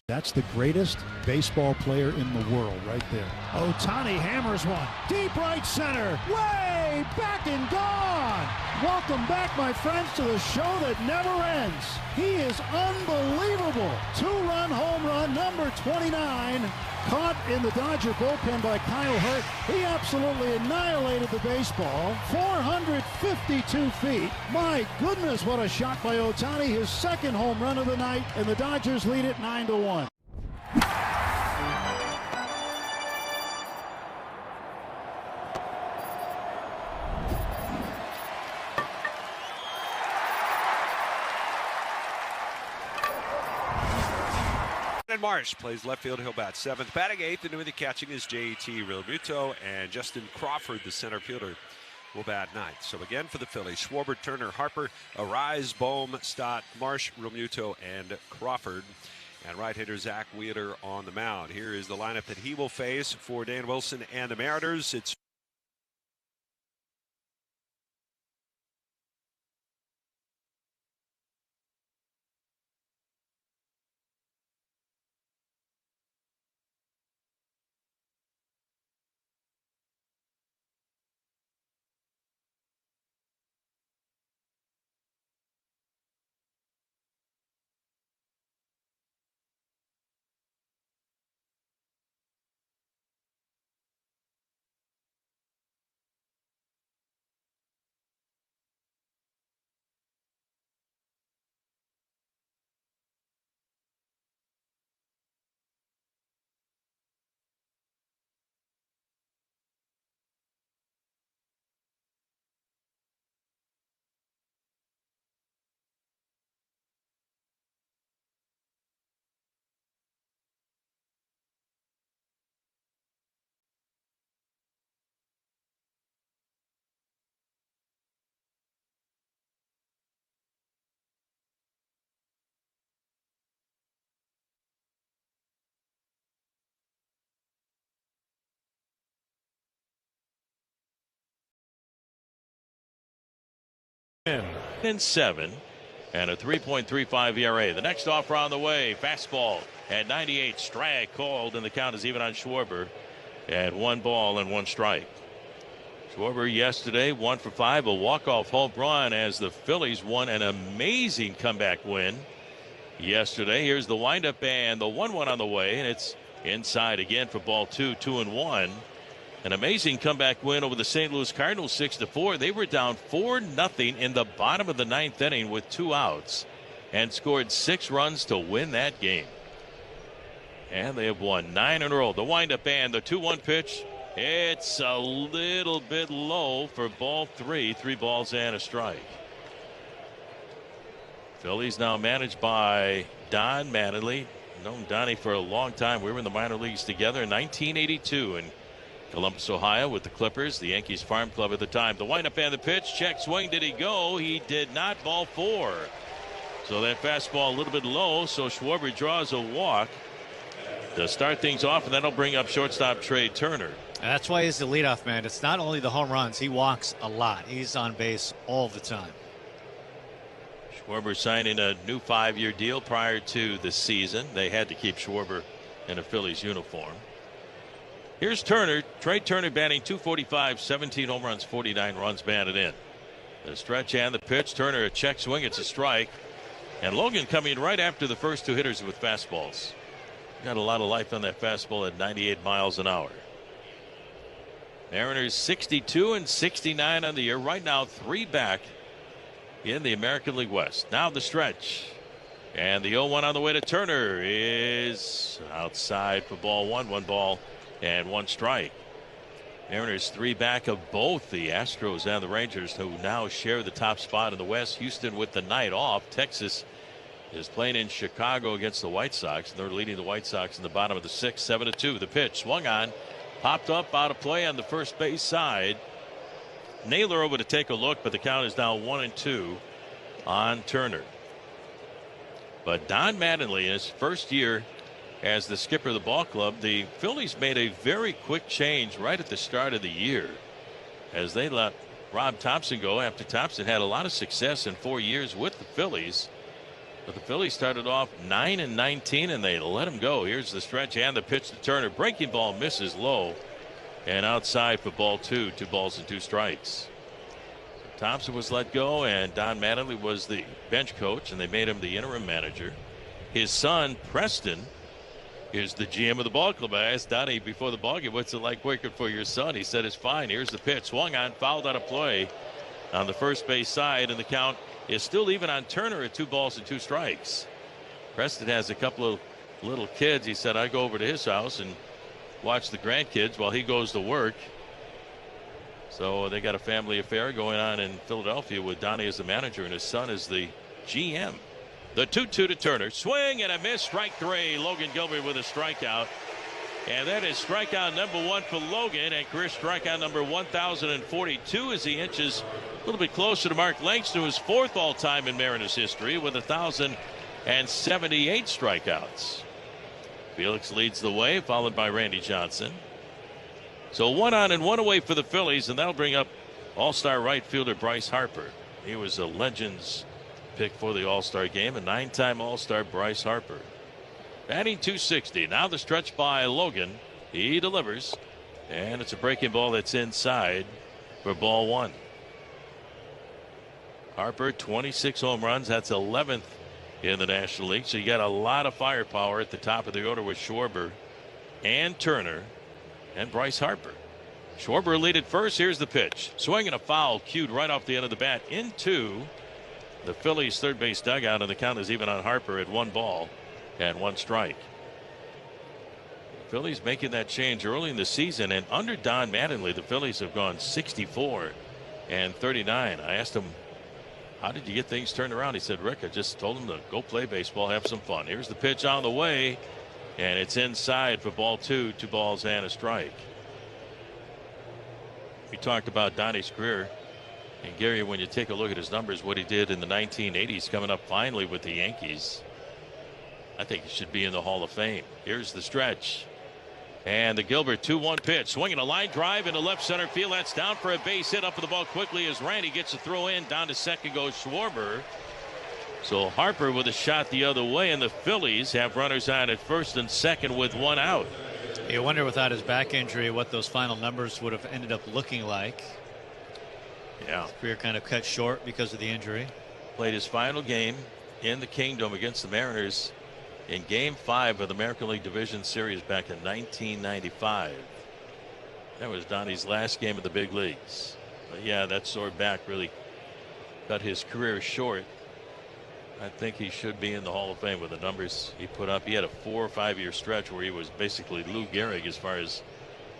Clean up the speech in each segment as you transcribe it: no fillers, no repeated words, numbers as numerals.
That's the greatest baseball player in the world right there. Ohtani hammers one. Deep right center. Way back and gone. Welcome back, my friends, to the show that never ends. He is unbelievable. Two-run home run, number 29. Caught in the Dodger bullpen by Kyle Hurt. He absolutely annihilated the baseball. 452 feet. My goodness, what a shot by Ohtani. His second home run of the night, and the Dodgers lead it 9-1. Marsh plays left field. He'll bat seventh. Batting eighth and doing the catching is J.T. Realmuto, and Justin Crawford, the center fielder, will bat ninth. So again for the Phillies, Schwarber, Turner, Harper, Arise, Bohm, Stott, Marsh, Realmuto, and Crawford. And right hitter Zach Wheeler on the mound. Here is the lineup that he will face for Dan Wilson and the Mariners. It's in 7 and a 3.35 ERA. The next offer on the way. Fastball at 98. Strike called, and the count is even on Schwarber at 1 ball and 1 strike. Schwarber yesterday 1 for 5, a walk-off home run as the Phillies won an amazing comeback win yesterday. Here's the windup and the 1-1 on the way, and it's inside again for ball 2, 2-1. An amazing comeback win over the St. Louis Cardinals 6-4. They were down 4-0 in the bottom of the 9th inning with 2 outs and scored 6 runs to win that game. And they have won 9 in a row. The windup and the 2-1 pitch. It's a little bit low for ball 3. 3 balls and a strike. Phillies now managed by Don Mattingly. Known Donnie for a long time. We were in the minor leagues together in 1982 in Columbus, Ohio, with the Clippers, the Yankees farm club at the time. The windup and the pitch. Check swing. Did he go? He did not. Ball 4. So that fastball a little bit low. So Schwarber draws a walk to start things off, and that'll bring up shortstop Trey Turner. That's why he's the leadoff man. It's not only the home runs. He walks a lot. He's on base all the time. Schwarber signing a new 5-year deal prior to the season. They had to keep Schwarber in a Phillies uniform. Here's Turner. Trey Turner batting .245, 17 home runs, 49 runs batted in. The stretch and the pitch. Turner a check swing. It's a strike. And Logan coming right after the first 2 hitters with fastballs. Got a lot of life on that fastball at 98 miles an hour. Mariners 62 and 69 on the year. Right now 3 back in the American League West. Now the stretch. And the 0-1 on the way to Turner is outside for ball 1. 1 ball and 1 strike. Mariners 3 back of both the Astros and the Rangers, who now share the top spot in the West. Houston with the night off. Texas is playing in Chicago against the White Sox. They're leading the White Sox in the bottom of the 6th, 7-2. The pitch swung on, popped up out of play on the first base side. Naylor over to take a look, but the count is now 1-2 on Turner. But Don Mattingly, in his first year as the skipper of the ball club, the Phillies made a very quick change right at the start of the year as they let Rob Thompson go after Thompson had a lot of success in 4 years with the Phillies. But the Phillies started off 9-19 and they let him go. Here's the stretch and the pitch to Turner. Breaking ball misses low and outside for ball 2. 2 balls and 2 strikes. So Thompson was let go and Don Mattingly was the bench coach and they made him the interim manager. His son Preston is the GM of the ball club. I asked Donnie before the ball game, what's it like working for your son? He said it's fine. Here's the pitch. Swung on, fouled out of play on the first base side, and the count is still even on Turner at 2 balls and 2 strikes. Preston has a couple of little kids. He said, I go over to his house and watch the grandkids while he goes to work. So they got a family affair going on in Philadelphia with Donnie as the manager and his son is the GM. The 2-2 to Turner. Swing and a miss. Strike 3. Logan Gilbert with a strikeout. And that is strikeout number 1 for Logan, and career strikeout number 1,042 as he inches a little bit closer to Mark Langston, who's 4th all-time in Mariners history with 1,078 strikeouts. Felix leads the way, followed by Randy Johnson. So 1 on and 1 away for the Phillies, and that'll bring up all-star right fielder Bryce Harper. He was a Legends pick for the All-Star game, a 9-time All-Star Bryce Harper. Batting .260. Now the stretch by Logan. He delivers. And it's a breaking ball that's inside for ball 1. Harper, 26 home runs. That's 11th in the National League. So you got a lot of firepower at the top of the order with Schwarber and Turner and Bryce Harper. Schwarber lead at first. Here's the pitch. Swinging a foul cued right off the end of the bat into the Phillies' third base dugout. And the count is even on Harper at 1 ball and 1 strike. The Phillies making that change early in the season, and under Don Mattingly, the Phillies have gone 64 and 39. I asked him, how did you get things turned around? He said, Rick, I just told him to go play baseball, have some fun. Here's the pitch on the way, and it's inside for ball 2, 2 balls and a strike. We talked about Donnie's career, and Gary, when you take a look at his numbers, what he did in the 1980s, coming up finally with the Yankees, I think he should be in the Hall of Fame. Here's the stretch. And the Gilbert 2-1 pitch. Swinging a line drive into left center field. That's down for a base hit. Up with the ball quickly as Randy gets a throw in. Down to second goes Schwarber. So Harper with a shot the other way. And the Phillies have runners on at first and second with 1 out. You wonder without his back injury what those final numbers would have ended up looking like. Yeah. His career kind of cut short because of the injury. Played his final game in the Kingdom against the Mariners in Game 5 of the American League Division Series back in 1995. That was Donnie's last game of the big leagues. But yeah, that sore back really cut his career short. I think he should be in the Hall of Fame with the numbers he put up. He had a 4 or 5 year stretch where he was basically Lou Gehrig as far as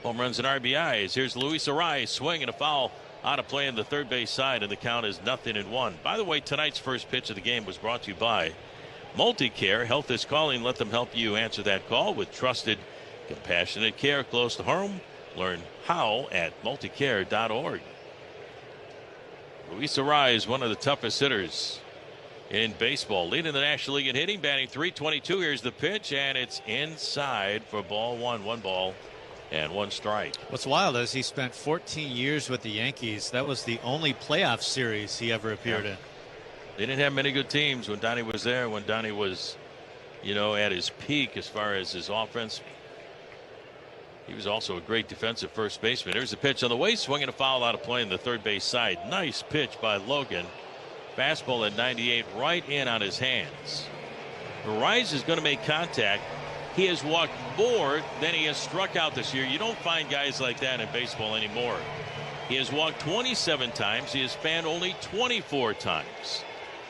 home runs and RBIs. Here's Luis Arraez, swing and a foul out of play in the third base side, and the count is 0-1. By the way, tonight's first pitch of the game was brought to you by Multicare. Health is calling. Let them help you answer that call with trusted, compassionate care close to home. Learn how at multicare.org. Luis Arraez, one of the toughest hitters in baseball, leading the National League in hitting, batting .322. Here's the pitch, and it's inside for ball 1. 1 ball and 1 strike. What's wild is he spent 14 years with the Yankees. That was the only playoff series he ever appeared in. They didn't have many good teams when Donnie was there, when Donnie was, you know, at his peak as far as his offense. He was also a great defensive first baseman. Here's the pitch on the way, swinging a foul out of play in the third base side. Nice pitch by Logan. Fastball at 98 right in on his hands. Arraez is going to make contact. He has walked more than he has struck out this year. You don't find guys like that in baseball anymore. He has walked 27 times. He has fanned only 24 times.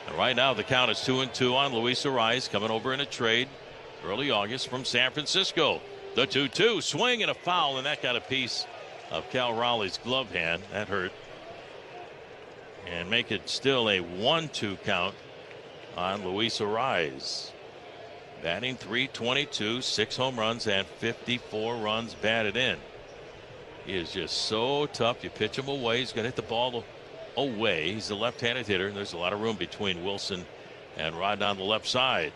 And right now the count is 2-2 on Luis Arraez, coming over in a trade early August from San Francisco. The 2-2 swing and a foul, and that got a piece of Cal Raleigh's glove hand. That hurt. And make it still a 1-2 count on Luis Arraez. Batting .322, 6 home runs and 54 runs batted in. He is just so tough. You pitch him away, he's going to hit the ball away. He's a left-handed hitter, and there's a lot of room between Wilson and Rod on the left side.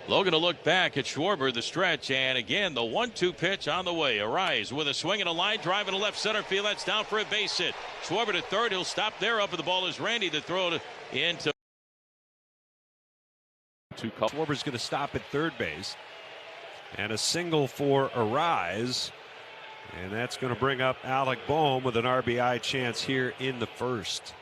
Logan to look back at Schwarber, the stretch, and again the 1-2 pitch on the way. Arraez with a swing and a line drive into left center field. That's down for a base hit. Schwarber to third. He'll stop there. Up at the ball is Randy to throw into 2 calls. Schwarber's going to stop at third base. And a single for Arise. And that's going to bring up Alec Bohm with an RBI chance here in the first.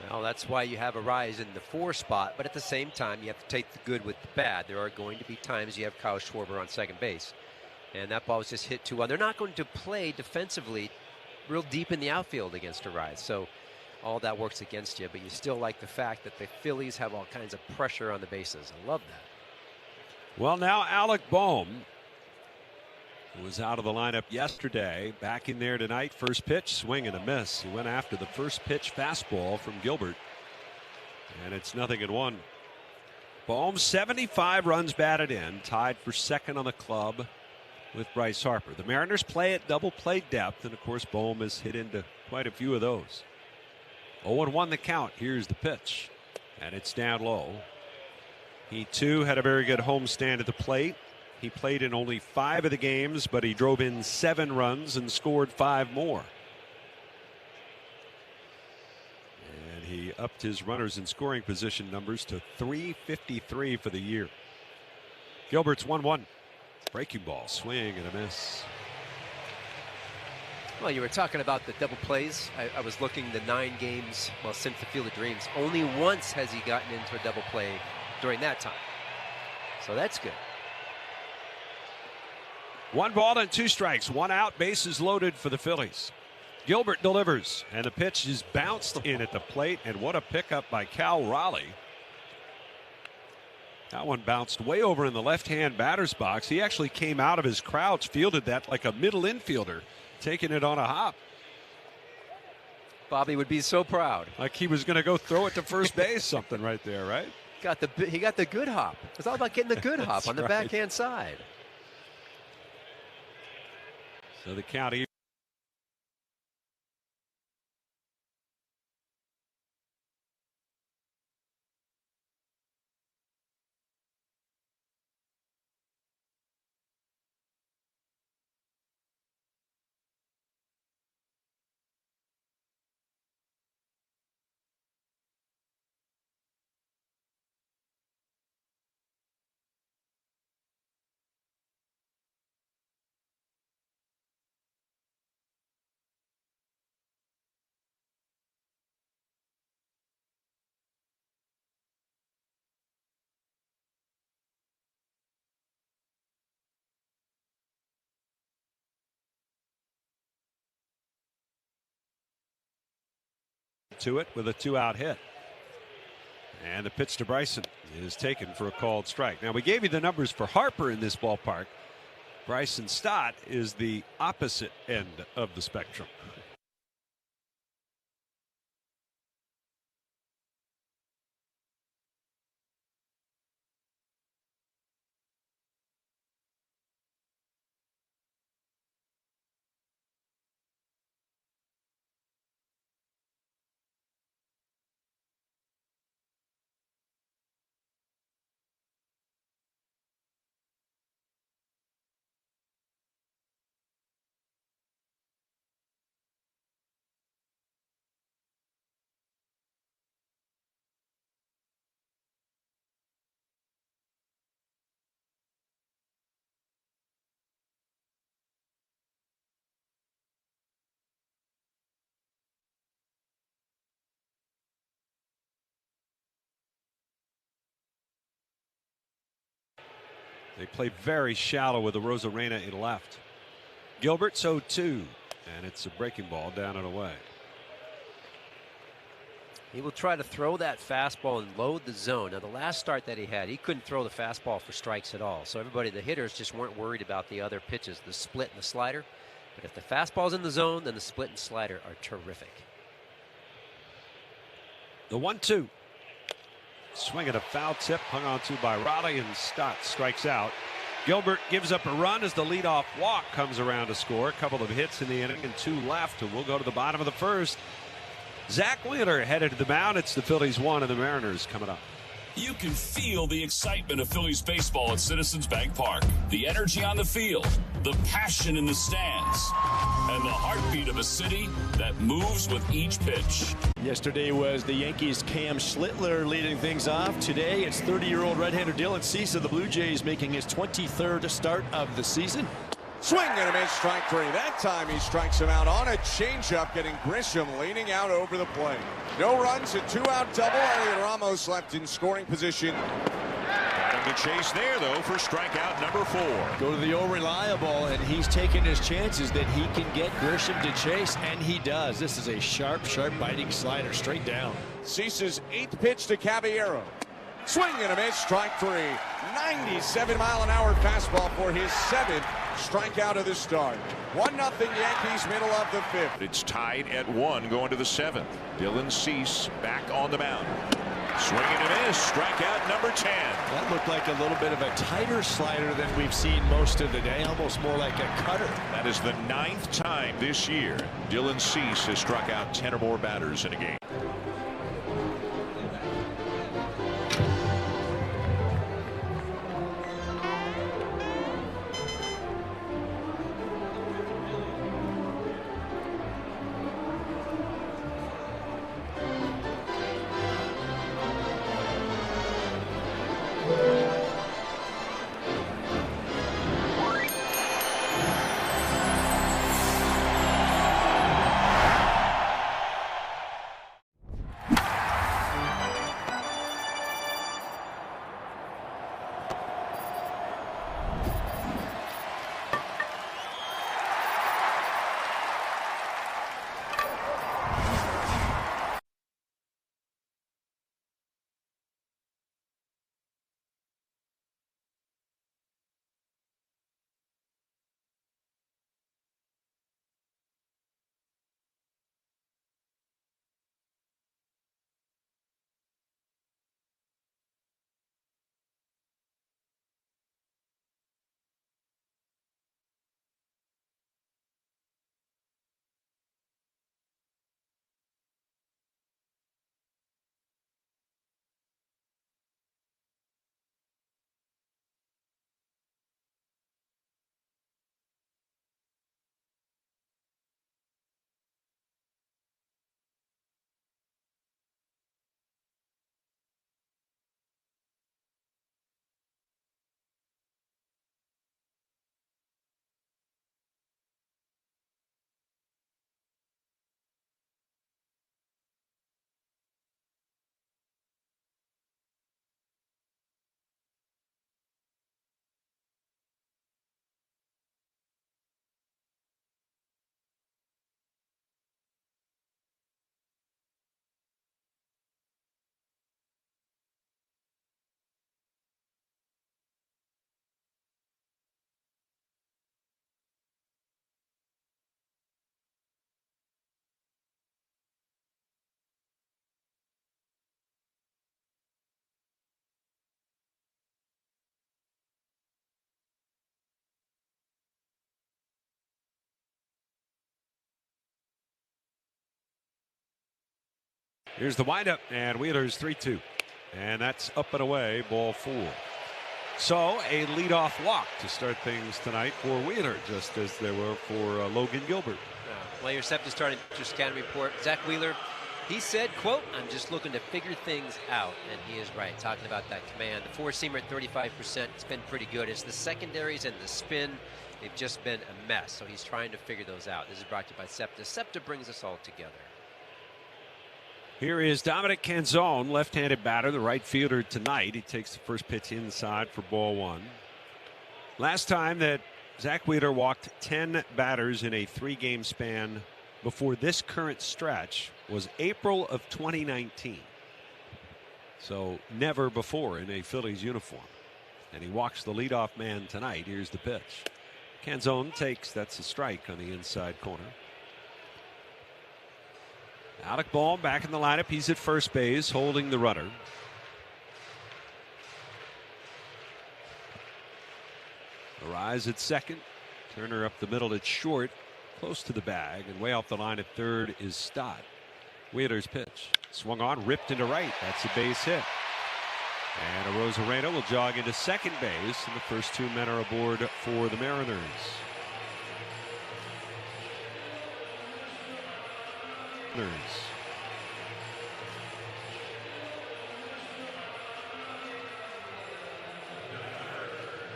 Well, that's why you have Arise in the 4 spot, but at the same time, you have to take the good with the bad. There are going to be times you have Kyle Schwarber on second base, and that ball was just hit too well. They're not going to play defensively real deep in the outfield against Arise, so all that works against you, but you still like the fact that the Phillies have all kinds of pressure on the bases. I love that. Well, now Alec Bohm, who was out of the lineup yesterday, back in there tonight. First pitch, swing and a miss. He went after the first pitch fastball from Gilbert, and it's 0-1. Bohm, 75 runs batted in, tied for second on the club with Bryce Harper. The Mariners play at double play depth, and of course Bohm has hit into quite a few of those. 0-1 the count. Here's the pitch, and it's down low. He too had a very good homestand at the plate. He played in only 5 of the games, but he drove in 7 runs and scored 5 more. And he upped his runners in scoring position numbers to 353 for the year. Gilbert's 1-1. Breaking ball, swing and a miss. Well, you were talking about the double plays. I was looking the 9 games, well, since the Field of Dreams. Only once has he gotten into a double play during that time. So that's good. 1 ball and 2 strikes, 1 out, bases loaded for the Phillies. Gilbert delivers, and the pitch is bounced in at the plate, and what a pickup by Cal Raleigh. That one bounced way over in the left-hand batter's box. He actually came out of his crouch, fielded that like a middle infielder, taking it on a hop. Bobby would be so proud. Like he was going to go throw it to first base, something right there, right? He got the good hop. It's all about getting the good hop on the backhand side. So the count even. To it with a 2-out hit. And the pitch to Bryson is taken for a called strike. Now, we gave you the numbers for Harper in this ballpark. Bryson Stott is the opposite end of the spectrum. They play very shallow with the Rosarena in left. Gilbert, 0-2, and it's a breaking ball down and away. He will try to throw that fastball and load the zone. Now, the last start that he had, he couldn't throw the fastball for strikes at all. So everybody, the hitters, just weren't worried about the other pitches, the split and the slider. But if the fastball's in the zone, then the split and slider are terrific. The 1-2. Swing at a foul tip, hung on to by Raleigh, and Stott strikes out. Gilbert gives up a run as the leadoff walk comes around to score. A couple of hits in the inning and 2 left, and we'll go to the bottom of the first. Zach Wheeler headed to the mound. It's the Phillies 1 and the Mariners coming up. You can feel the excitement of Phillies baseball at Citizens Bank Park. The energy on the field, the passion in the stands. and the heartbeat of a city that moves with each pitch. Yesterday was the Yankees' Cam Schlittler leading things off. Today it's 30-year-old right-hander Dylan Cease of the Blue Jays making his 23rd start of the season. Swing and a miss, strike three. That time he strikes him out on a changeup, getting Grisham leaning out over the plate. No runs, a two-out double. Elliot Ramos left in scoring position. Got him to chase there, though, for strikeout number 4. Go to the old reliable, and he's taking his chances that he can get Grisham to chase, and he does. This is a sharp, biting slider straight down. Cease's 8th pitch to Caballero. Swing and a miss, strike three. 97-mile-an-hour fastball for his 7th strikeout of the start. 1-0 Yankees, middle of the 5th. It's tied at 1 going to the 7th. Dylan Cease back on the mound. Swing and a miss, strikeout number 10. That looked like a little bit of a tighter slider than we've seen most of the day, almost more like a cutter. That is the 9th time this year Dylan Cease has struck out 10 or more batters in a game. Here's the windup, and Wheeler's 3-2. And that's up and away, ball 4. So a leadoff walk to start things tonight for Wheeler, just as there were for Logan Gilbert. Player Septa starting to scan report. Zach Wheeler, he said, quote, "I'm just looking to figure things out." And he is right, talking about that command. The four-seamer at 35%, it's been pretty good. It's the secondaries and the spin. They've just been a mess. So he's trying to figure those out. This is brought to you by Septa. Septa brings us all together. Here is Dominic Canzone, left-handed batter, the right fielder tonight. He takes the first pitch inside for ball 1. Last time that Zach Wheeler walked 10 batters in a 3-game span before this current stretch was April of 2019. So never before in a Phillies uniform. And he walks the leadoff man tonight. Here's the pitch. Canzone takes, that's a strike on the inside corner. Alec Bohm back in the lineup. He's at first base holding the runner. Arise at second. Turner up the middle at short, close to the bag, and way off the line at third is Stott. Wheeler's pitch. Swung on, ripped into right. That's a base hit. And Arozarena will jog into second base, and the first 2 men are aboard for the Mariners. Mariners.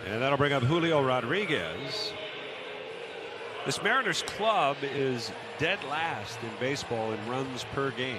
And that'll bring up Julio Rodriguez. This Mariners club is dead last in baseball in runs per game.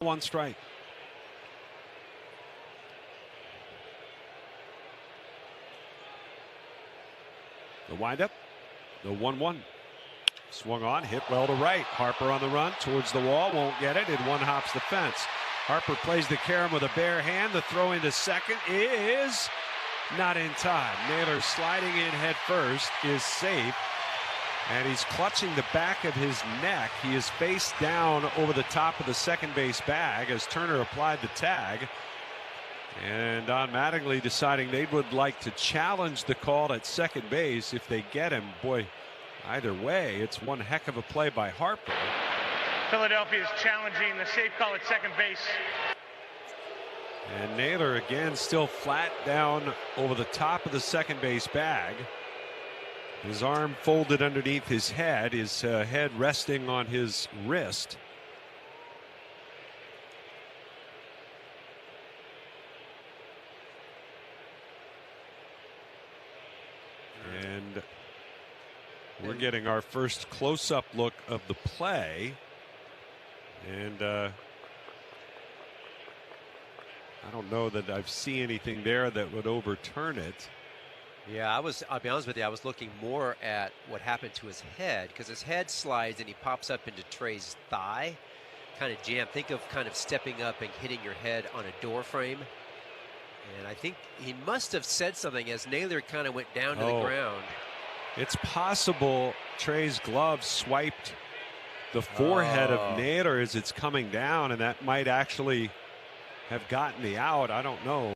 One strike. The windup, the 1-1. Swung on, hit well to right. Harper on the run towards the wall, won't get it. It one hops the fence. Harper plays the carom with a bare hand. The throw into second is not in time. Naylor sliding in head first is safe. And he's clutching the back of his neck. He is face down over the top of the second base bag as Turner applied the tag. And Don Mattingly deciding they would like to challenge the call at second base if they get him. Boy, either way, it's one heck of a play by Harper. Philadelphia is challenging the safe call at second base. And Naylor again still flat down over the top of the second base bag. His arm folded underneath his head resting on his wrist. And we're getting our first close-up look of the play. And I don't know that I've seen anything there that would overturn it. Yeah, I'll be honest with you, I was looking more at what happened to his head, because his head slides and he pops up into Trey's thigh, kind of jam. Think of kind of stepping up and hitting your head on a door frame. And I think he must have said something as Naylor kind of went down to the ground. It's possible Trey's glove swiped the forehead of Naylor as it's coming down, and that might actually have gotten the out. I don't know.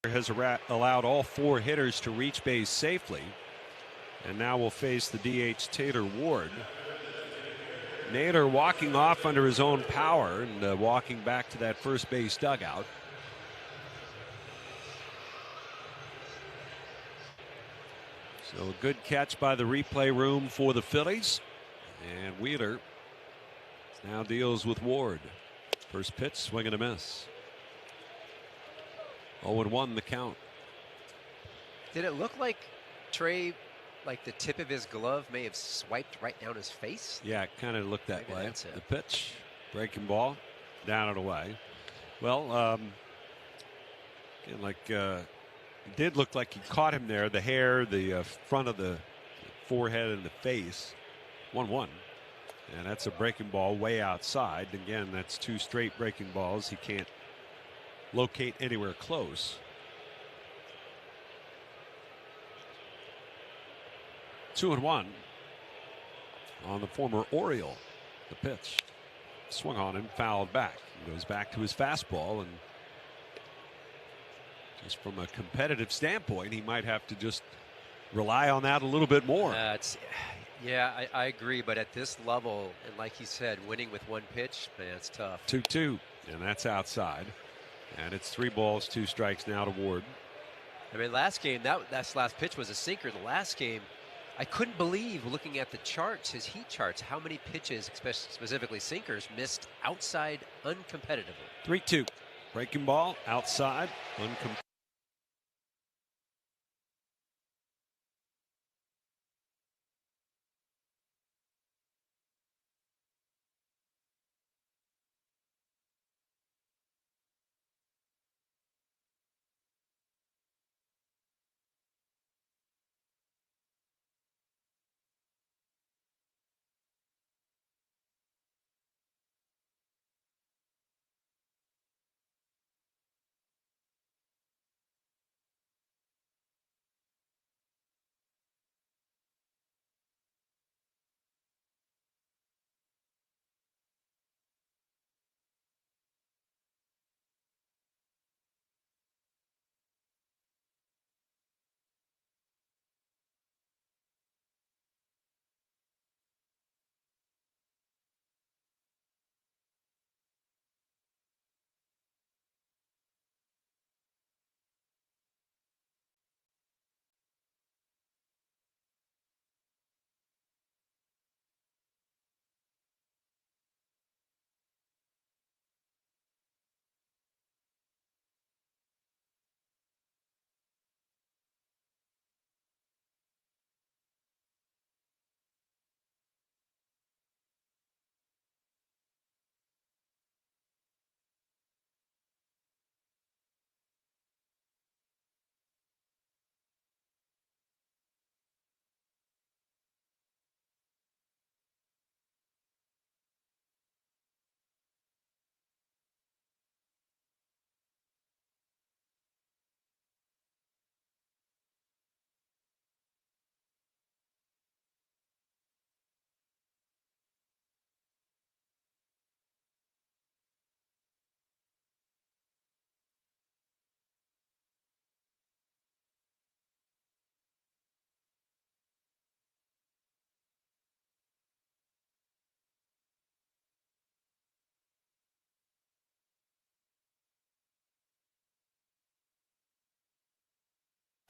has allowed all 4 hitters to reach base safely. And now we'll face the DH Taylor Ward. Naylor walking off under his own power and walking back to that first base dugout. So a good catch by the replay room for the Phillies. And Wheeler now deals with Ward. First pitch, swing and a miss. 0-1 the count. Did it look like Trey, like the tip of his glove may have swiped right down his face? Yeah, it kind of looked that way. That's it. The pitch, breaking ball, down and away. Well, again, like it did look like he caught him there. The hair, the front of the forehead and the face. 1-1. And that's a breaking ball way outside. Again, that's 2 straight breaking balls. He can't locate anywhere close. 2-1 on the former Oriole. The pitch swung on him, fouled back. He goes back to his fastball, and just from a competitive standpoint, he might have to just rely on that a little bit more. Yeah, I agree, but at this level, and like he said, winning with 1 pitch, man, it's tough. 2-2, and that's outside. And it's 3 balls, 2 strikes now to Ward. I mean, last game, that last pitch was a sinker. The last game, I couldn't believe, looking at the charts, his heat charts, how many pitches, specifically sinkers, missed outside uncompetitively. 3-2. Breaking ball, outside, uncompetitive.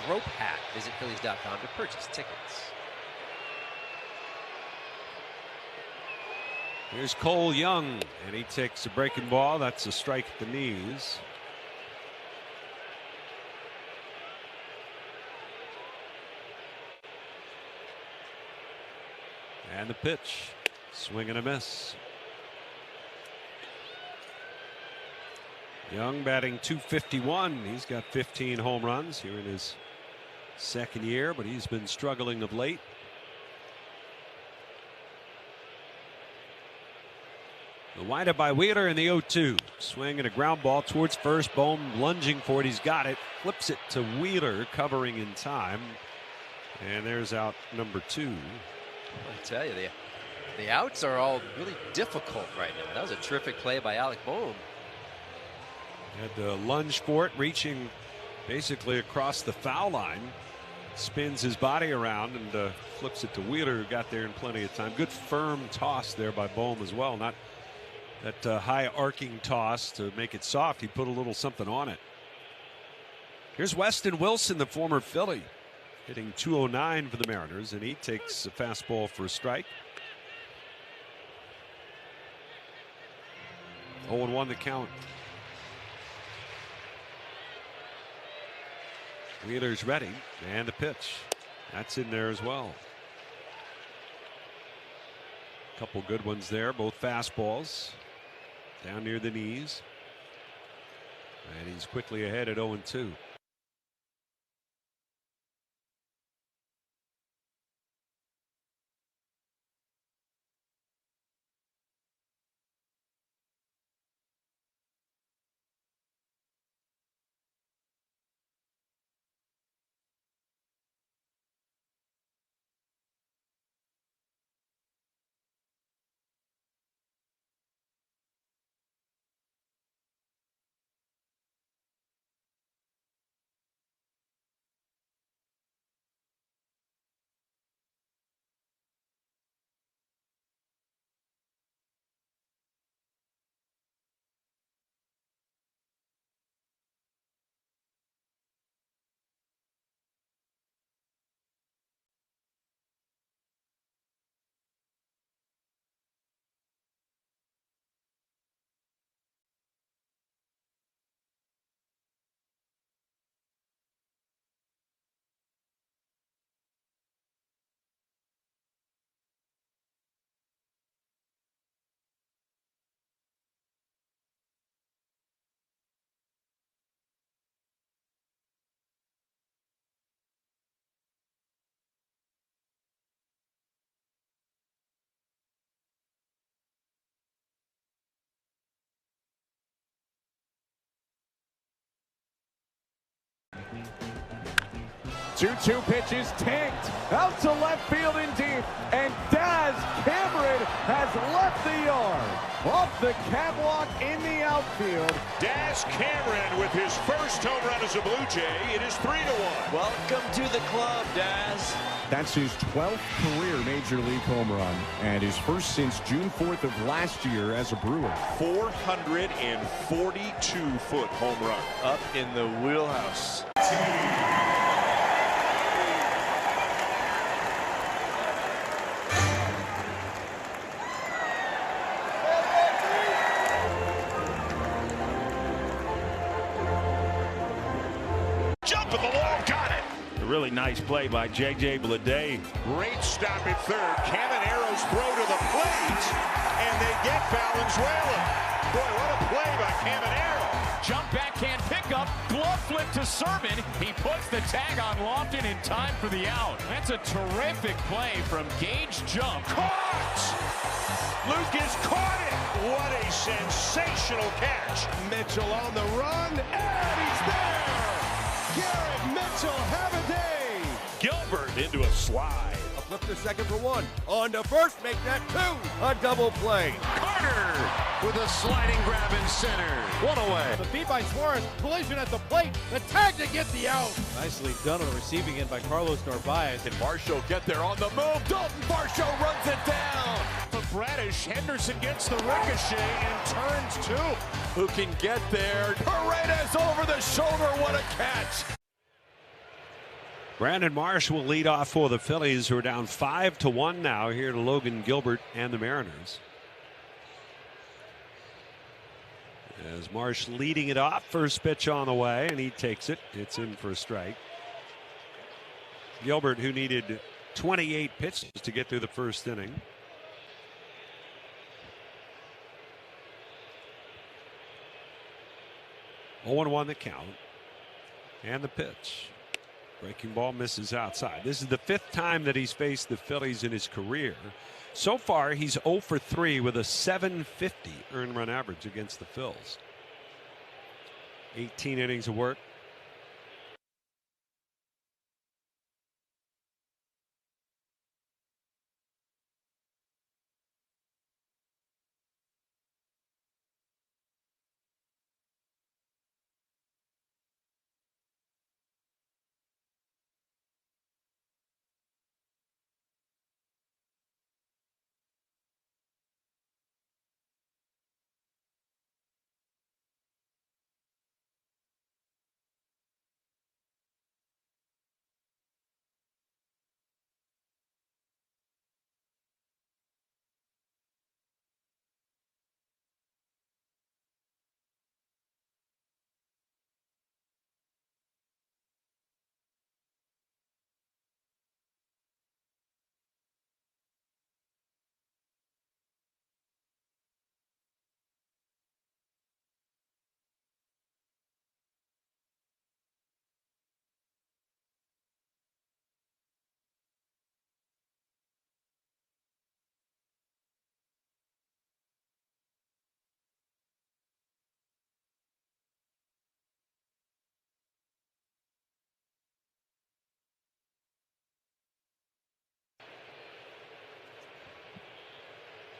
Rope hat. Visit Phillies.com to purchase tickets. Here's Cole Young, and he takes a breaking ball. That's a strike at the knees. And the pitch, swing and a miss. Young batting .251. He's got 15 home runs here in his second year, but he's been struggling of late. The windup by Wheeler in the 0-2. Swing and a ground ball towards first. Bohm lunging for it. He's got it. Flips it to Wheeler, covering in time. And there's out number 2. I tell you, the outs are all really difficult right now. That was a terrific play by Alec Bohm. Had to lunge for it, reaching basically across the foul line. Spins his body around and flips it to Wheeler, who got there in plenty of time. Good firm toss there by Bohm as well. Not that high arcing toss to make it soft. He put a little something on it. Here's Weston Wilson, the former Philly, hitting .209 for the Mariners, and he takes a fastball for a strike. 0-1 the count. Wheeler's ready, and the pitch. That's in there as well. Couple good ones there, both fastballs down near the knees. And he's quickly ahead at 0-2. Two pitches tanked out to left field and deep, and Daz Cameron has left the yard. Off the catwalk in the outfield. Daz Cameron with his first home run as a Blue Jay. It is 3-1. Welcome to the club, Daz. That's his 12th career Major League home run, and his first since June 4th of last year as a Brewer. 442-foot home run. Up in the wheelhouse. Jump at the wall, got it. A really nice play by J.J. Bleday. Great stop at third. Camanero's throw to the plate, and they get Valenzuela. Boy, what a play by Camanero. Jump backhand pickup, glove flip to Sermon. He puts the tag on Lofton in time for the out. That's a terrific play from Gage Jump. Caught! Lucas caught it. What a sensational catch. Mitchell on the run, and he's there. Garrett Mitchell, have a day. Gilbert into a slide. A flip to second for one. On to first, make that two. A double play. Carter with a sliding grab in center. One away. The beat by Suarez, collision at the plate, the tag to get the out. Nicely done on the receiving end by Carlos Narvaez. Can Varsho get there on the move? Dalton Varsho runs it down. The Bradish, Henderson gets the ricochet and turns two. Who can get there? Paredes over the shoulder. What a catch. Brandon Marsh will lead off for the Phillies, who are down 5-1 now here to Logan Gilbert and the Mariners. As Marsh leading it off, first pitch on the way, and he takes it. It's in for a strike. Gilbert, who needed 28 pitches to get through the first inning. Oh, 0-1 the count, and the pitch. Breaking ball misses outside. This is the 5th time that he's faced the Phillies in his career. So far, he's 0 for 3 with a 750 earned run average against the Phils. 18 innings of work,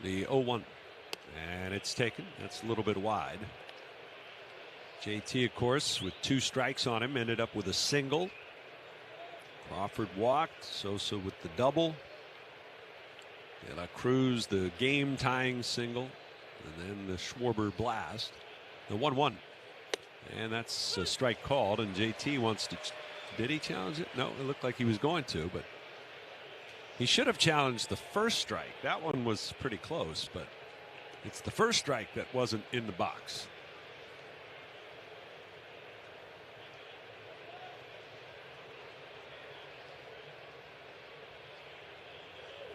The 0-1. And it's taken. That's a little bit wide. JT, of course, with 2 strikes on him, ended up with a single. Crawford walked. Sosa with the double. De La Cruz, the game-tying single. And then the Schwarber blast. The 1-1. And that's a strike called. And JT wants to. Did he challenge it? No, it looked like he was going to, but he should have challenged the first strike. That one was pretty close, but it's the first strike that wasn't in the box.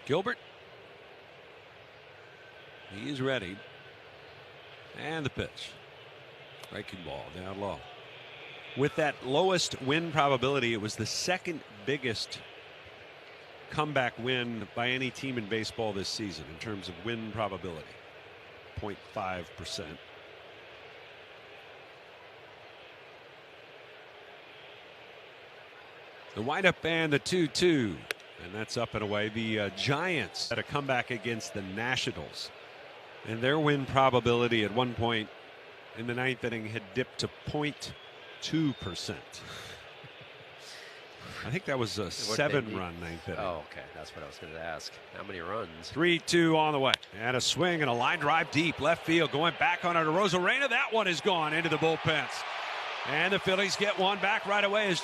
Gilbert. He's ready. And the pitch. Breaking ball down low. With that lowest win probability, it was the second biggest comeback win by any team in baseball this season in terms of win probability. 0.5%. The windup and the 2-2. And that's up and away. The Giants had a comeback against the Nationals. And their win probability at one point in the 9th inning had dipped to 0.2%. I think that was a 7-run 9th inning. Oh, okay. That's what I was going to ask. How many runs? 3-2 on the way. And a swing and a line drive deep left field. Going back on it to Rosarena. That one is gone into the bullpens. And the Phillies get one back right away. As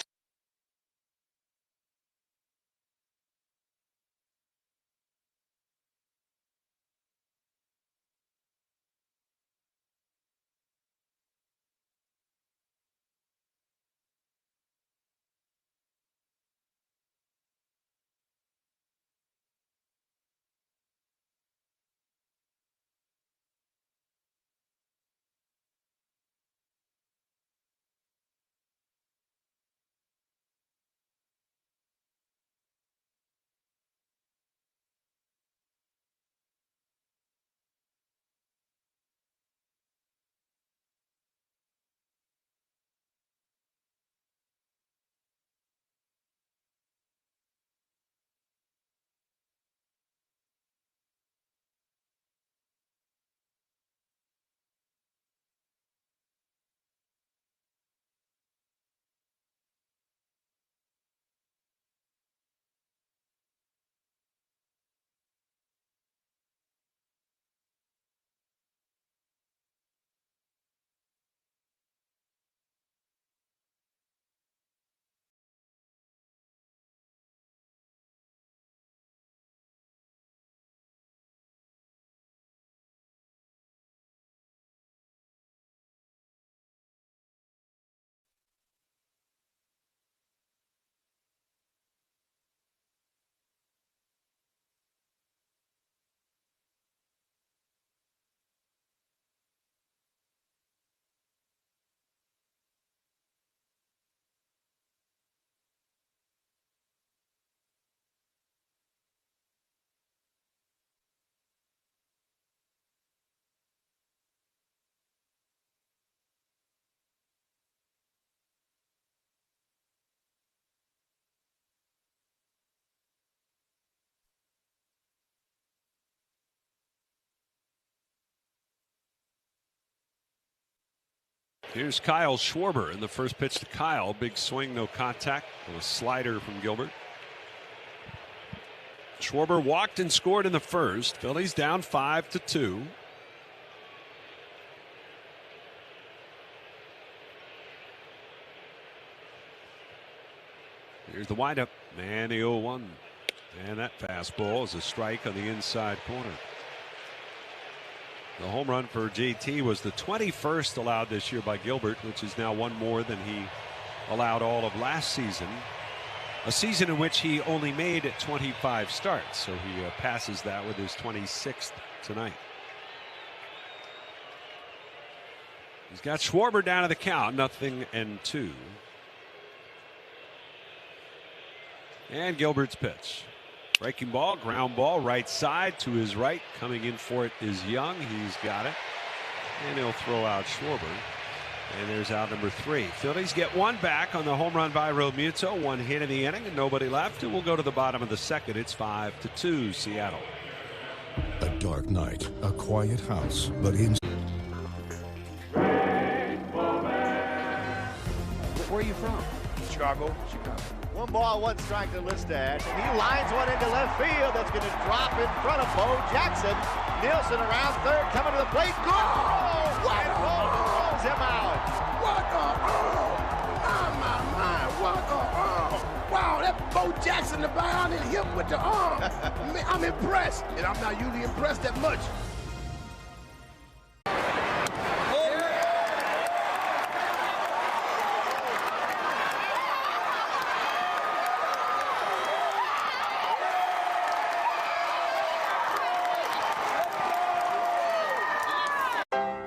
here's Kyle Schwarber in the first pitch to Kyle. Big swing, no contact. A slider from Gilbert. Schwarber walked and scored in the first. Phillies down 5-2. Here's the windup and the 0-1. And that fastball is a strike on the inside corner. The home run for JT was the 21st allowed this year by Gilbert, which is now one more than he allowed all of last season. A season in which he only made 25 starts, so he passes that with his 26th tonight. He's got Schwarber down to the count, 0-2. And Gilbert's pitch. Breaking ball, ground ball, right side to his right. Coming in for it is Young. He's got it. And he'll throw out Schwarber. And there's out number 3. Phillies get one back on the home run by Realmuto. One hit in the inning and nobody left. And we'll go to the bottom of the second. It's 5-2 Seattle. A dark night, a quiet house, but in... Where are you from? Chicago. One ball, one strike to Listad. And he lines one into left field. That's going to drop in front of Bo Jackson. Nielsen around third, coming to the plate. Good! Oh, and Bo throws him out. What a what a wow, that Bo Jackson, the Bionic hit with the arm. Man, I'm impressed, and I'm not usually impressed that much.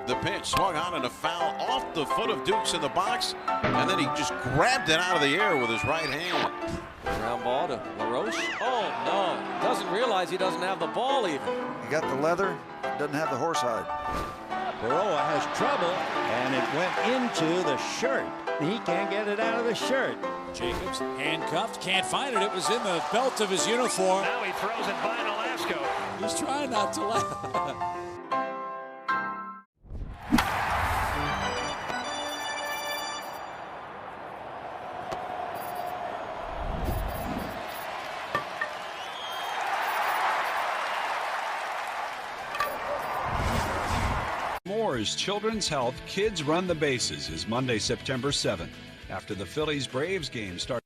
The pitch swung on and a foul off the foot of Dukes in the box, and then he just grabbed it out of the air with his right hand. Ground ball to LaRoche. Oh, no. Doesn't realize he doesn't have the ball even. He got the leather, doesn't have the horsehide. Baroa has trouble, and it went into the shirt. He can't get it out of the shirt. Jacobs handcuffed, can't find it. It was in the belt of his uniform. Now he throws it by Nolasco. He's trying not to laugh. Moore's Children's Health Kids Run the Bases is Monday, September 7th. After the Phillies-Braves game starts.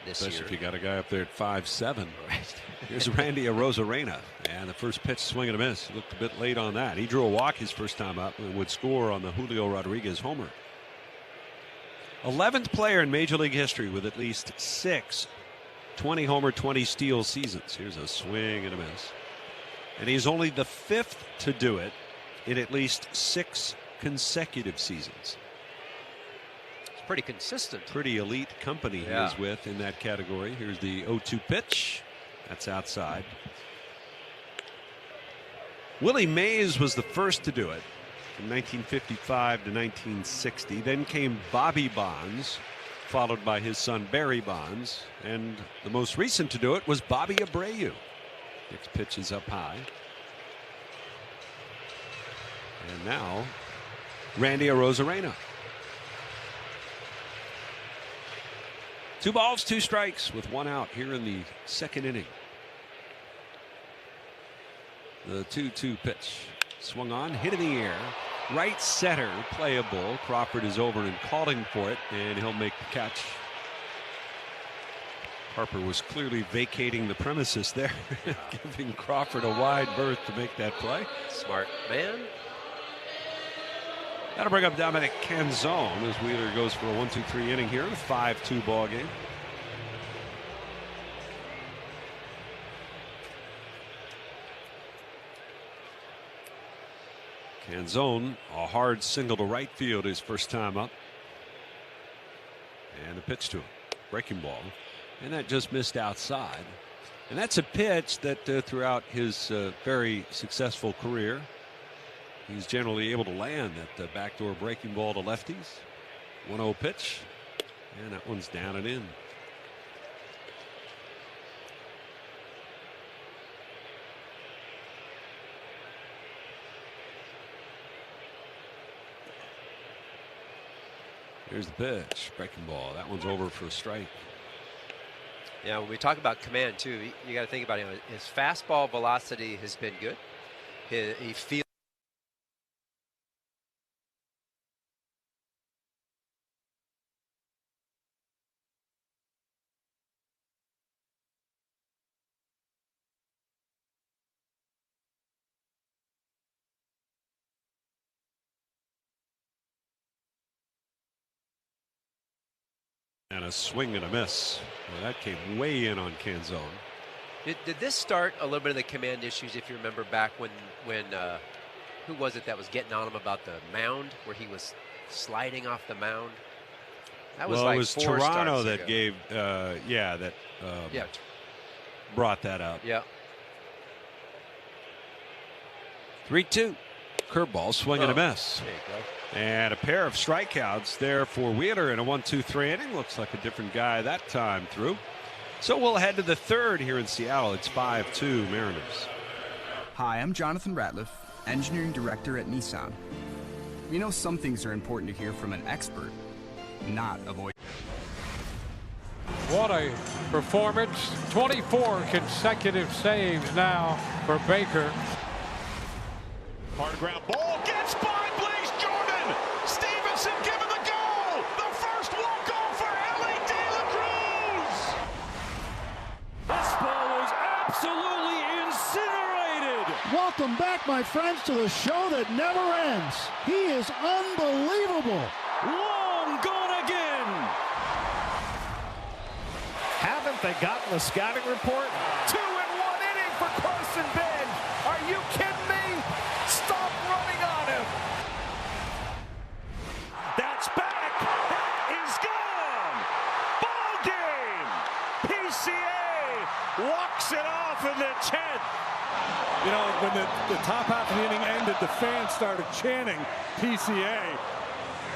Especially if you got a guy up there at 5'7". Right. Here's Randy Arozarena, and the first pitch swing and a miss. Looked a bit late on that. He drew a walk his first time up and would score on the Julio Rodriguez homer. 11th player in Major League history with at least 6 20 homer, 20 steal seasons. Here's a swing and a miss. And he's only the 5th to do it in at least 6 consecutive seasons. Pretty consistent. Pretty elite company he is with in that category. Here's the 0-2 pitch. That's outside. Willie Mays was the first to do it from 1955 to 1960. Then came Bobby Bonds, followed by his son Barry Bonds. And the most recent to do it was Bobby Abreu. Next pitch is up high. And now Randy Arozarena. 2 balls, 2 strikes with 1 out here in the second inning. The 2-2 pitch swung on, hit in the air, right center, playable. Crawford is over and calling for it, and he'll make the catch. Harper was clearly vacating the premises there, giving Crawford a wide berth to make that play. Smart man. That'll bring up Dominic Canzone as Wheeler goes for a 1-2-3 inning here, a 5-2 ball game. Canzone, a hard single to right field his first time up. And the pitch to him. Breaking ball. And that just missed outside. And that's a pitch that throughout his very successful career, he's generally able to land that backdoor breaking ball to lefties. 1-0 pitch. And that one's down and in. Here's the pitch. Breaking ball. That one's over for a strike. Yeah, when we talk about command, too, you got to think about it. His fastball velocity has been good. He feels. And a swing and a miss. Well, that came way in on Canzone. Did this start a little bit of the command issues, if you remember back when who was it that was getting on him about the mound, where he was sliding off the mound? That was it was Toronto that gave, brought that up. Yeah. 3-2. Curveball, swing and a miss. There you go. And a pair of strikeouts there for Wheeler in a 1-2-3 inning. Looks like a different guy that time through. So we'll head to the third here in Seattle. It's 5-2 Mariners. Hi, I'm Jonathan Ratliff, Engineering Director at Nissan. We know some things are important to hear from an expert, not a voice. What a performance. 24 consecutive saves now for Baker. Hard ground ball gets by Blaze Jordan. Stevenson given the goal. The first walk-off for Ellie De La Cruz. This ball was absolutely incinerated. Welcome back, my friends, to the show that never ends. He is unbelievable. Long gone again. Haven't they gotten the scouting report? 2 in 1 inning for Carson Bench. Are you kidding me? Stop running on him. That's back. That is gone. Ball game. PCA walks it off in the 10th. You know, when the top half of the inning ended, the fans started chanting PCA,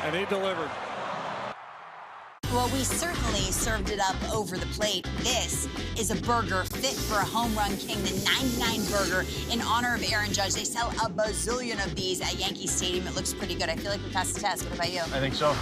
and he delivered. Well, we certainly served it up over the plate. This is a burger fit for a home run king, the 99 burger in honor of Aaron Judge. They sell a bazillion of these at Yankee Stadium. It looks pretty good. I feel like we passed the test. What about you? I think so.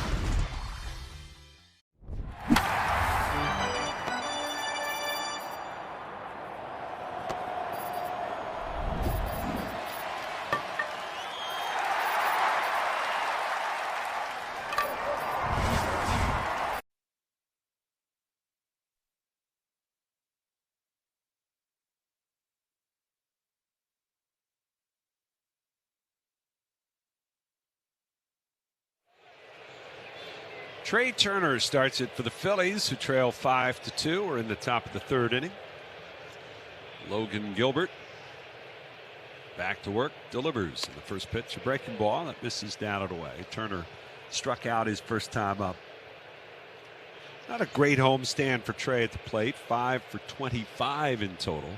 Trey Turner starts it for the Phillies, who trail 5-2. We're in the top of the third inning. Logan Gilbert back to work, delivers in the first pitch, a breaking ball that misses down and away. Turner struck out his first time up. Not a great homestand for Trey at the plate, 5 for 25 in total.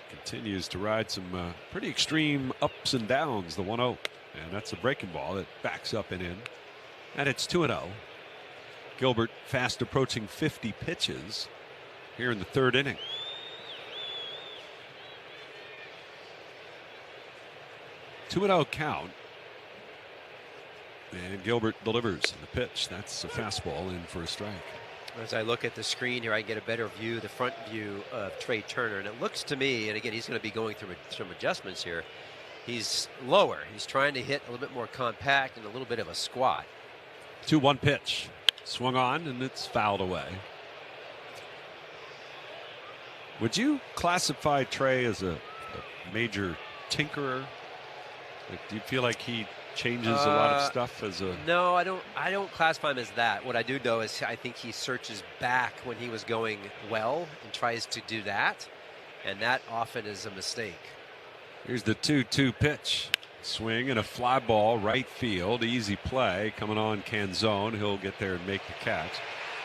Continues to ride some pretty extreme ups and downs, the 1-0. And that's a breaking ball that backs up and in. And it's 2-0. Gilbert fast approaching 50 pitches here in the third inning. Two-0 count. And Gilbert delivers in the pitch. That's a fastball in for a strike. As I look at the screen here, I get a better view, the front view of Trey Turner. And it looks to me, and again, he's going to be going through some adjustments here. He's lower. He's trying to hit a little bit more compact and a little bit of a squat. 2-1 pitch. Swung on, and it's fouled away. Would you classify Trey as a major tinkerer? Like, do you feel like he changes a lot of stuff as a... No, I don't classify him as that. What I do know is I think he searches back when he was going well and tries to do that, and that often is a mistake. Here's the 2-2 pitch. Swing and a fly ball right field. Easy play coming on Canzone. He'll get there and make the catch.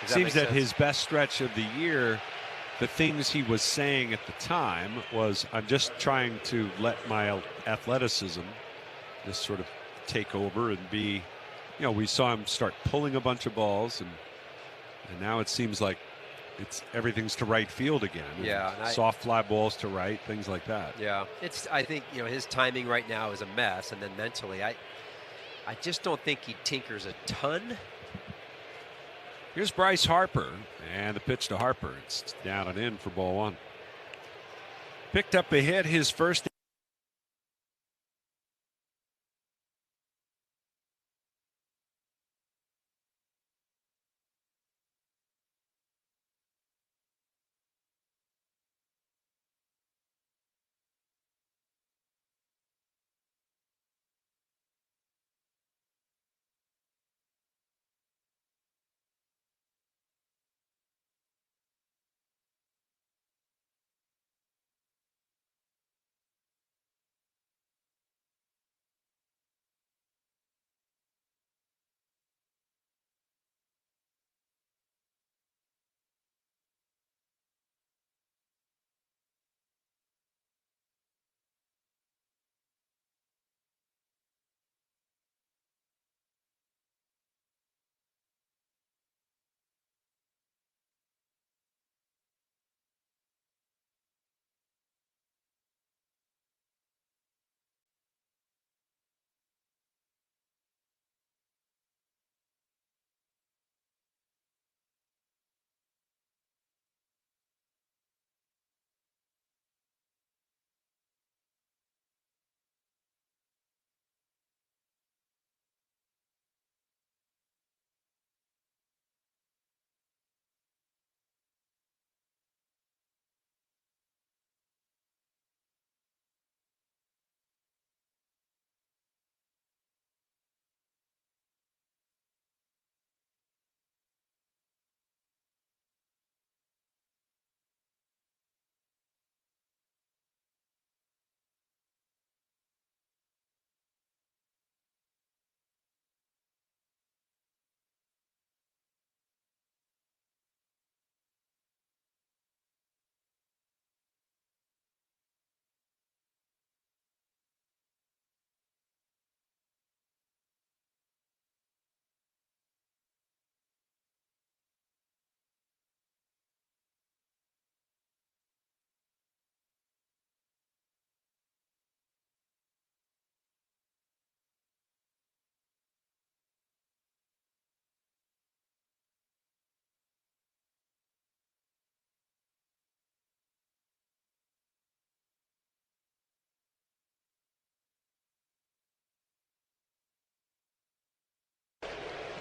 Seems that his best stretch of the year, the things he was saying at the time was, I'm just trying to let my athleticism just sort of take over and be, we saw him start pulling a bunch of balls, and now it seems like everything's to right field again. Yeah, soft fly balls to right, things like that. Yeah, I think his timing right now is a mess, and then mentally, I just don't think he tinkers a ton. Here's Bryce Harper, and the pitch to Harper. It's down and in for ball one. Picked up a hit his first.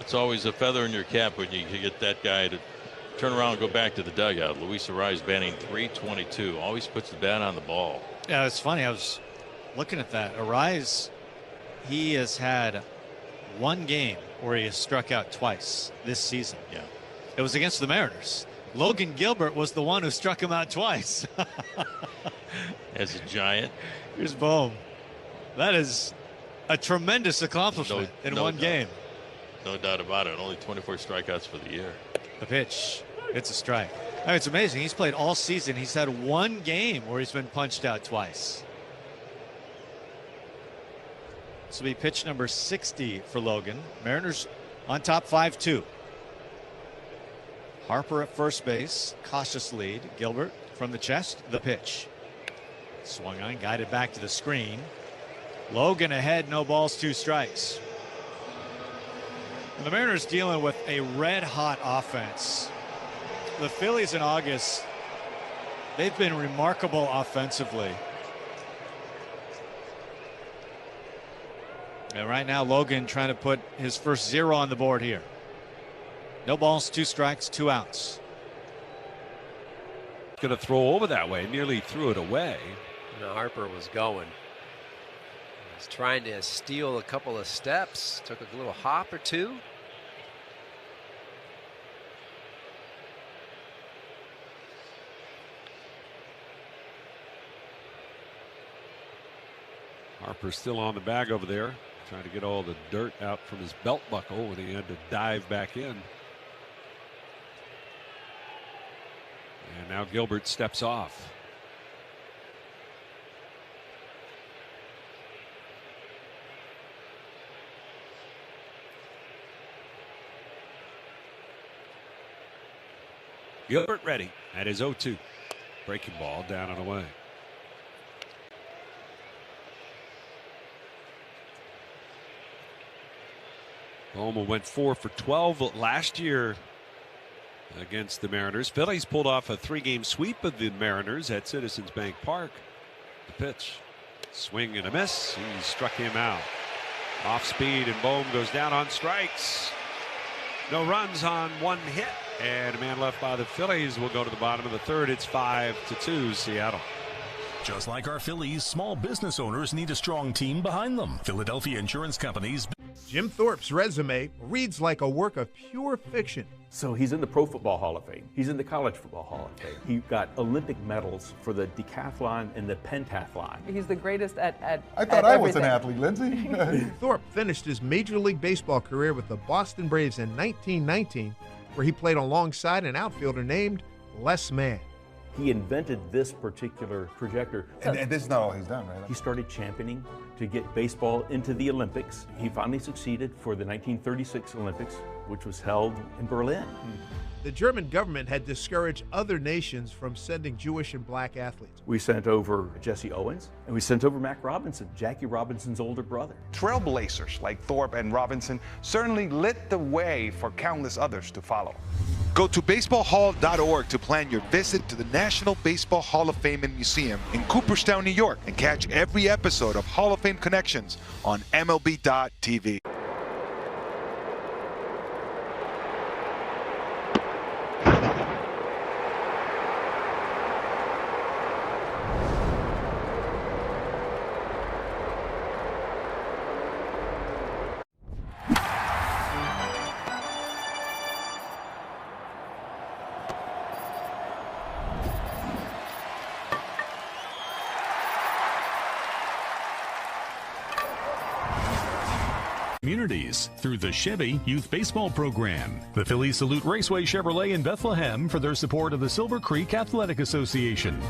It's always a feather in your cap when you get that guy to turn around and go back to the dugout. Luis Arraez batting .322. Always puts the bat on the ball. Yeah, it's funny. I was looking at that. Arraez, he has had one game where he has struck out twice this season. Yeah. It was against the Mariners. Logan Gilbert was the one who struck him out twice. As a Giant. Here's Bohm. That is a tremendous accomplishment in one game. No doubt about it. Only 24 strikeouts for the year. The pitch. It's a strike. I mean, it's amazing. He's played all season. He's had one game where he's been punched out twice. This will be pitch number 60 for Logan. Mariners on top 5-2. Harper at first base. Cautious lead. Gilbert from the chest. The pitch. Swung on. Guided back to the screen. Logan ahead. No balls. 2 strikes. And the Mariners dealing with a red-hot offense. The Phillies in August, they've been remarkable offensively. And right now, Logan trying to put his first 0 on the board here. No balls, 2 strikes, 2 outs. Going to throw over that way. Nearly threw it away. Harper was going. He's trying to steal a couple of steps. Took a little hop or 2. Harper's still on the bag over there, trying to get all the dirt out from his belt buckle when he had to dive back in. And now Gilbert steps off. Gilbert ready at his 0-2. Breaking ball down and away. DOMO went 4 for 12 last year against the Mariners. Phillies pulled off a 3-game sweep of the Mariners at Citizens Bank Park. The pitch, swing and a miss. He struck him out. Off speed, and Bohm goes down on strikes. No runs on one hit, and a man left by the Phillies will go to the bottom of the third. It's 5-2 Seattle. Just like our Phillies, small business owners need a strong team behind them. Philadelphia Insurance Companies. Jim Thorpe's resume reads like a work of pure fiction. So he's in the Pro Football Hall of Fame. He's in the College Football Hall of Fame. He got Olympic medals for the decathlon and the pentathlon. He's the greatest at I thought I was an athlete, Lindsay. Thorpe finished his Major League Baseball career with the Boston Braves in 1919, where he played alongside an outfielder named Les Mann. He invented this particular projector. And this is not all he's done, right? He started championing to get baseball into the Olympics. He finally succeeded for the 1936 Olympics, which was held in Berlin. The German government had discouraged other nations from sending Jewish and black athletes. We sent over Jesse Owens, and we sent over Mac Robinson, Jackie Robinson's older brother. Trailblazers like Thorpe and Robinson certainly lit the way for countless others to follow. Go to baseballhall.org to plan your visit to the National Baseball Hall of Fame and Museum in Cooperstown, New York, and catch every episode of Hall of Fame Connections on MLB.tv. Communities through the Chevy Youth Baseball Program. The Phillies salute Raceway Chevrolet in Bethlehem for their support of the Silver Creek Athletic Association.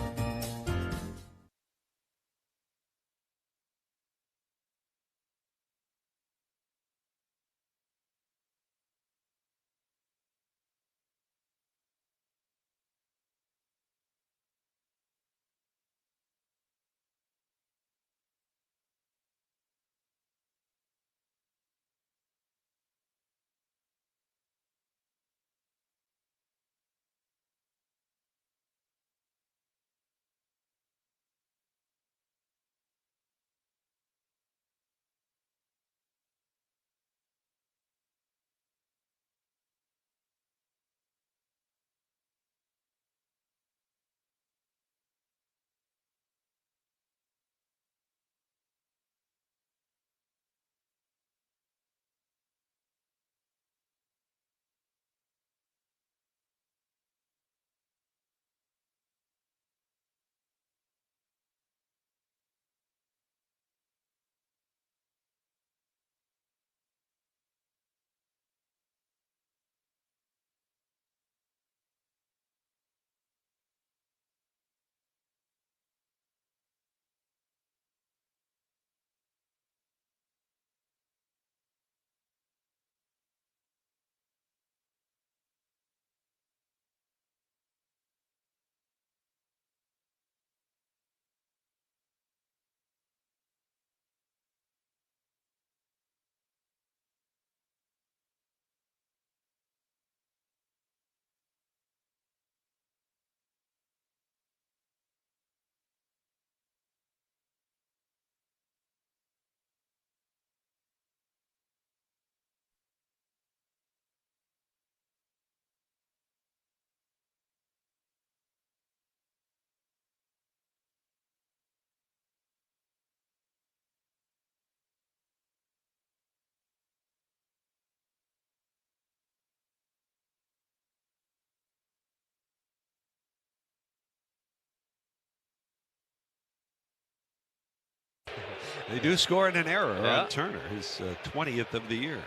They do score in an error on Turner, his 20th of the year.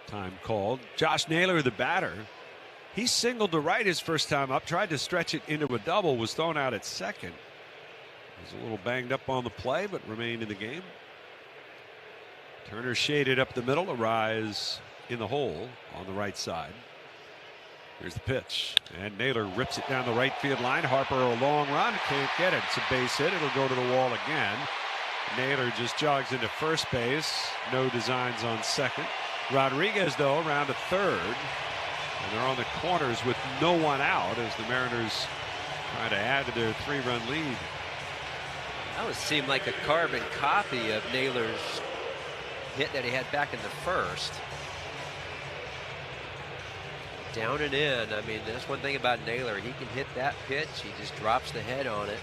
Time called. Josh Naylor, the batter. He singled to right his first time up, tried to stretch it into a double, was thrown out at second. Was a little banged up on the play, but remained in the game. Turner shaded up the middle, a rise in the hole on the right side. Here's the pitch, and Naylor rips it down the right field line. Harper, a long run, can't get it. It's a base hit. It'll go to the wall again. Naylor just jogs into first base. No designs on second. Rodriguez, though, around to third. And they're on the corners with no one out as the Mariners try to add to their 3-run lead. That would seem like a carbon copy of Naylor's hit that he had back in the first. Down and in. I mean, that's one thing about Naylor. He can hit that pitch. He just drops the head on it.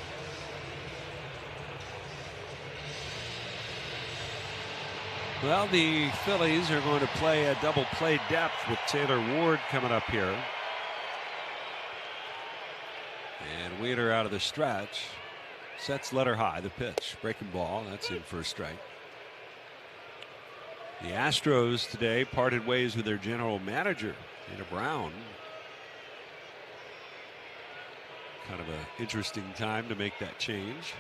Well, the Phillies are going to play a double play depth with Taylor Ward coming up here. And Wheeler out of the stretch. Sets letter high, the pitch. Breaking ball, that's in for a strike. The Astros today parted ways with their general manager, Dana Brown. Kind of an interesting time to make that change.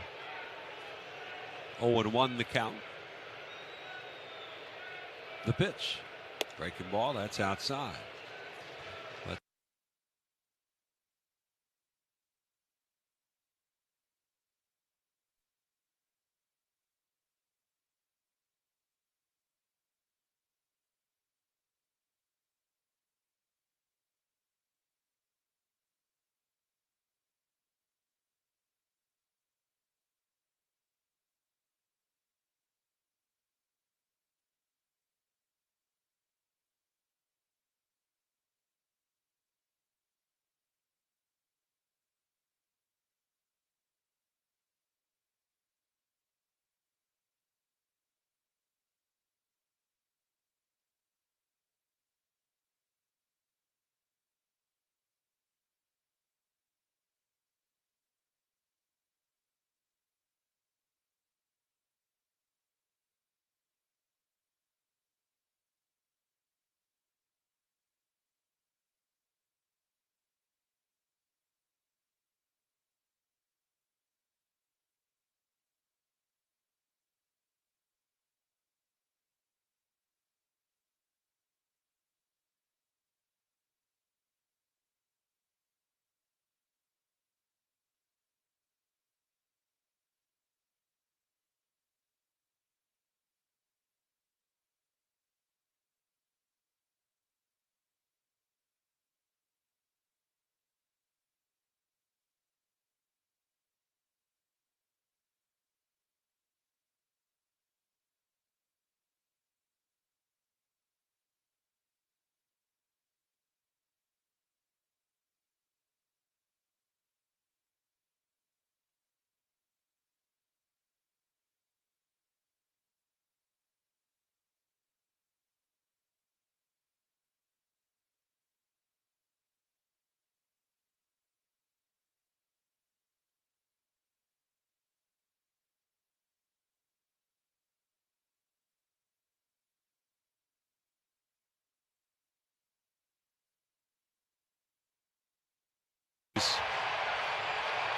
0-1 the count. The pitch. Breaking ball, that's outside.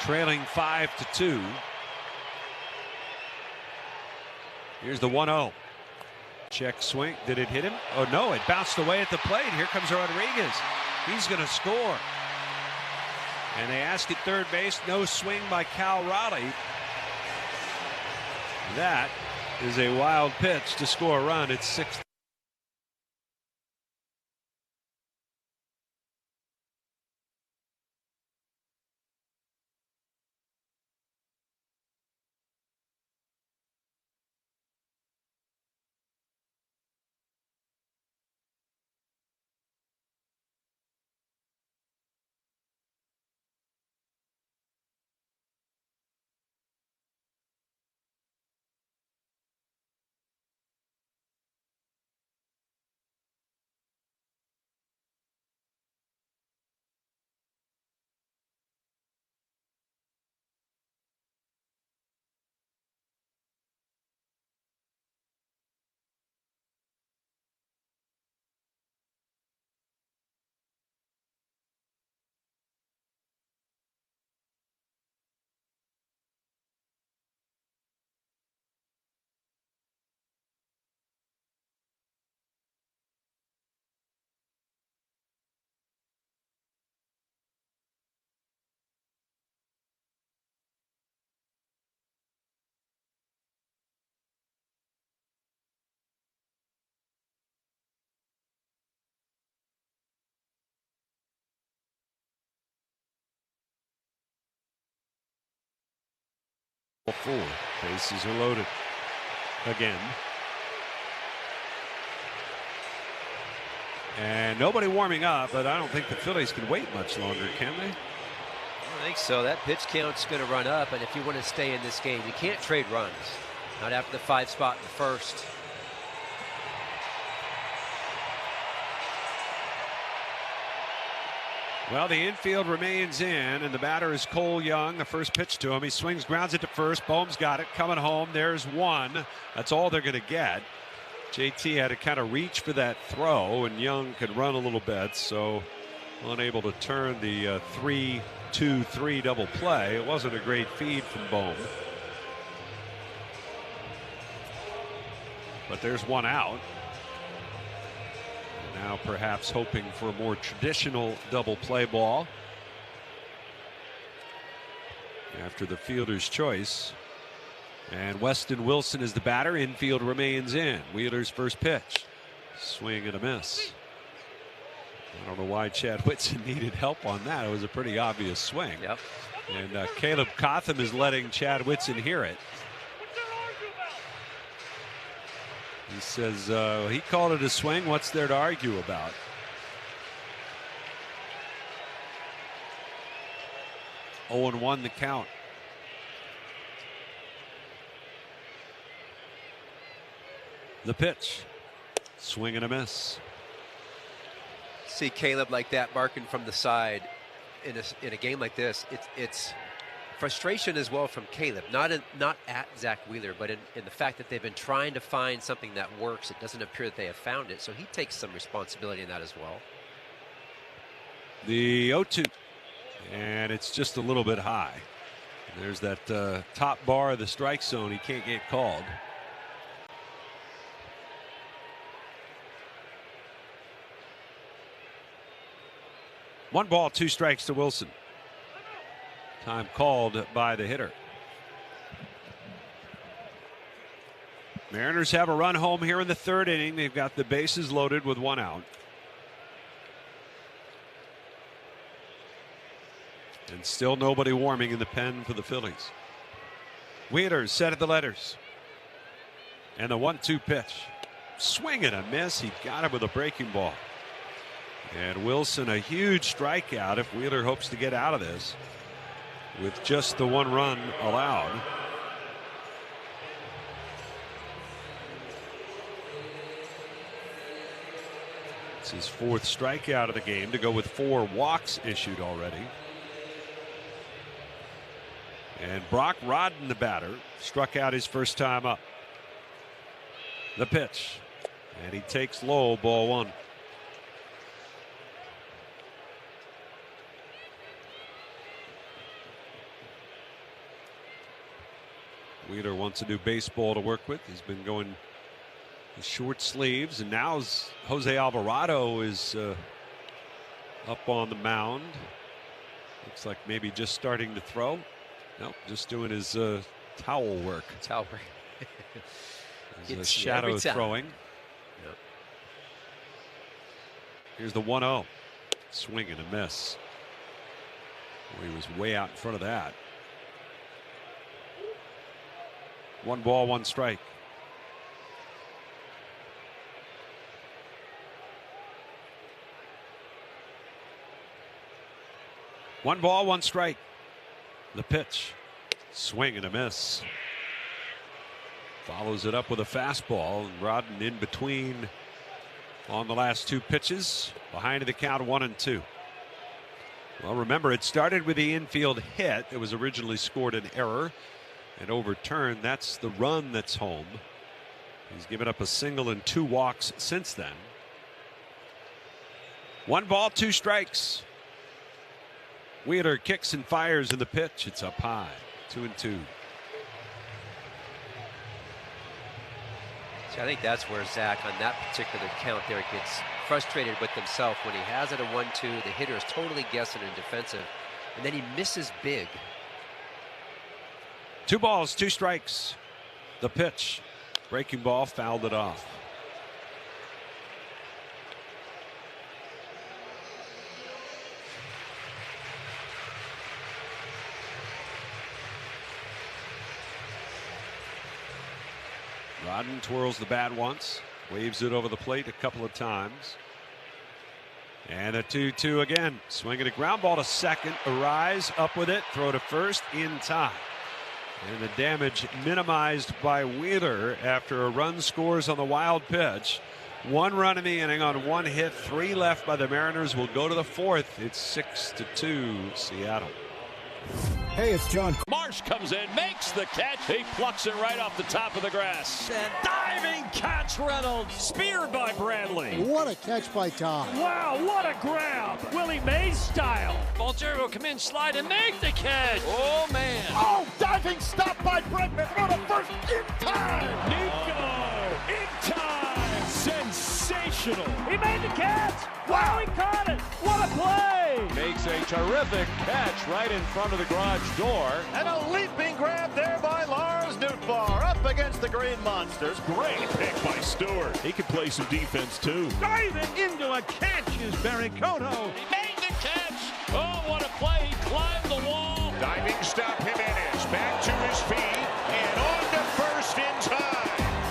Trailing 5-2. Here's the 1-0. Check swing. Did it hit him? Oh no, it bounced away at the plate. Here comes Rodriguez. He's going to score. And they ask at third base, no swing by Cal Raleigh. That is a wild pitch to score a run. It's 6. 4. Bases are loaded again. And nobody warming up, but I don't think the Phillies can wait much longer, can they? I don't think so. That pitch count's going to run up, and if you want to stay in this game, you can't trade runs. Not after the 5 spot in the first. Well, the infield remains in, and the batter is Cole Young. The first pitch to him. He swings, grounds it to first. Bohm's got it. Coming home. There's one. That's all they're going to get. JT had to kind of reach for that throw, and Young could run a little bit, so unable to turn the 3-2-3 double play. It wasn't a great feed from Bohm. But there's one out. Now perhaps hoping for a more traditional double play ball after the fielder's choice. And Weston Wilson is the batter. Infield remains in. Wheeler's first pitch. Swing and a miss. I don't know why Chad Whitson needed help on that. It was a pretty obvious swing. Yep. And Caleb Cotham is letting Chad Whitson hear it. He says he called it a swing. What's there to argue about? Oh, 0-1 the count. The pitch. Swing and a miss. See Caleb like that barking from the side in a game like this. It's frustration as well from Caleb, not at Zach Wheeler, but in the fact that they've been trying to find something that works. It doesn't appear that they have found it, so he takes some responsibility in that as well. The 0-2, and it's just a little bit high. There's that top bar of the strike zone. He can't get called. One ball, 2 strikes to Wilson. Time called by the hitter. Mariners have a run home here in the 3rd inning. They've got the bases loaded with 1 out. And still nobody warming in the pen for the Phillies. Wheeler set at the letters. And the 1-2 pitch. Swing and a miss. He got him with a breaking ball. And Wilson, a huge strikeout if Wheeler hopes to get out of this with just the 1 run allowed. It's his 4th strikeout of the game to go with 4 walks issued already. And Brock Rodden, the batter, struck out his first time up. The pitch. And he takes low, ball 1. Wheeler wants a new baseball to work with. He's been going the short sleeves, and now Jose Alvarado is up on the mound. Looks like maybe just starting to throw. Nope, just doing his towel work. Towel work. There's a shadow throwing. Yep. Here's the 1-0. Swing and a miss. Well, he was way out in front of that. 1 ball, 1 strike. One ball, 1 strike. The pitch. Swing and a miss. Follows it up with a fastball, and Rodden in between on the last 2 pitches. Behind the count, 1-2. Well, remember, it started with the infield hit. It was originally scored an error and overturned. That's the run that's home. He's given up a single and 2 walks since then. 1 ball, 2 strikes. Wheeler kicks and fires in the pitch. It's up high. 2-2. See, I think that's where Zach, on that particular count there, gets frustrated with himself when he has it a 1-2. The hitter is totally guessing and defensive, and then he misses big. 2 balls, 2 strikes. The pitch. Breaking ball, fouled it off. Rodden twirls the bat once, waves it over the plate a couple of times. And a 2-2 again. Swinging a ground ball to second. Arise up with it. Throw to first in time. And the damage minimized by Wheeler after a run scores on the wild pitch. 1 run in the inning on 1 hit. 3 left by the Mariners. Will go to the 4th. It's 6-2 Seattle. Hey, it's John. Marsh comes in, makes the catch. He plucks it right off the top of the grass. And diving catch, Reynolds. Speared by Bradley. What a catch by Tom. Wow, what a grab. Willie Mays style. Valteri will come in, slide, and make the catch. Oh, man. Oh, diving stop by Bregman. Throw to first in time. Nico in time. Sensational. He made the catch. Wow, he caught it. What a play. Makes a terrific catch right in front of the garage door. And a leaping grab there by Lars Nootbaar up against the Green Monsters. Great pick by Stewart. He can play some defense too. Diving into a catch is Barry Kono. He made the catch. Oh, what a play. He climbed the wall. Diving stop, Jimenez back to his feet and on to first in time.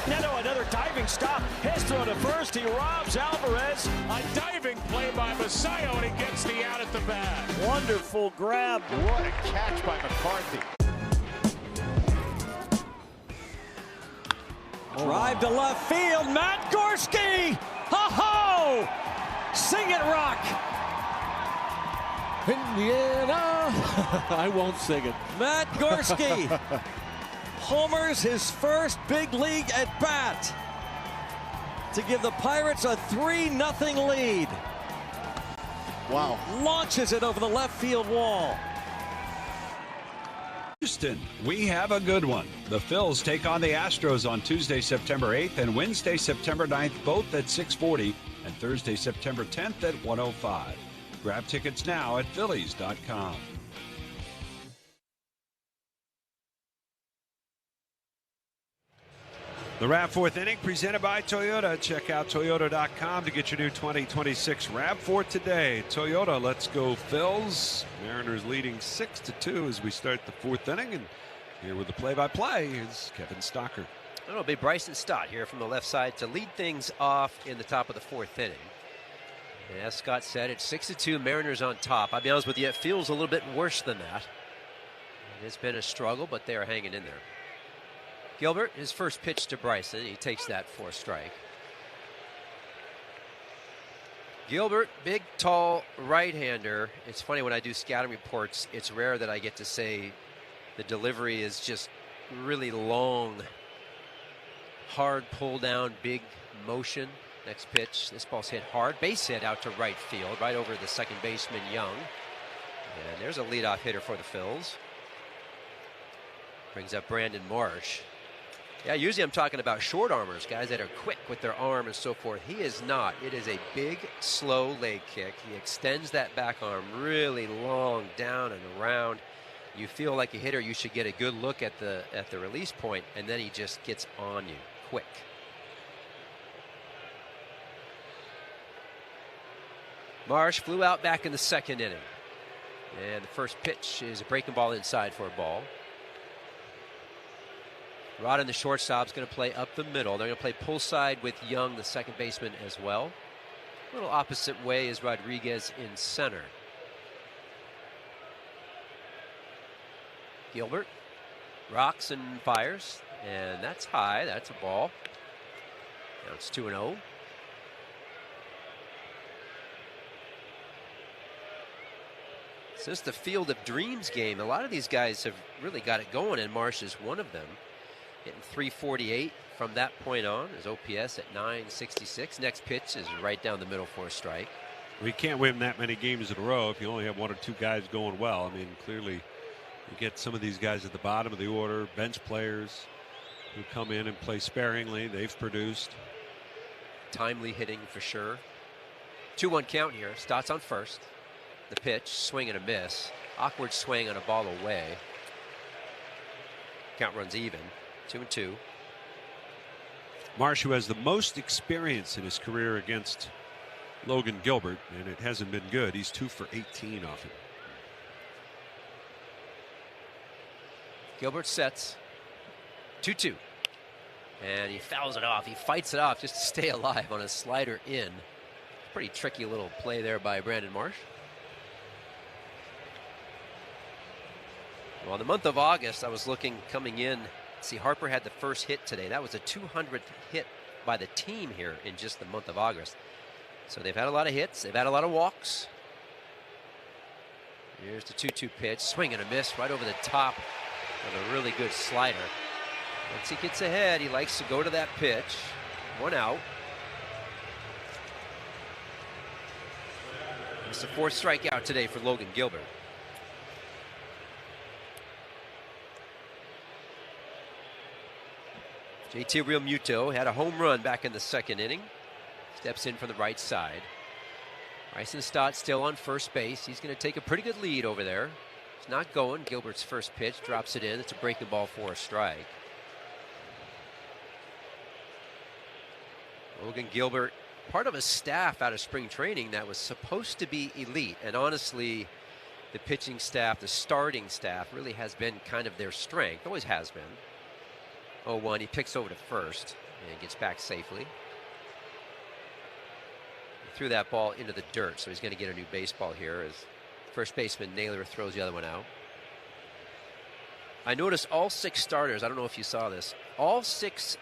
Neto, another diving stop. His throw to first. He robs Alvarez. A diving play by Masayo, and he gets the out at the bat. Wonderful grab. What a catch by McCarthy. Drive to left field. Matt Gorski. Ho-ho! Sing it, Rock. Indiana. I won't sing it. Matt Gorski homers his first big league at bat to give the Pirates a 3-0 lead. Wow. Launches it over the left field wall. Houston, we have a good one. The Phils take on the Astros on Tuesday, September 8th and Wednesday, September 9th, both at 6:40, and Thursday, September 10th at 1:05. Grab tickets now at Phillies.com. The RAV4th inning presented by Toyota. Check out Toyota.com to get your new 2026 RAV4 today. Toyota, let's go Phils. Mariners leading 6-2 as we start the 4th inning. And here with the play-by-play is Kevin Stocker. It'll be Bryson Stott here from the left side to lead things off in the top of the 4th inning. And as Scott said, it's 6-2, Mariners on top. I'll be honest with you, it feels a little bit worse than that. It's been a struggle, but they are hanging in there. Gilbert, his first pitch to Bryson. He takes that for a strike. Gilbert, big, tall right-hander. It's funny when I do scouting reports, it's rare that I get to say the delivery is just really long, hard pull down, big motion. Next pitch, this ball's hit hard. Base hit out to right field, right over the second baseman, Young. And there's a leadoff hitter for the Phils. Brings up Brandon Marsh. Yeah, usually I'm talking about short armers, guys that are quick with their arm and so forth. He is not. It is a big, slow leg kick. He extends that back arm really long down and around. You feel like a hitter, you should get a good look at the release point, and then he just gets on you quick. Marsh flew out back in the 2nd inning. And the first pitch is a breaking ball inside for a ball. Rodden, the shortstop's going to play up the middle. They're going to play pull side with Young, the second baseman, as well. A little opposite way is Rodriguez in center. Gilbert rocks and fires, and that's high. That's a ball. Now it's 2-0. Since the Field of Dreams game, a lot of these guys have really got it going, and Marsh is one of them. Hitting .348 from that point on. His OPS at .966. Next pitch is right down the middle for a strike. We can't win that many games in a row if you only have 1 or 2 guys going well. I mean, clearly you get some of these guys at the bottom of the order, bench players who come in and play sparingly. They've produced. Timely hitting for sure. 2-1 count here. Stott's on first. The pitch, swing and a miss. Awkward swing on a ball away. Count runs even. 2-2. Marsh, who has the most experience in his career against Logan Gilbert, and it hasn't been good. He's 2 for 18 off it. Gilbert sets. 2-2. And he fouls it off. He fights it off just to stay alive on a slider in. Pretty tricky little play there by Brandon Marsh. Well, in the month of August, I was looking coming in. See, Harper had the first hit today. That was the 200th hit by the team here in just the month of August. So they've had a lot of hits. They've had a lot of walks. Here's the 2-2 pitch. Swing and a miss right over the top of a really good slider. Once he gets ahead, he likes to go to that pitch. 1 out. It's the 4th strikeout today for Logan Gilbert. JT Realmuto had a home run back in the 2nd inning. Steps in from the right side. Bryson Stott still on first base. He's going to take a pretty good lead over there. It's not going. Gilbert's first pitch drops it in. It's a breaking ball for a strike. Logan Gilbert, part of a staff out of spring training that was supposed to be elite. And honestly, the pitching staff, the starting staff, really has been kind of their strength. Always has been. 0-1, he picks over to first and gets back safely. He threw that ball into the dirt, so he's going to get a new baseball here as first baseman Naylor throws the other one out. I noticed all 6 starters, I don't know if you saw this, all 6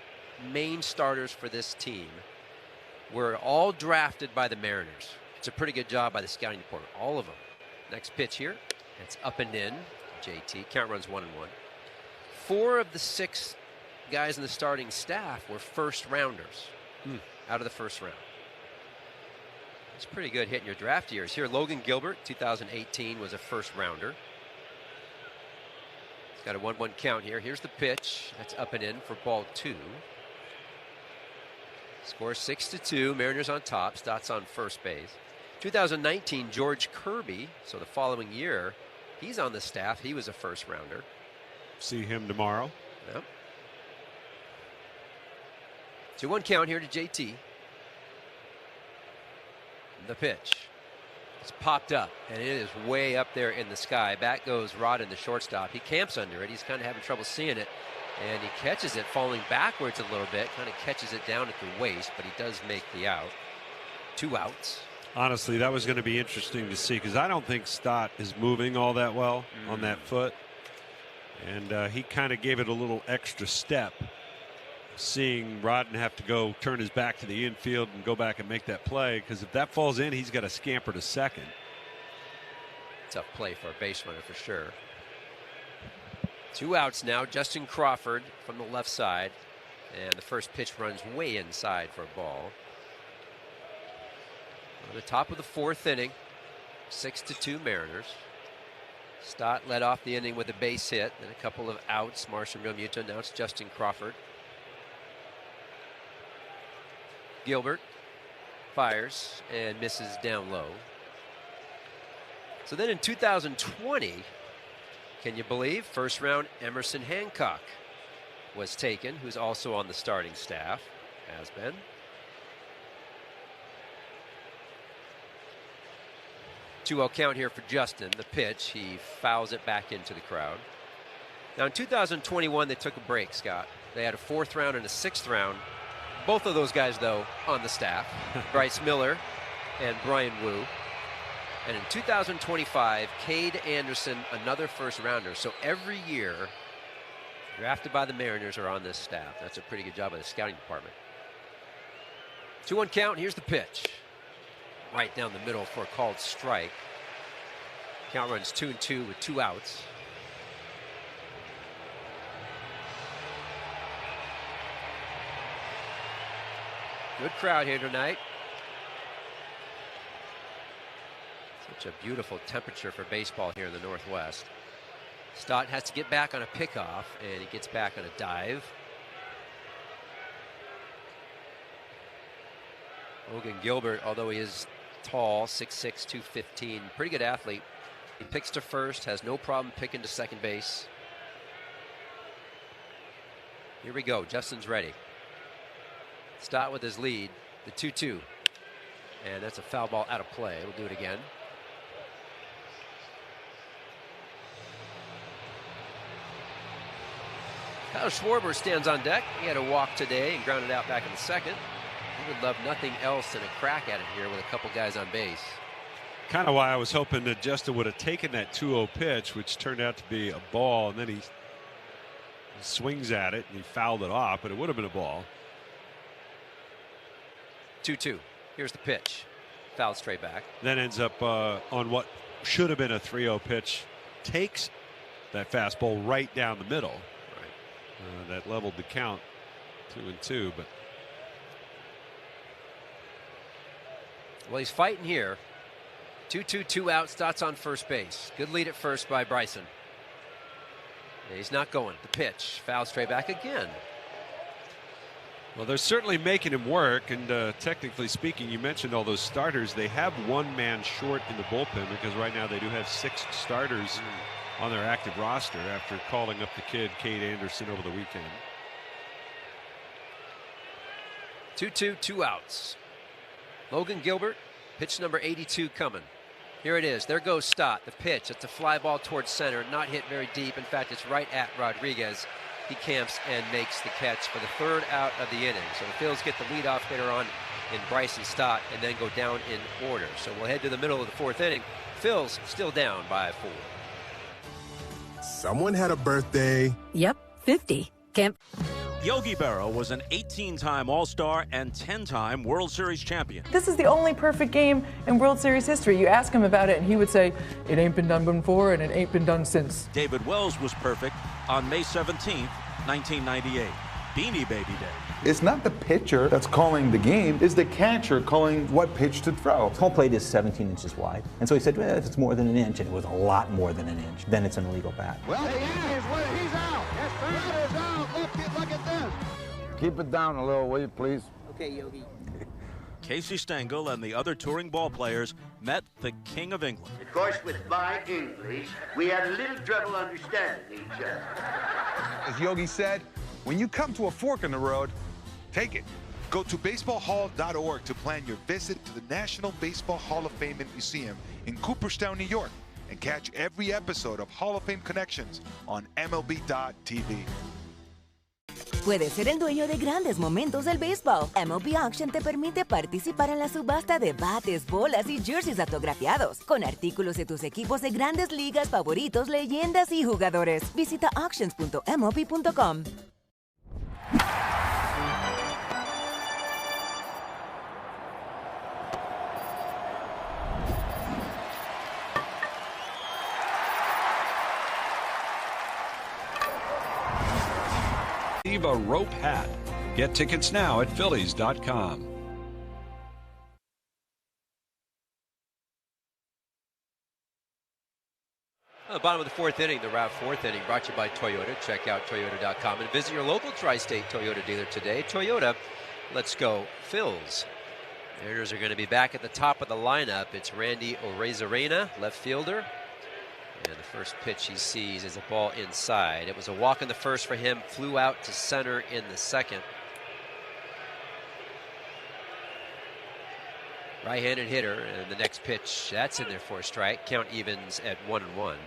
main starters for this team were all drafted by the Mariners. It's a pretty good job by the scouting department, all of them. Next pitch here, it's up and in. JT, count runs 1-1. 4 of the 6 guys in the starting staff were first rounders out of the first round. It's pretty good hitting your draft years. Here, Logan Gilbert, 2018, was a first rounder. He's got a 1-1 count here. Here's the pitch. That's up and in for ball 2. Score 6-2. Mariners on top. Stott's on first base. 2019, George Kirby. So the following year, he's on the staff. He was a first rounder. See him tomorrow. Yep. 2-1 count here to JT. The pitch. It's popped up, and it is way up there in the sky. Back goes Rod in the shortstop. He camps under it. He's kind of having trouble seeing it, and he catches it falling backwards a little bit, kind of catches it down at the waist, but he does make the out. 2 outs. Honestly, that was going to be interesting to see because I don't think Stott is moving all that well on that foot. And he kind of gave it a little extra step, seeing Rodden have to go turn his back to the infield and go back and make that play, because if that falls in, he's got to scamper to second. Tough play for a base runner for sure. 2 outs now. Justin Crawford from the left side, and the first pitch runs way inside for a ball. On the top of the 4th inning, 6-2 Mariners. Stott led off the inning with a base hit and a couple of outs. Marsh and Realmuto. Now it's Justin Crawford. Gilbert fires and misses down low. So then in 2020, can you believe, first round Emerson Hancock was taken, who's also on the starting staff, has been. Two-0 count here for Justin. The pitch, he fouls it back into the crowd. Now in 2021, they took a break, Scott. They had a 4th round and a 6th round. Both of those guys, though, on the staff. Bryce Miller and Brian Wu. And in 2025, Cade Anderson, another first rounder. So every year, drafted by the Mariners, are on this staff. That's a pretty good job by the scouting department. 2-1 count. Here's the pitch. Right down the middle for a called strike. Count runs 2-2 with 2 outs. Good crowd here tonight. Such a beautiful temperature for baseball here in the Northwest. Stott has to get back on a pickoff, and he gets back on a dive. Logan Gilbert, although he is tall, 6'6", 215, pretty good athlete. He picks to first, has no problem picking to second base. Here we go, Justin's ready. Stott with his lead, the 2-2. And that's a foul ball out of play. We'll do it again. Kyle Schwarber stands on deck. He had a walk today and grounded out back in the second. He would love nothing else than a crack at it here with a couple guys on base. Kind of why I was hoping that Justin would have taken that 2-0 pitch, which turned out to be a ball, and then he swings at it and he fouled it off, but it would have been a ball. 2-2. Here's the pitch. Fouled straight back. Then ends up on what should have been a 3-0 pitch. Takes that fastball right down the middle. Right. That leveled the count 2-2, but. Well, he's fighting here. 2-2, 2 outs. Dots on first base. Good lead at first by Bryson. He's not going. The pitch. Foul straight back again. Well, they're certainly making him work, and technically speaking, you mentioned all those starters. They have one man short in the bullpen because right now they do have 6 starters on their active roster after calling up the kid Cade Anderson over the weekend. 2-2, 2 outs. Logan Gilbert, pitch number 82 coming. Here it is. There goes Stott. The pitch. It's a fly ball towards center. Not hit very deep. In fact, it's right at Rodriguez. He camps and makes the catch for the 3rd out of the inning. So the Phils get the leadoff hitter on in Bryson Stott and then go down in order. So we'll head to the middle of the 4th inning. Phils still down by 4. Someone had a birthday. Yep, 50. Yogi Berra was an 18-time All-Star and 10-time World Series champion. This is the only perfect game in World Series history. You ask him about it, and he would say, it ain't been done before, and it ain't been done since. David Wells was perfect on May 17th, 1998. Beanie Baby Day. It's not the pitcher that's calling the game, it's the catcher calling what pitch to throw. Home plate is 17 inches wide. And so he said, well, if it's more than an inch, and it was a lot more than an inch, then it's an illegal bat. Well, he is. He's out. Yes, sir. That is out. Look at this. Keep it down a little, will you, please? Okay, Yogi. Casey Stengel and the other touring ball players met the King of England. Of course, with my English, we had a little trouble understanding each other. As Yogi said, when you come to a fork in the road, take it. Go to baseballhall.org to plan your visit to the National Baseball Hall of Fame and Museum in Cooperstown, New York, and catch every episode of Hall of Fame Connections on MLB.tv. Puedes ser el dueño de grandes momentos del béisbol. MLB Auction te permite participar en la subasta de bates, bolas y jerseys autografiados, con artículos de tus equipos de grandes ligas favoritos, leyendas y jugadores. Visita auctions.mlb.com. A rope hat. Get tickets now at Phillies.com. The bottom of the 4th inning, the Route 4th inning, brought to you by Toyota. Check out Toyota.com and visit your local Tri-State Toyota dealer today. Toyota, let's go Phils. Mariners are going to be back at the top of the lineup. It's Randy Arozarena, left fielder. And the first pitch he sees is a ball inside. It was a walk in the first for him, flew out to center in the second. Right-handed hitter, and the next pitch, that's in there for a strike. Count evens at 1-1.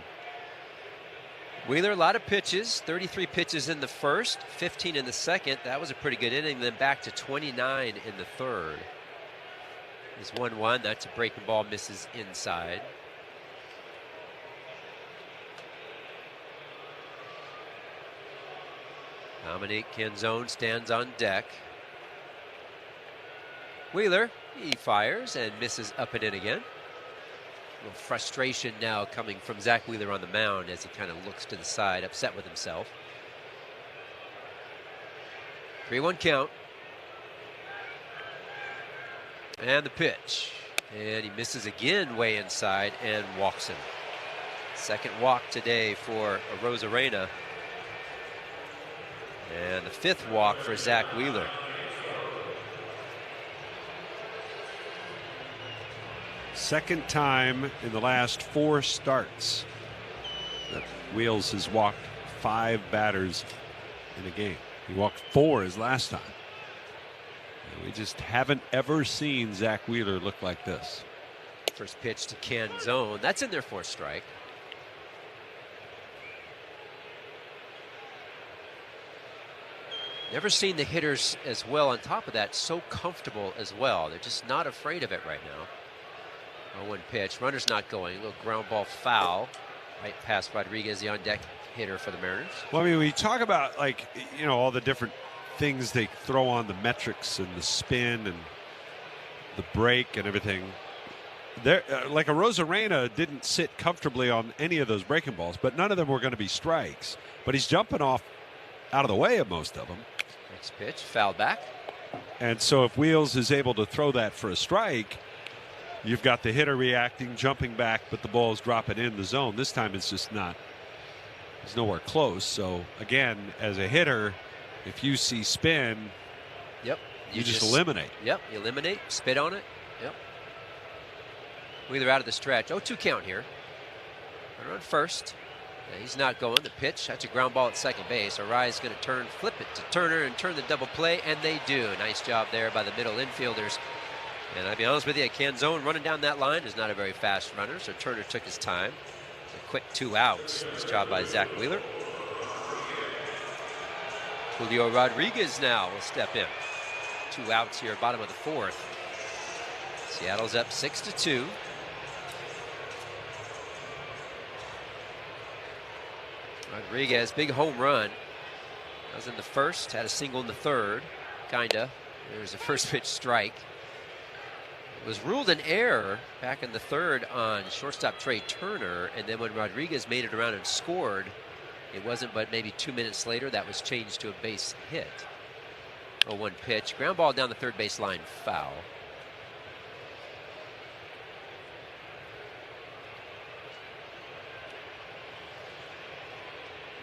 Wheeler, a lot of pitches, 33 pitches in the first, 15 in the second. That was a pretty good inning, then back to 29 in the third. It's 1-1, that's a breaking ball, misses inside. Dominique Canzone stands on deck. Wheeler, he fires and misses up and in again. A little frustration now coming from Zach Wheeler on the mound as he kind of looks to the side, upset with himself. 3-1 count. And the pitch. And he misses again way inside and walks him. Second walk today for Arozarena. And the 5th walk for Zach Wheeler. Second time in the last 4 starts that Wheels has walked 5 batters in a game. He walked 4 his last time. And we just haven't ever seen Zach Wheeler look like this. First pitch to Canzone. That's in there for a strike. Never seen the hitters as well on top of that, so comfortable as well. They're just not afraid of it right now. 0-1 pitch. Runner's not going. A little ground ball foul. Right past Rodriguez, the on-deck hitter for the Mariners. Well, I mean, we talk about, like, you know, all the different things they throw on the metrics and the spin and the break and everything. There, like a Rosarena didn't sit comfortably on any of those breaking balls, but none of them were going to be strikes. But he's jumping off out of the way of most of them. Next pitch, foul back. And so if Wheels is able to throw that for a strike, you've got the hitter reacting, jumping back, but the ball is dropping in the zone. This time it's just not. It's nowhere close. So again, as a hitter, if you see spin, yep, you just eliminate. Yep, you eliminate, spit on it. Yep. Wheeler out of the stretch. 0-2 count here. Runner on first. He's not going. The pitch, that's a ground ball at second base. Arise going to turn, flip it to Turner and turn the double play, and they do. Nice job there by the middle infielders. And I'll be honest with you, Canzone running down that line is not a very fast runner, so Turner took his time. A quick 2 outs. Nice job by Zach Wheeler. Julio Rodriguez now will step in. 2 outs here, bottom of the 4th. Seattle's up 6-2. Rodriguez, big home run. That was in the first, had a single in the third, kinda. There's a first pitch strike. It was ruled an error back in the third on shortstop Trey Turner, and then when Rodriguez made it around and scored, it wasn't but maybe 2 minutes later that was changed to a base hit. 0-1 pitch, ground ball down the third base line, foul.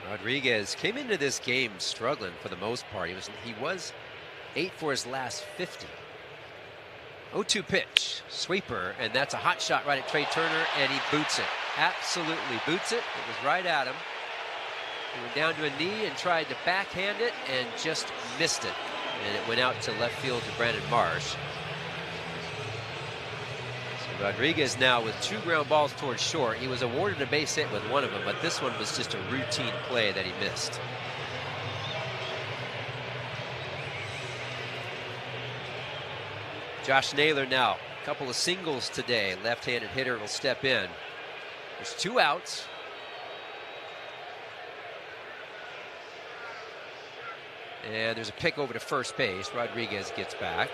Rodriguez came into this game struggling for the most part. He was 8 for his last 50. 0-2 pitch, sweeper, and that's a hot shot right at Trey Turner, and he boots it. Absolutely boots it. It was right at him. He went down to a knee and tried to backhand it and just missed it. And it went out to left field to Brandon Marsh. So Rodriguez now with 2 ground balls towards short. He was awarded a base hit with one of them, but this one was just a routine play that he missed. Josh Naylor now, a couple of singles today. Left-handed hitter will step in. There's 2 outs. And there's a pick over to first base. Rodriguez gets back.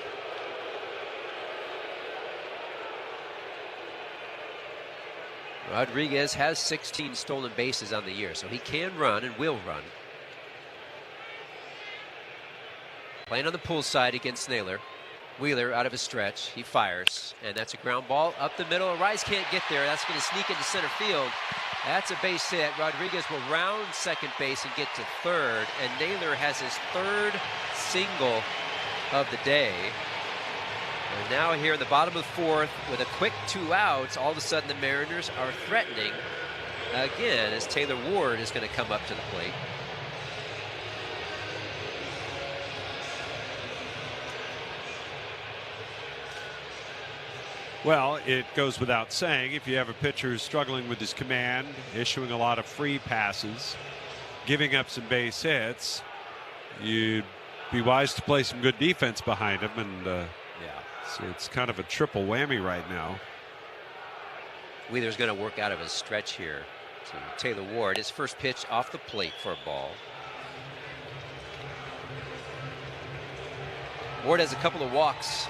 Rodriguez has 16 stolen bases on the year, so he can run and will run. Playing on the pull side against Naylor. Wheeler out of his stretch. He fires, and that's a ground ball up the middle. Rice can't get there. That's going to sneak into center field. That's a base hit. Rodriguez will round second base and get to third, and Naylor has his 3rd single of the day. And now here in the bottom of the 4th with a quick 2 outs, all of a sudden the Mariners are threatening again as Taylor Ward is going to come up to the plate. Well, it goes without saying, if you have a pitcher who's struggling with his command, issuing a lot of free passes, giving up some base hits, you'd be wise to play some good defense behind him. And yeah, so it's kind of a triple whammy right now. Wheeler's going to work out of his stretch here to Taylor Ward. His first pitch off the plate for a ball. Ward has a couple of walks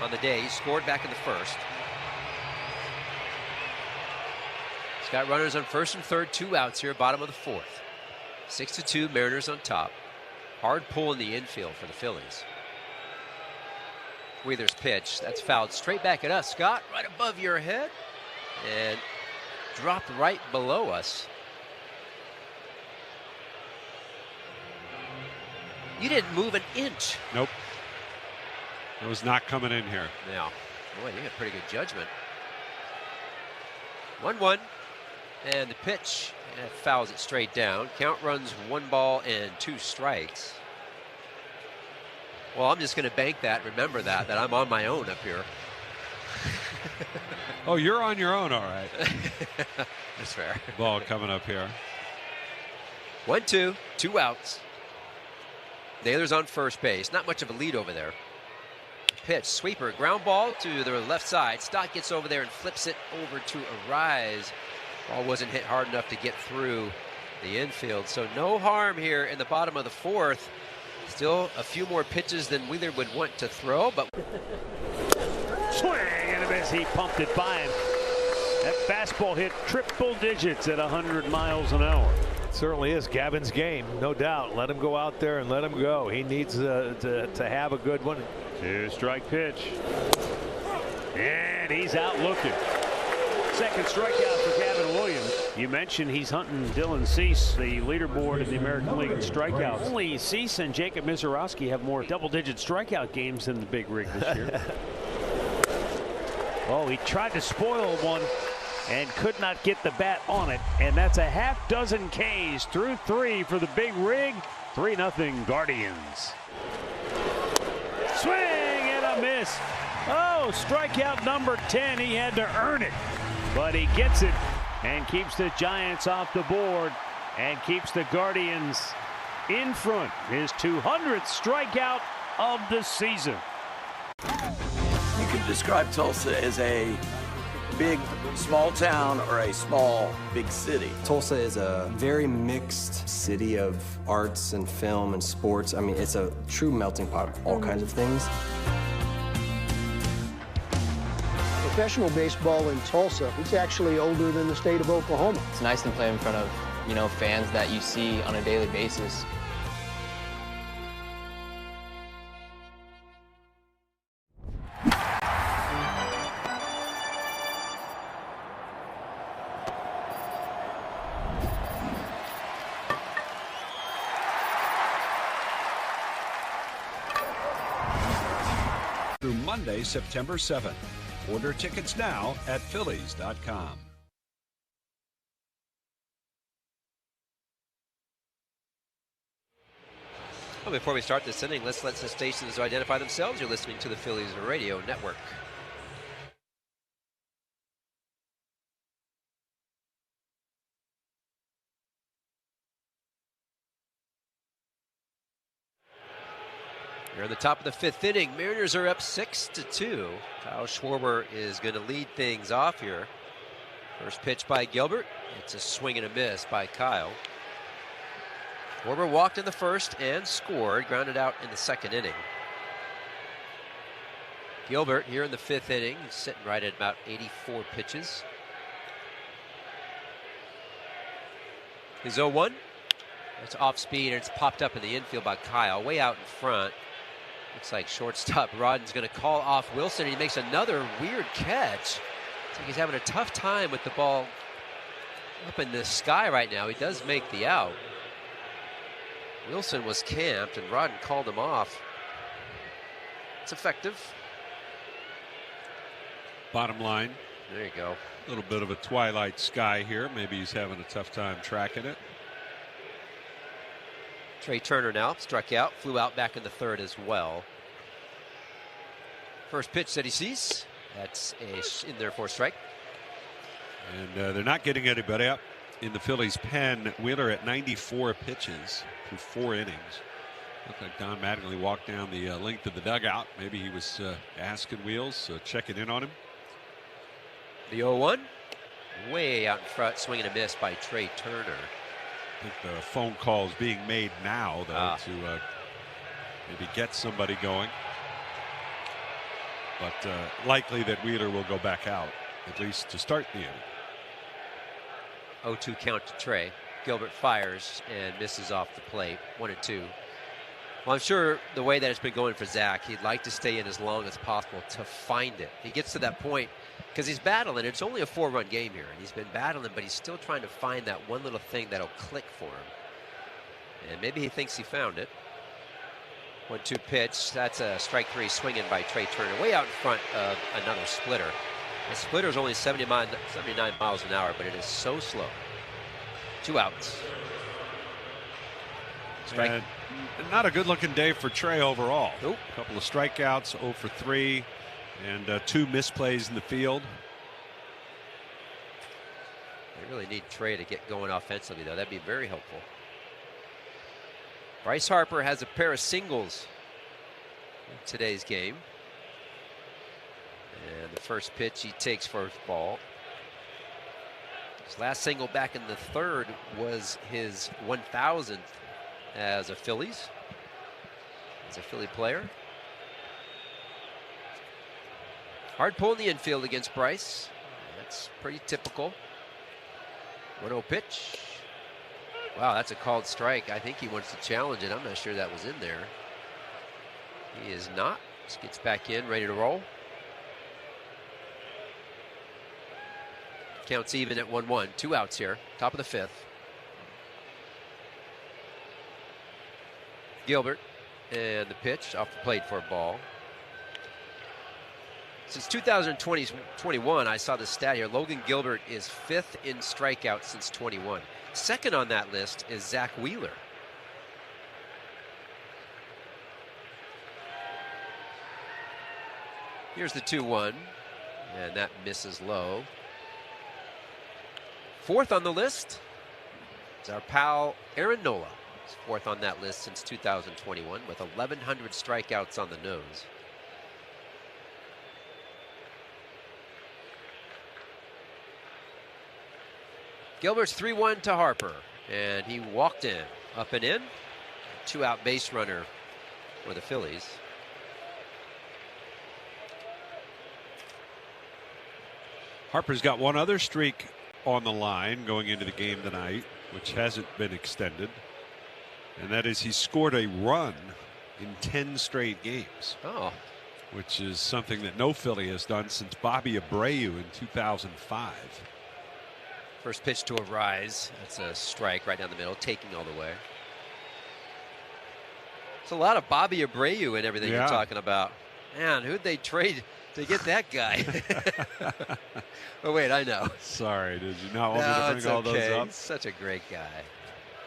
on the day. He scored back in the first. He's got runners on first and third, 2 outs here, bottom of the 4th. 6-2, Mariners on top. Hard pull in the infield for the Phillies. Wheeler's pitch, that's fouled straight back at us. Scott, right above your head, and dropped right below us. You didn't move an inch. Nope. It was not coming in here. Yeah. Boy, you got pretty good judgment. 1-1. And the pitch fouls it straight down. Count runs 1 ball and 2 strikes. Well, I'm just going to bank that. Remember that I'm on my own up here. Oh, you're on your own, all right. That's fair. Ball coming up here. 1-2, 2 outs. Naylor's on first base. Not much of a lead over there. Pitch, sweeper, ground ball to the left side. Stott gets over there and flips it over to Arise. Ball wasn't hit hard enough to get through the infield. So no harm here in the bottom of the fourth. Still a few more pitches than Wheeler would want to throw, but Swing and a miss. He pumped it by him. That fastball hit triple digits at 100 miles an hour. It certainly is Gavin's game, no doubt. Let him go out there and let him go. He needs to have a good one. 2-strike pitch. And he's out looking. Second strikeout for Gavin Williams. You mentioned he's hunting Dylan Cease, the leaderboard in the American League in strikeouts. Only Cease and Jacob Mizorowski have more double-digit strikeout games than the big rig this year. Oh, he tried to spoil one and could not get the bat on it. And that's a half dozen Ks through 3 for the big rig. 3-0 Guardians. Swing and a miss. Oh, strikeout number 10. He had to earn it. But he gets it and keeps the Giants off the board and keeps the Guardians in front. His 200th strikeout of the season. You could describe Tulsa as a big, small town or a small, big city. Tulsa is a very mixed city of arts and film and sports. I mean, it's a true melting pot of all kinds of things. Professional baseball in Tulsa, it's actually older than the state of Oklahoma. It's nice to play in front of, fans that you see on a daily basis. Through Monday, September 7th. Order tickets now at Phillies.com. Well, before we start this inning, let's let the stations identify themselves. You're listening to the Phillies Radio Network. We're in the top of the 5th inning. Mariners are up 6-2. Kyle Schwarber is going to lead things off here. First pitch by Gilbert. It's a swing and a miss by Kyle. Schwarber walked in the first and scored, grounded out in the 2nd inning. Gilbert here in the 5th inning, he's sitting right at about 84 pitches. His 0-1. It's off speed and it's popped up in the infield by Kyle, way out in front. Looks like shortstop Rodden's going to call off Wilson, and he makes another weird catch. Looks like he's having a tough time with the ball up in the sky right now. He does make the out. Wilson was camped, and Rodden called him off. It's effective. Bottom line. There you go. A little bit of a twilight sky here. Maybe he's having a tough time tracking it. Trey Turner now struck out, flew out back in the 3rd as well. First pitch that he sees, that's in there for a strike. And they're not getting anybody up in the Phillies pen. Wheeler at 94 pitches through 4 innings. Looked like Don Mattingly walked down the length of the dugout. Maybe he was asking Wheels, checking in on him. The 0-1, way out in front, swing and a miss by Trey Turner. I think the phone call is being made now, though, to maybe get somebody going. But likely that Wheeler will go back out, at least to start the inning. 0-2 count to Trey. Gilbert fires and misses off the plate. 1-2. Well, I'm sure the way that it's been going for Zach, he'd like to stay in as long as possible to find it. He gets to that point because he's battling. It's only a 4-run game here, and he's been battling, but he's still trying to find that one little thing that'll click for him. And maybe he thinks he found it. 1-2 pitch. That's a strike 3 swinging by Trey Turner, way out in front of another splitter. The splitter is only 79 miles an hour, but it is so slow. 2 outs. Strike. And not a good-looking day for Trey overall. Nope. A couple of strikeouts, 0 for 3, and 2 misplays in the field. They really need Trey to get going offensively, though. That'd be very helpful. Bryce Harper has a pair of singles in today's game. And the first pitch he takes for a ball. His last single back in the third was his 1,000th as a Philly player. Hard pull in the infield against Bryce. That's pretty typical. 1-0 pitch. Wow, that's a called strike. I think he wants to challenge it. I'm not sure that was in there. He is not. Just gets back in, ready to roll. Counts even at 1-1. 2 outs here. Top of the 5th. Gilbert and the pitch off the plate for a ball. Since 2020-21, I saw the stat here. Logan Gilbert is 5th in strikeouts since 21. Second on that list is Zach Wheeler. Here's the 2-1, and that misses low. 4th on the list is our pal Aaron Nola. He's 4th on that list since 2021 with 1,100 strikeouts on the nose. Gilbert's 3-1 to Harper, and he walked in, up and in. 2-out base runner for the Phillies. Harper's got one other streak on the line going into the game tonight, which hasn't been extended, and that is he scored a run in 10 straight games. Oh. Which is something that no Philly has done since Bobby Abreu in 2005. First pitch to a rise. That's a strike right down the middle, taking all the way. It's a lot of Bobby Abreu and everything you're talking about. Man, who'd they trade to get that guy? Oh, wait, I know. Sorry, did you not want me to bring all those up? He's such a great guy.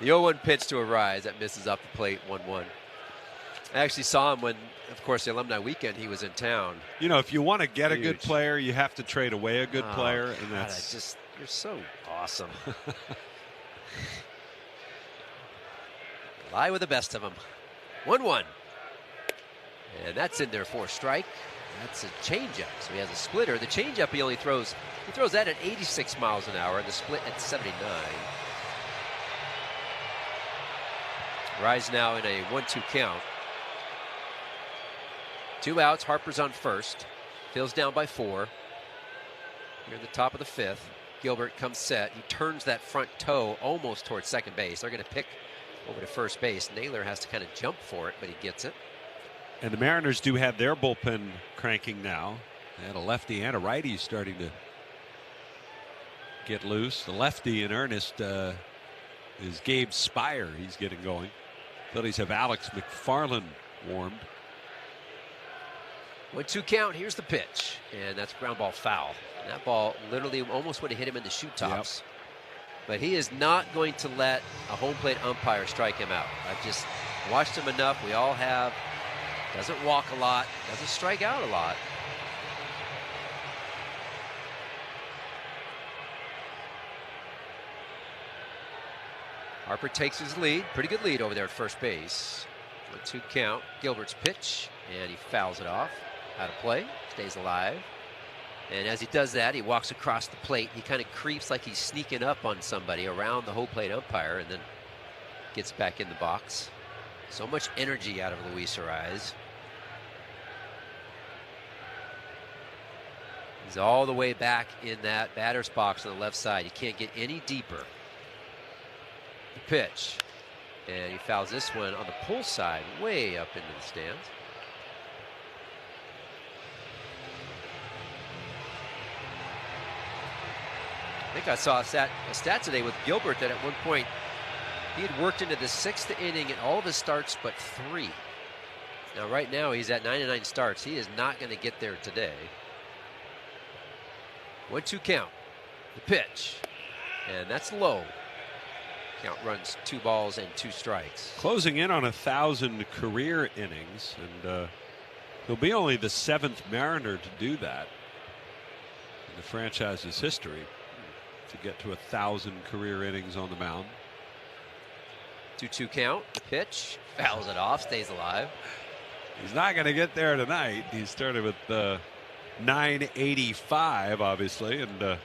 The 0-1 pitch to a rise that misses off the plate, 1-1. I actually saw him when, of course, the alumni weekend he was in town. You know, if you want to get a good player, you have to trade away a good player, and God, that's you're so awesome. Lie with the best of them. 1-1. And that's in there for a strike. That's a changeup. So he has a splitter. The changeup he throws that at 86 miles an hour, and the split at 79. Rise now in a 1-2 count. 2 outs. Harper's on first. Phil's down by 4. Here at the top of the 5th. Gilbert comes set. He turns that front toe almost towards second base. They're going to pick over to first base. Naylor has to kind of jump for it, but he gets it. And the Mariners do have their bullpen cranking now. They had a lefty and a righty starting to get loose. The lefty in earnest is Gabe Spire. He's getting going. Phillies have Alex McFarland warmed. 1-2 count. Here's the pitch, and that's ground ball foul. And that ball literally almost would have hit him in the shoe tops. Yep. But he is not going to let a home plate umpire strike him out. I've just watched him enough. We all have. Doesn't walk a lot. Doesn't strike out a lot. Harper takes his lead. Pretty good lead over there at first base. 1-2 count. Gilbert's pitch, and he fouls it off. Out of play. Stays alive. And as he does that, he walks across the plate. He kind of creeps like he's sneaking up on somebody around the home plate umpire, and then gets back in the box. So much energy out of Luis Arraez. He's all the way back in that batter's box on the left side. You can't get any deeper. The pitch. And he fouls this one on the pull side, way up into the stands. I think I saw a stat today with Gilbert that at one point he had worked into the 6th inning in all of his starts but 3. Now right now he's at 99 starts. He is not going to get there today. 1-2 count. The pitch. And that's low. Count runs 2 balls and 2 strikes. Closing in on 1,000 career innings, and he'll be only the 7th Mariner to do that in the franchise's history, to get to 1,000 career innings on the mound. 2-2 count. The pitch. Fouls it off. Stays alive. He's not going to get there tonight. He started with 985, obviously, and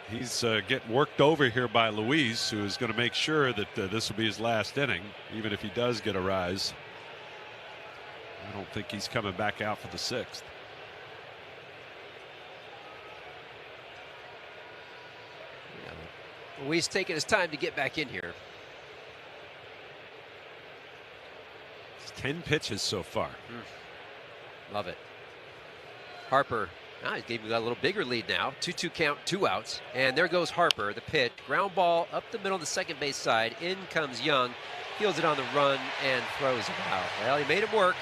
he's getting worked over here by Luis, who is going to make sure that this will be his last inning, even if he does get a rise. I don't think he's coming back out for the 6th. Yeah, Luis taking his time to get back in here. 10 pitches so far. Love it. Harper. He's got a little bigger lead now. 2-2 count, 2 outs. And there goes Harper, the pitch. Ground ball up the middle of the second base side. In comes Young. Fields it on the run and throws it out. Well, he made it work.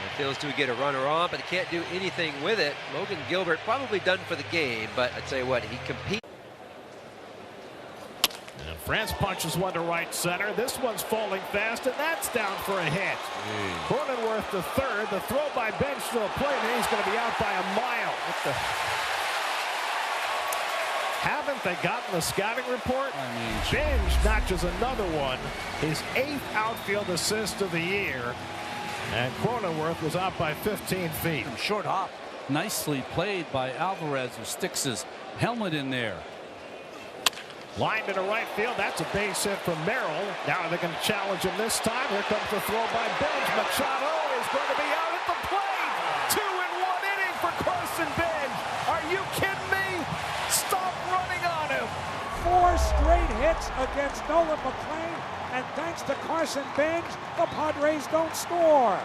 And Phillies do get a runner on, but they can't do anything with it. Logan Gilbert probably done for the game, but I tell you what, he competes. France punches one to right center. This one's falling fast, and that's down for a hit. Cronenworth to third. The throw by Bench to the plate, and he's going to be out by a mile. Haven't they gotten the scouting report? Bench notches another one. His 8th outfield assist of the year. And Cronenworth was out by 15 feet. Short hop. Nicely played by Alvarez, who sticks his helmet in there. Line to right field. That's a base hit from Merrill. Now they're going to challenge him this time. Here comes the throw by Bench. Machado is going to be out at the plate. 2 in 1 inning for Carson Bench. Are you kidding me? Stop running on him. 4 straight hits against Nolan McLean. And thanks to Carson Bench, the Padres don't score.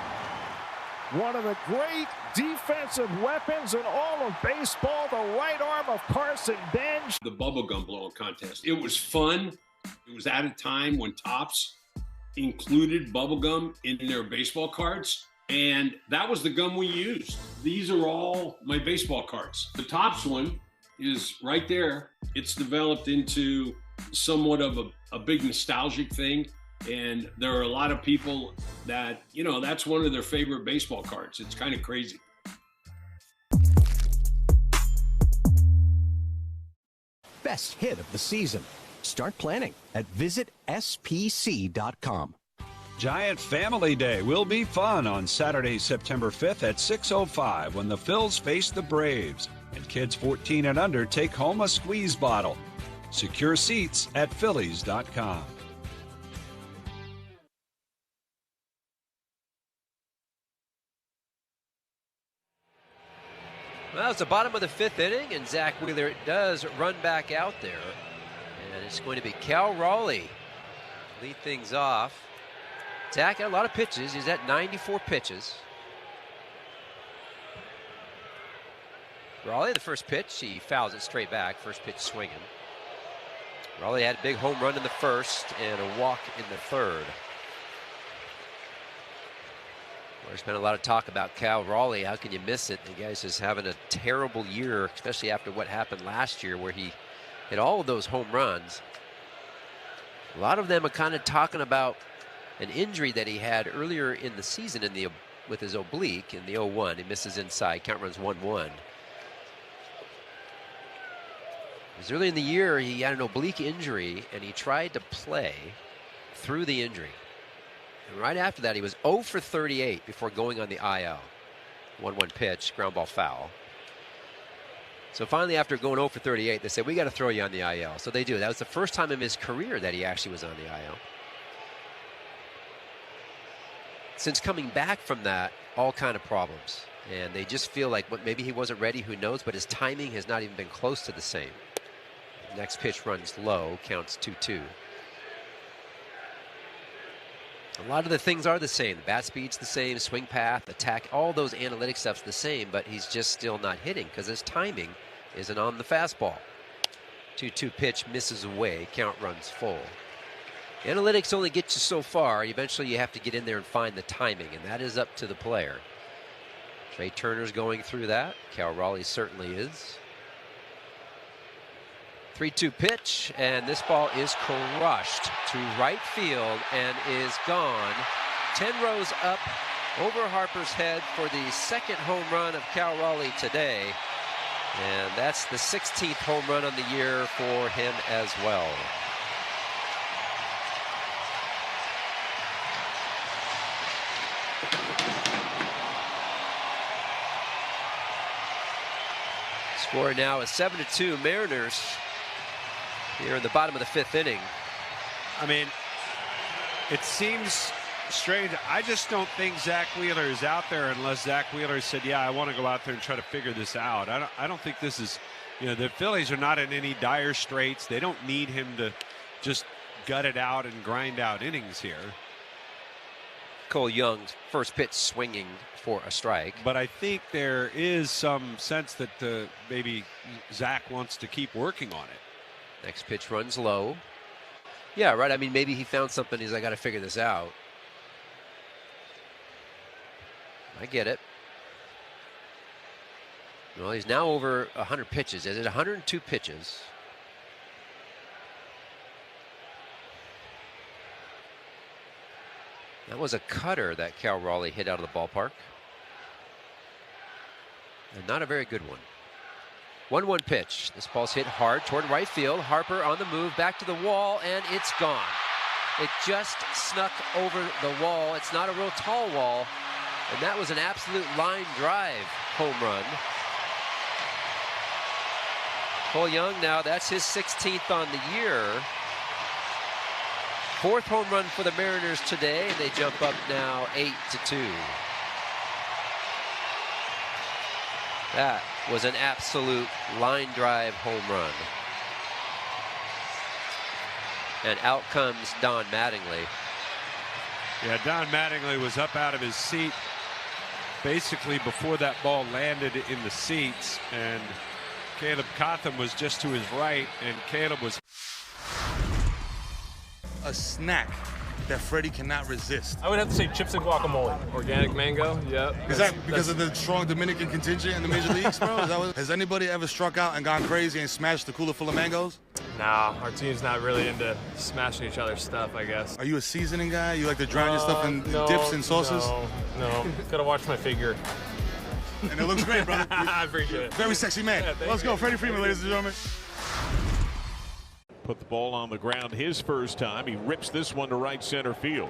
One of the great defensive weapons in all of baseball, the right arm of Carson Bench. The bubblegum blowing contest. It was fun. It was at a time when Topps included bubblegum in their baseball cards, and that was the gum we used. These are all my baseball cards. The Topps one is right there. It's developed into somewhat of a big nostalgic thing. And there are a lot of people that, that's one of their favorite baseball cards. It's kind of crazy. Best hit of the season. Start planning at visitspc.com. Giant Family Day will be fun on Saturday, September 5th at 6:05 when the Phils face the Braves. And kids 14 and under take home a squeeze bottle. Secure seats at Phillies.com. Well, it's the bottom of the 5th inning, and Zach Wheeler does run back out there. And it's going to be Cal Raleigh lead things off. Zach had a lot of pitches. He's at 94 pitches. Raleigh, the first pitch, he fouls it straight back. First pitch swinging. Raleigh had a big home run in the first and a walk in the third. There's been a lot of talk about Cal Raleigh. How can you miss it? The guy's just having a terrible year, especially after what happened last year where he hit all of those home runs. A lot of them are kind of talking about an injury that he had earlier in the season with his oblique in the 0-1. He misses inside, count runs 1-1. Because early in the year, he had an oblique injury, and he tried to play through the injury. And right after that, he was 0 for 38 before going on the IL. 1-1 pitch, ground ball foul. So finally, after going 0 for 38, they said, we got to throw you on the IL. So they do. That was the first time in his career that he actually was on the IL. Since coming back from that, all kind of problems. And they just feel like maybe he wasn't ready, who knows, but his timing has not even been close to the same. Next pitch runs low, counts 2-2. A lot of the things are the same. The bat speed's the same, swing path, attack, all those analytic stuff's the same, but he's just still not hitting because his timing isn't on the fastball. 2-2 pitch misses away, count runs full. Analytics only get you so far. Eventually you have to get in there and find the timing, and that is up to the player. Trey Turner's going through that. Cal Raleigh certainly is. 3-2 pitch, and this ball is crushed to right field and is gone. 10 rows up over Harper's head for the second home run of Cal Raleigh today. And that's the 16th home run on the year for him as well. Score now is 7-2 Mariners here in the bottom of the 5th inning. I mean, it seems strange. I just don't think Zach Wheeler is out there unless Zach Wheeler said, yeah, I want to go out there and try to figure this out. I don't think this is, you know, the Phillies are not in any dire straits. They don't need him to just gut it out and grind out innings here. Cole Young's first pitch swinging for a strike. But I think there is some sense that maybe Zach wants to keep working on it. Next pitch runs low. Yeah, right. I mean, maybe he found something. I got to figure this out. I get it. Well, he's now over 100 pitches. Is it 102 pitches? That was a cutter that Cal Raleigh hit out of the ballpark. And not a very good one. 1-1 pitch. This ball's hit hard toward right field. Harper on the move, back to the wall, and it's gone. It just snuck over the wall. It's not a real tall wall. And that was an absolute line drive home run. Cole Young now, that's his 16th on the year. 4th home run for the Mariners today, and they jump up now 8-2. That was an absolute line drive home run. And out comes Don Mattingly. Yeah, Don Mattingly was up out of his seat basically before that ball landed in the seats, and Caleb Cotham was just to his right, and Caleb was a snack that Freddie cannot resist. I would have to say chips and guacamole. Organic mango, yep. Is that because of the strong Dominican contingent in the major leagues, bro? Has anybody ever struck out and gone crazy and smashed the cooler full of mangoes? Nah, our team's not really into smashing each other's stuff, I guess. Are you a seasoning guy? You like to drown your stuff in dips and sauces? No. Gotta watch my figure. And it looks great, brother. I appreciate it. Very sexy man. Yeah, let's go, Freddie Freeman, ladies and gentlemen. Put the ball on the ground his first time. He rips this one to right center field.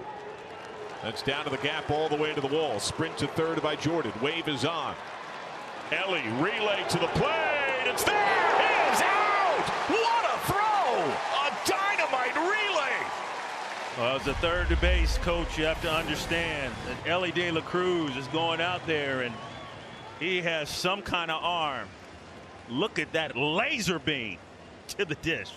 That's down to the gap all the way to the wall. Sprint to third by Jordan. Wave is on. Ellie relay to the plate. It's there. He is out. What a throw. A dynamite relay. Well, as a third base coach, you have to understand that Ellie De La Cruz is going out there and he has some kind of arm. Look at that laser beam to the dish.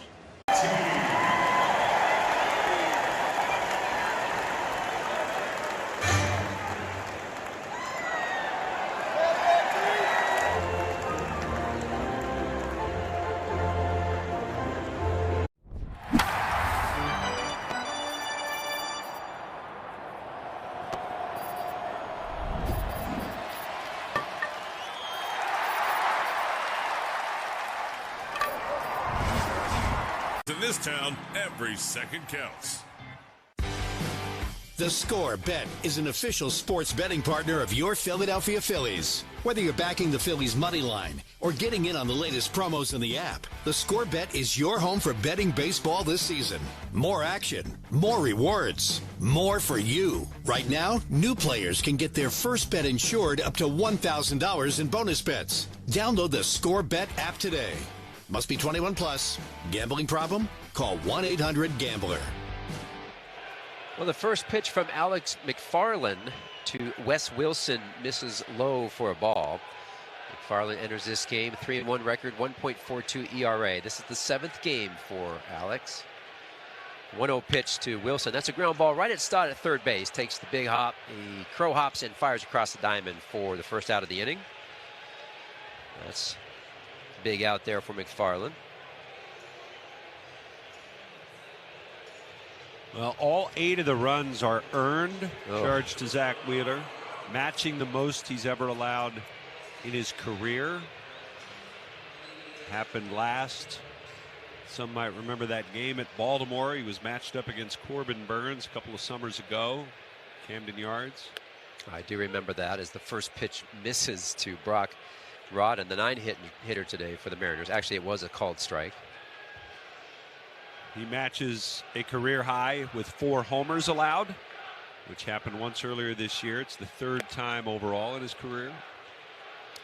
In this town, every second counts. The Score Bet is an official sports betting partner of your Philadelphia Phillies. Whether you're backing the Phillies money line or getting in on the latest promos in the app, the Score Bet is your home for betting baseball this season. More action, more rewards, more for you. Right now, new players can get their first bet insured up to $1,000 in bonus bets. Download the Score Bet app today. Must be 21 plus. Gambling problem? Call 1-800-GAMBLER. Well, the first pitch from Alex McFarland to Wes Wilson misses low for a ball. McFarland enters this game 3-1 record, 1.42 ERA. This is the 7th game for Alex. 1-0 pitch to Wilson. That's a ground ball right at Stott at third base. Takes the big hop. He crow hops and fires across the diamond for the first out of the inning. That's big out there for McFarland. Well, all 8 of the runs are earned, charged to Zach Wheeler, matching the most he's ever allowed in his career. Happened last. Some might remember that game at Baltimore. He was matched up against Corbin Burns a couple of summers ago, Camden Yards. I do remember that as the first pitch misses to Brock Rodden, the 9-hitter today for the Mariners. Actually, it was a called strike. He matches a career high with 4 homers allowed. which happened once earlier this year. It's the 3rd time overall in his career.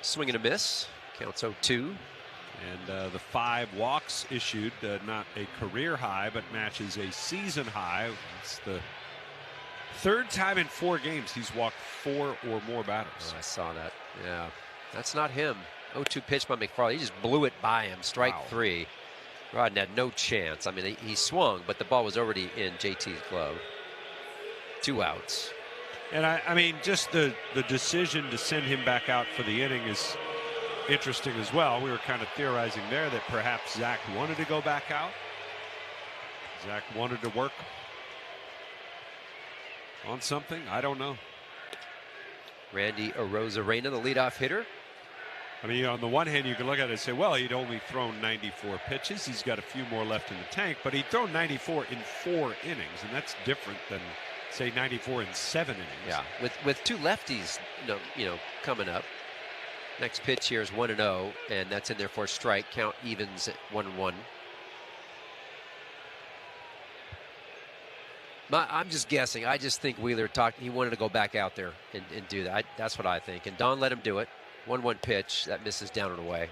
Swing and a miss. Counts 0-2. And the 5 walks issued, not a career high, but matches a season high. It's the 3rd time in 4 games he's walked 4 or more batters. Oh, I saw that. Yeah, that's not him. 0-2 pitch by McFarland. He just blew it by him. Strike 3. Rodden had no chance. I mean, he swung, but the ball was already in JT's glove. 2 outs. And I mean, just the decision to send him back out for the inning is interesting as well. We were kind of theorizing there that perhaps Zach wanted to go back out. Zach wanted to work on something. I don't know. Randy Arozarena, the leadoff hitter. I mean, on the one hand, you can look at it and say, well, he'd only thrown 94 pitches. He's got a few more left in the tank, but he'd thrown 94 in 4 innings, and that's different than, say, 94 in 7 innings. Yeah, with 2 lefties, you know, coming up. Next pitch here is 1-0, and that's in there for a strike. Count evens at 1-1. I'm just guessing. I just think Wheeler he wanted to go back out there and do that. That's what I think. And Don let him do it. 1-1 pitch that misses down and away.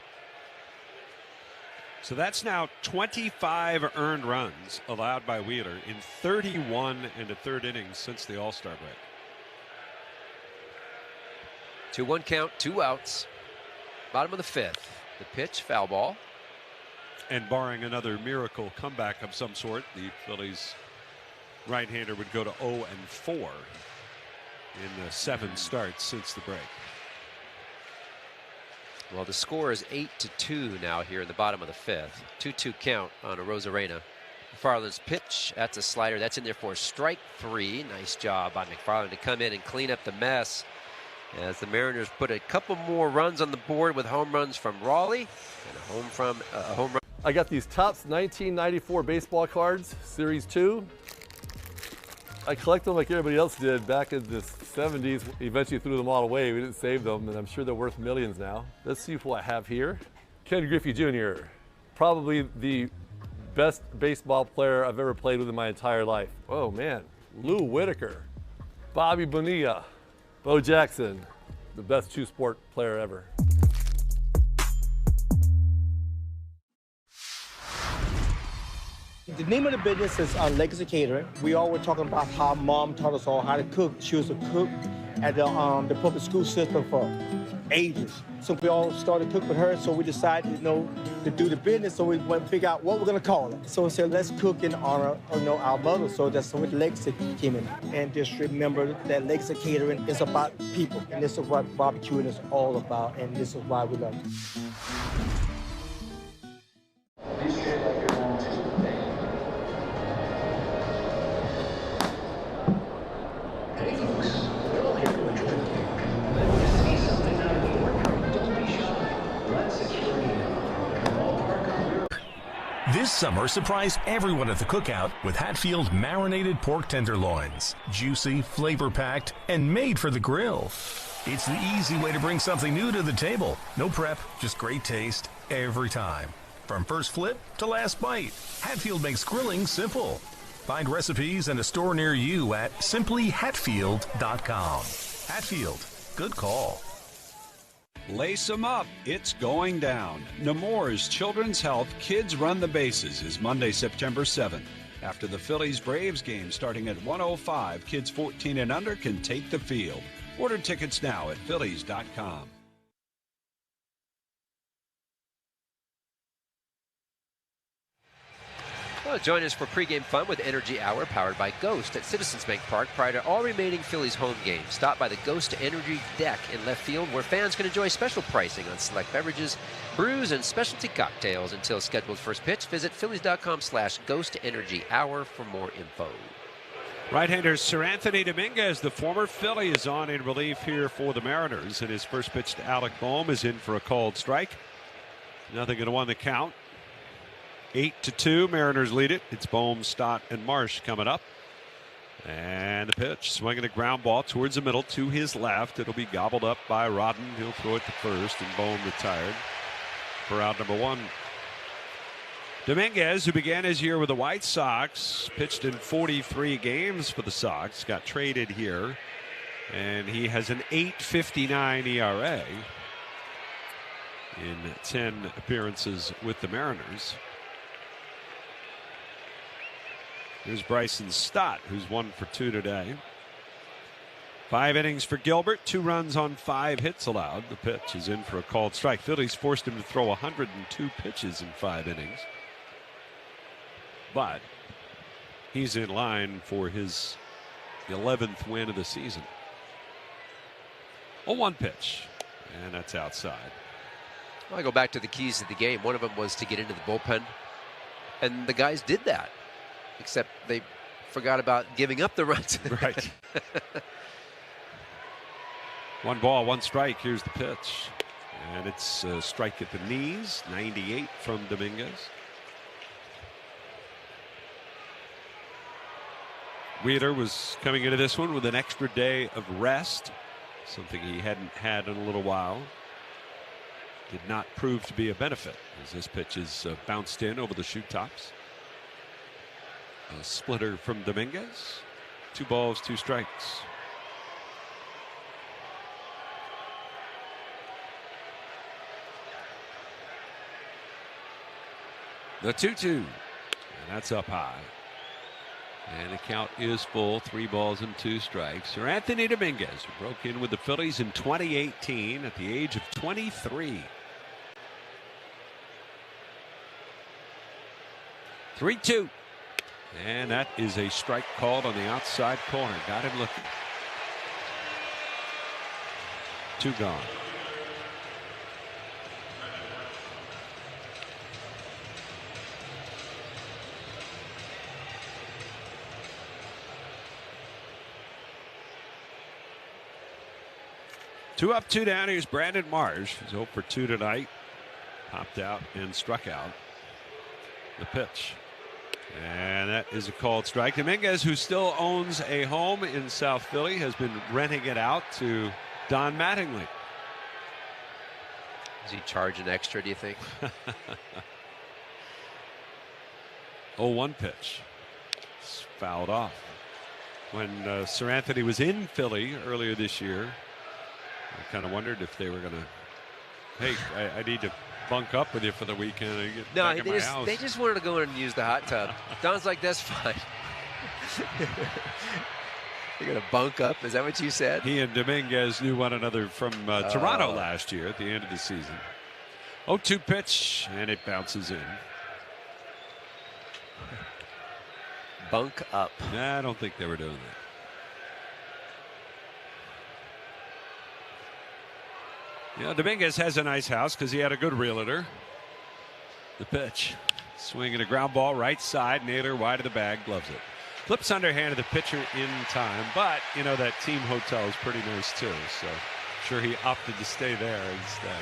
So that's now 25 earned runs allowed by Wheeler in 31 1/3 innings since the All-Star break. 2-1 count, 2 outs. Bottom of the 5th. The pitch, foul ball. And barring another miracle comeback of some sort, the Phillies right-hander would go to 0-4 in the 7 starts since the break. Well, the score is 8-2 now here in the bottom of the 5th. 2-2 count on Arozarena. McFarland's pitch, that's a slider. That's in there for strike 3. Nice job by McFarland to come in and clean up the mess as the Mariners put a couple more runs on the board with home runs from Raleigh and a home run. I got these Topps 1994 baseball cards, Series 2. I collect them like everybody else did back in the 70s. Eventually threw them all away. We didn't save them, and I'm sure they're worth millions now. Let's see what I have here. Ken Griffey Jr., probably the best baseball player I've ever played with in my entire life. Oh man, Lou Whitaker, Bobby Bonilla, Bo Jackson, the best 2-sport player ever. The name of the business is Legacy Catering. We all were talking about how Mom taught us all how to cook. She was a cook at the public school system for ages. So we all started to cook with her, so we decided, to do the business, so we went to figure out what we're going to call it. So we said, let's cook in honor of, our mother. So that's when Legacy came in. And just remember that Legacy Catering is about people, and this is what barbecuing is all about, and this is why we love it. This summer, surprise everyone at the cookout with Hatfield marinated pork tenderloins. Juicy, flavor-packed, and made for the grill. It's the easy way to bring something new to the table. No prep, just great taste every time. From first flip to last bite, Hatfield makes grilling simple. Find recipes and a store near you at simplyhatfield.com. Hatfield, good call. Lace 'em up. It's going down. Nemours Children's Health Kids Run the Bases is Monday, September 7th. After the Phillies-Braves game starting at 1:05, kids 14 and under can take the field. Order tickets now at phillies.com. Well, join us for pregame fun with Energy Hour powered by Ghost at Citizens Bank Park prior to all remaining Phillies home games. Stop by the Ghost Energy deck in left field where fans can enjoy special pricing on select beverages, brews, and specialty cocktails until scheduled first pitch. Visit phillies.com/Ghost Energy Hour for more info. Right-hander Sir Anthony Dominguez, the former Philly, is on in relief here for the Mariners, and his first pitch to Alec Bohm is in for a called strike. 0-1 the count. 8-2, Mariners lead it. It's Bohm, Stott, and Marsh coming up. And the pitch, swinging a ground ball towards the middle to his left. It'll be gobbled up by Rodden. He'll throw it to first, and Bohm retired for out number 1. Dominguez, who began his year with the White Sox, pitched in 43 games for the Sox, got traded here, and he has an 8.59 ERA in 10 appearances with the Mariners. Here's Bryson Stott, who's 1 for 2 today. 5 innings for Gilbert, 2 runs on 5 hits allowed. The pitch is in for a called strike. Phillies forced him to throw 102 pitches in 5 innings. But he's in line for his 11th win of the season. 0-1 pitch, and that's outside. Well, I go back to the keys of the game. One of them was to get into the bullpen, and the guys did that, except they forgot about giving up the runs. Right. 1 ball, 1 strike. Here's the pitch, and it's a strike at the knees. 98 from Dominguez. Wheeler was coming into this one with an extra day of rest, something he hadn't had in a little while. Did not prove to be a benefit as this pitch is bounced in over the shoe tops. A splitter from Dominguez. 2 balls, 2 strikes. The 2-2, and that's up high. And the count is full. 3 balls and 2 strikes. Sir Anthony Dominguez, who broke in with the Phillies in 2018 at the age of 23. 3-2. And that is a strike called on the outside corner. Got him looking. 2 gone. Two up, 2 down. Here's Brandon Marsh, who's 0 for 2 tonight. Popped out and struck out. The pitch. And that is a called strike. Dominguez, who still owns a home in South Philly, has been renting it out to Don Mattingly. Does he charge an extra, do you think? 0-1 pitch. It's fouled off. When Sir Anthony was in Philly earlier this year, I kind of wondered if they were going to, hey, I need to bunk up with you for the weekend. And get back at my house. They just wanted to go in and use the hot tub. Don's like, that's fine. You're going to bunk up? Is that what you said? He and Dominguez knew one another from Toronto last year at the end of the season. 0-2 pitch, and it bounces in. Bunk up. Nah, I don't think they were doing that. Yeah, Dominguez has a nice house because he had a good realtor. The pitch. Swinging a ground ball right side. Naylor wide of the bag. Gloves it. Flips underhand of the pitcher in time. But, you know, that team hotel is pretty nice too. So, sure he opted to stay there instead.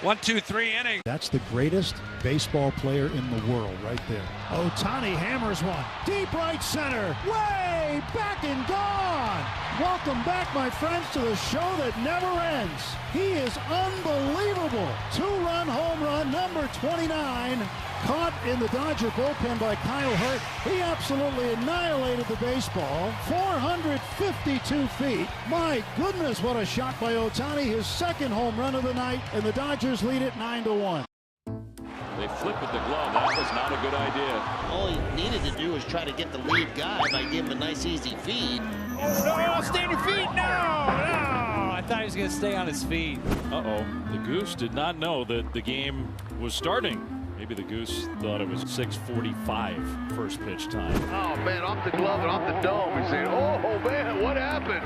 1, 2, 3 innings. That's the greatest baseball player in the world right there. Ohtani hammers one. Deep right center. Way back and gone. Welcome back, my friends, to the show that never ends. He is unbelievable. 2-run home run, number 29. Caught in the Dodger bullpen by Kyle Hurt. He absolutely annihilated the baseball. 452 feet. My goodness, what a shot by Ohtani. His 2nd home run of the night, and the Dodgers lead it 9-1. They flip with the glove. That was not a good idea. All he needed to do was try to get the lead guy by giving him a nice, easy feed. Oh, no, stay on your feet. No. I thought he was going to stay on his feet. Uh-oh. The Goose did not know that the game was starting. Maybe the Goose thought it was 6:45 first pitch time. Oh, man, off the glove and off the dome. He's saying, oh, man, what happened?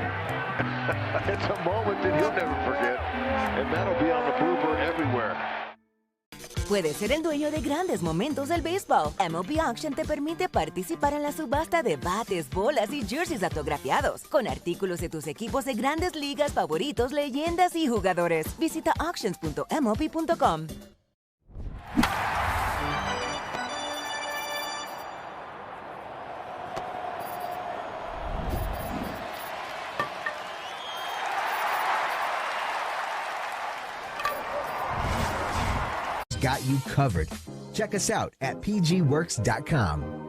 It's a moment that he'll never forget, and that'll be on the blooper everywhere. Puedes ser el dueño de grandes momentos del béisbol. MLB Auction te permite participar en la subasta de bates, bolas y jerseys autografiados, con artículos de tus equipos de grandes ligas favoritos, leyendas y jugadores. Visita auctions.mlb.com. Got you covered. Check us out at pgworks.com.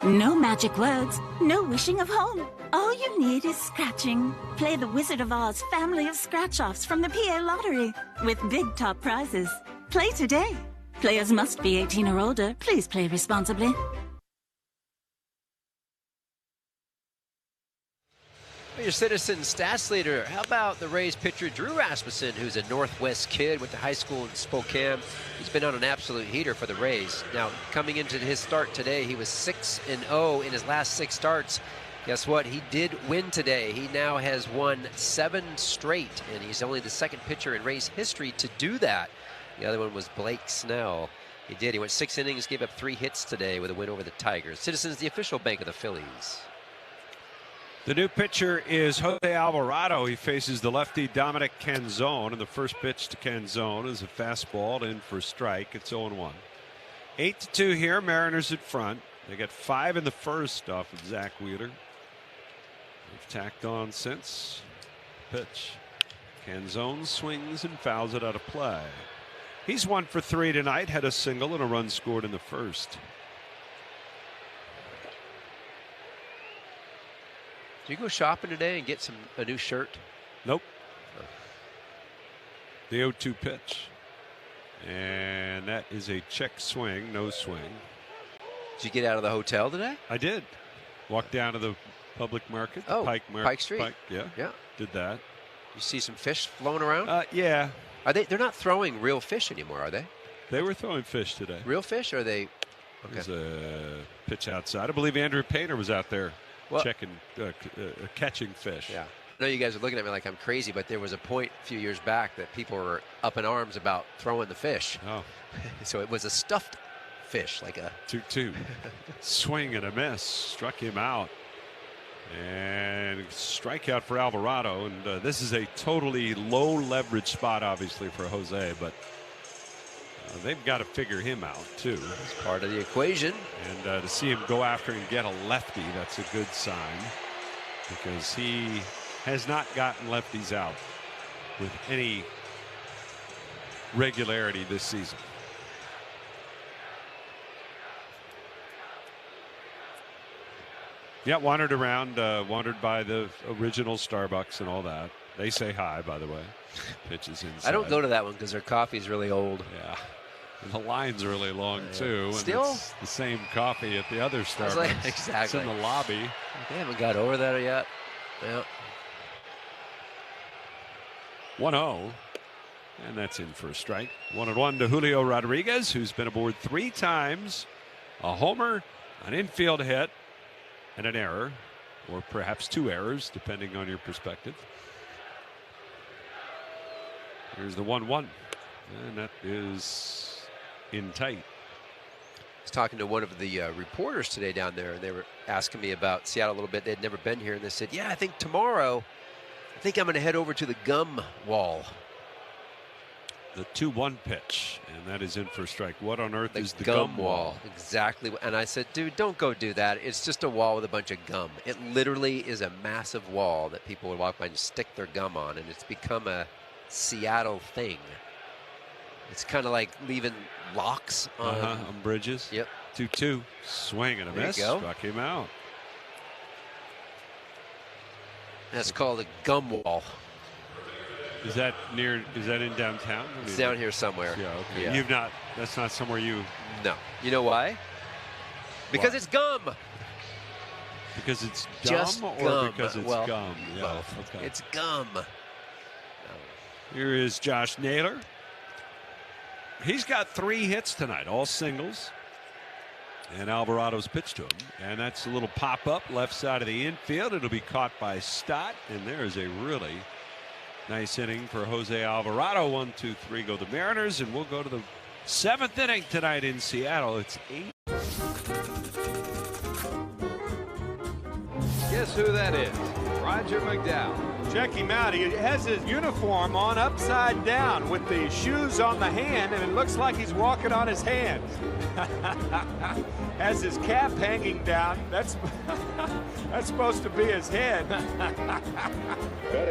No magic words, no wishing of home. All you need is scratching. Play the Wizard of Oz family of scratch-offs from the PA Lottery with big top prizes. Play today. Players must be 18 or older. Please play responsibly. Your Citizen stats leader. How about the Rays pitcher Drew Rasmussen, who's a Northwest kid, went to high school in Spokane. He's been on an absolute heater for the Rays. Now, coming into his start today, he was 6-0 in his last 6 starts. Guess what? He did win today. He now has won 7 straight, and he's only the second pitcher in Rays history to do that. The other one was Blake Snell. He did. He went 6 innings, gave up 3 hits today with a win over the Tigers. Citizens, the official bank of the Phillies. The new pitcher is Jose Alvarado. He faces the lefty Dominic Canzone, and the first pitch to Canzone is a fastball in for strike. It's 0-1. 8-2 here. Mariners at front. They got 5 in the first off of Zach Wheeler. They've tacked on since. Pitch. Canzone swings and fouls it out of play. He's 1 for 3 tonight. Had a single and a run scored in the first. Did you go shopping today and get a new shirt? Nope. The 0-2 pitch. And that is a check swing, no swing. Did you get out of the hotel today? I did. Walked down to the public market, the Pike Street. Yeah. Did that. You see some fish flown around? Yeah. They're not throwing real fish anymore, are they? They were throwing fish today. Real fish, or are they? Okay. There's a pitch outside. I believe Andrew Painter was out there. Checking, catching fish. Yeah. I know you guys are looking at me like I'm crazy, but there was a point a few years back that people were up in arms about throwing the fish. Oh. So it was a stuffed fish, like a 2-2. Swing and a miss. Struck him out. And strikeout for Alvarado. And this is a totally low leverage spot, obviously, for Jose, but they've got to figure him out, too. It's part of the equation. And to see him go after and get a lefty, that's a good sign, because he has not gotten lefties out with any regularity this season. Yeah, wandered around, wandered by the original Starbucks and all that. They say hi, by the way. Pitches inside. I don't go to that one because their coffee's really old. Yeah. And the line's really long, too. And still? It's the same coffee at the other Starbucks. Exactly. It's in the lobby. They haven't got over that yet. Yeah. 1-0. And that's in for a strike. 1-1 to Julio Rodriguez, who's been aboard 3 times. A homer, an infield hit, and an error. Or perhaps 2 errors, depending on your perspective. Here's the 1-1. And that is in tight. I was talking to one of the reporters today down there, and they were asking me about Seattle a little bit. They'd never been here, and they said, yeah, I think tomorrow, I'm going to head over to the gum wall. The 2-1 pitch, and that is in for a strike. What on earth is the gum wall? Exactly. And I said, dude, don't go do that. It's just a wall with a bunch of gum. It literally is a massive wall that people would walk by and stick their gum on, and it's become a Seattle thing. It's kind of like leaving locks on bridges. Yep. 2-2. Swing and a miss. Struck him out. That's called a gum wall. Is that in downtown? It's down here somewhere. Yeah, okay. Yeah. You've not, that's not somewhere you. No. You know why? Because it's gum. Because it's Just dumb, or gum. because it's gum? Yeah, both. okay. It's gum. Here is Josh Naylor. He's got 3 hits tonight, all singles. And Alvarado's pitched to him. And that's a little pop-up left side of the infield. It'll be caught by Stott. And there's a really nice inning for Jose Alvarado. 1, 2, 3 go the Mariners. And we'll go to the 7th inning tonight in Seattle. It's 8. Guess who that is? Roger McDowell. Check him out. He has his uniform on upside down with the shoes on the hand, and it looks like he's walking on his hands. Has his cap hanging down. That's That's supposed to be his head.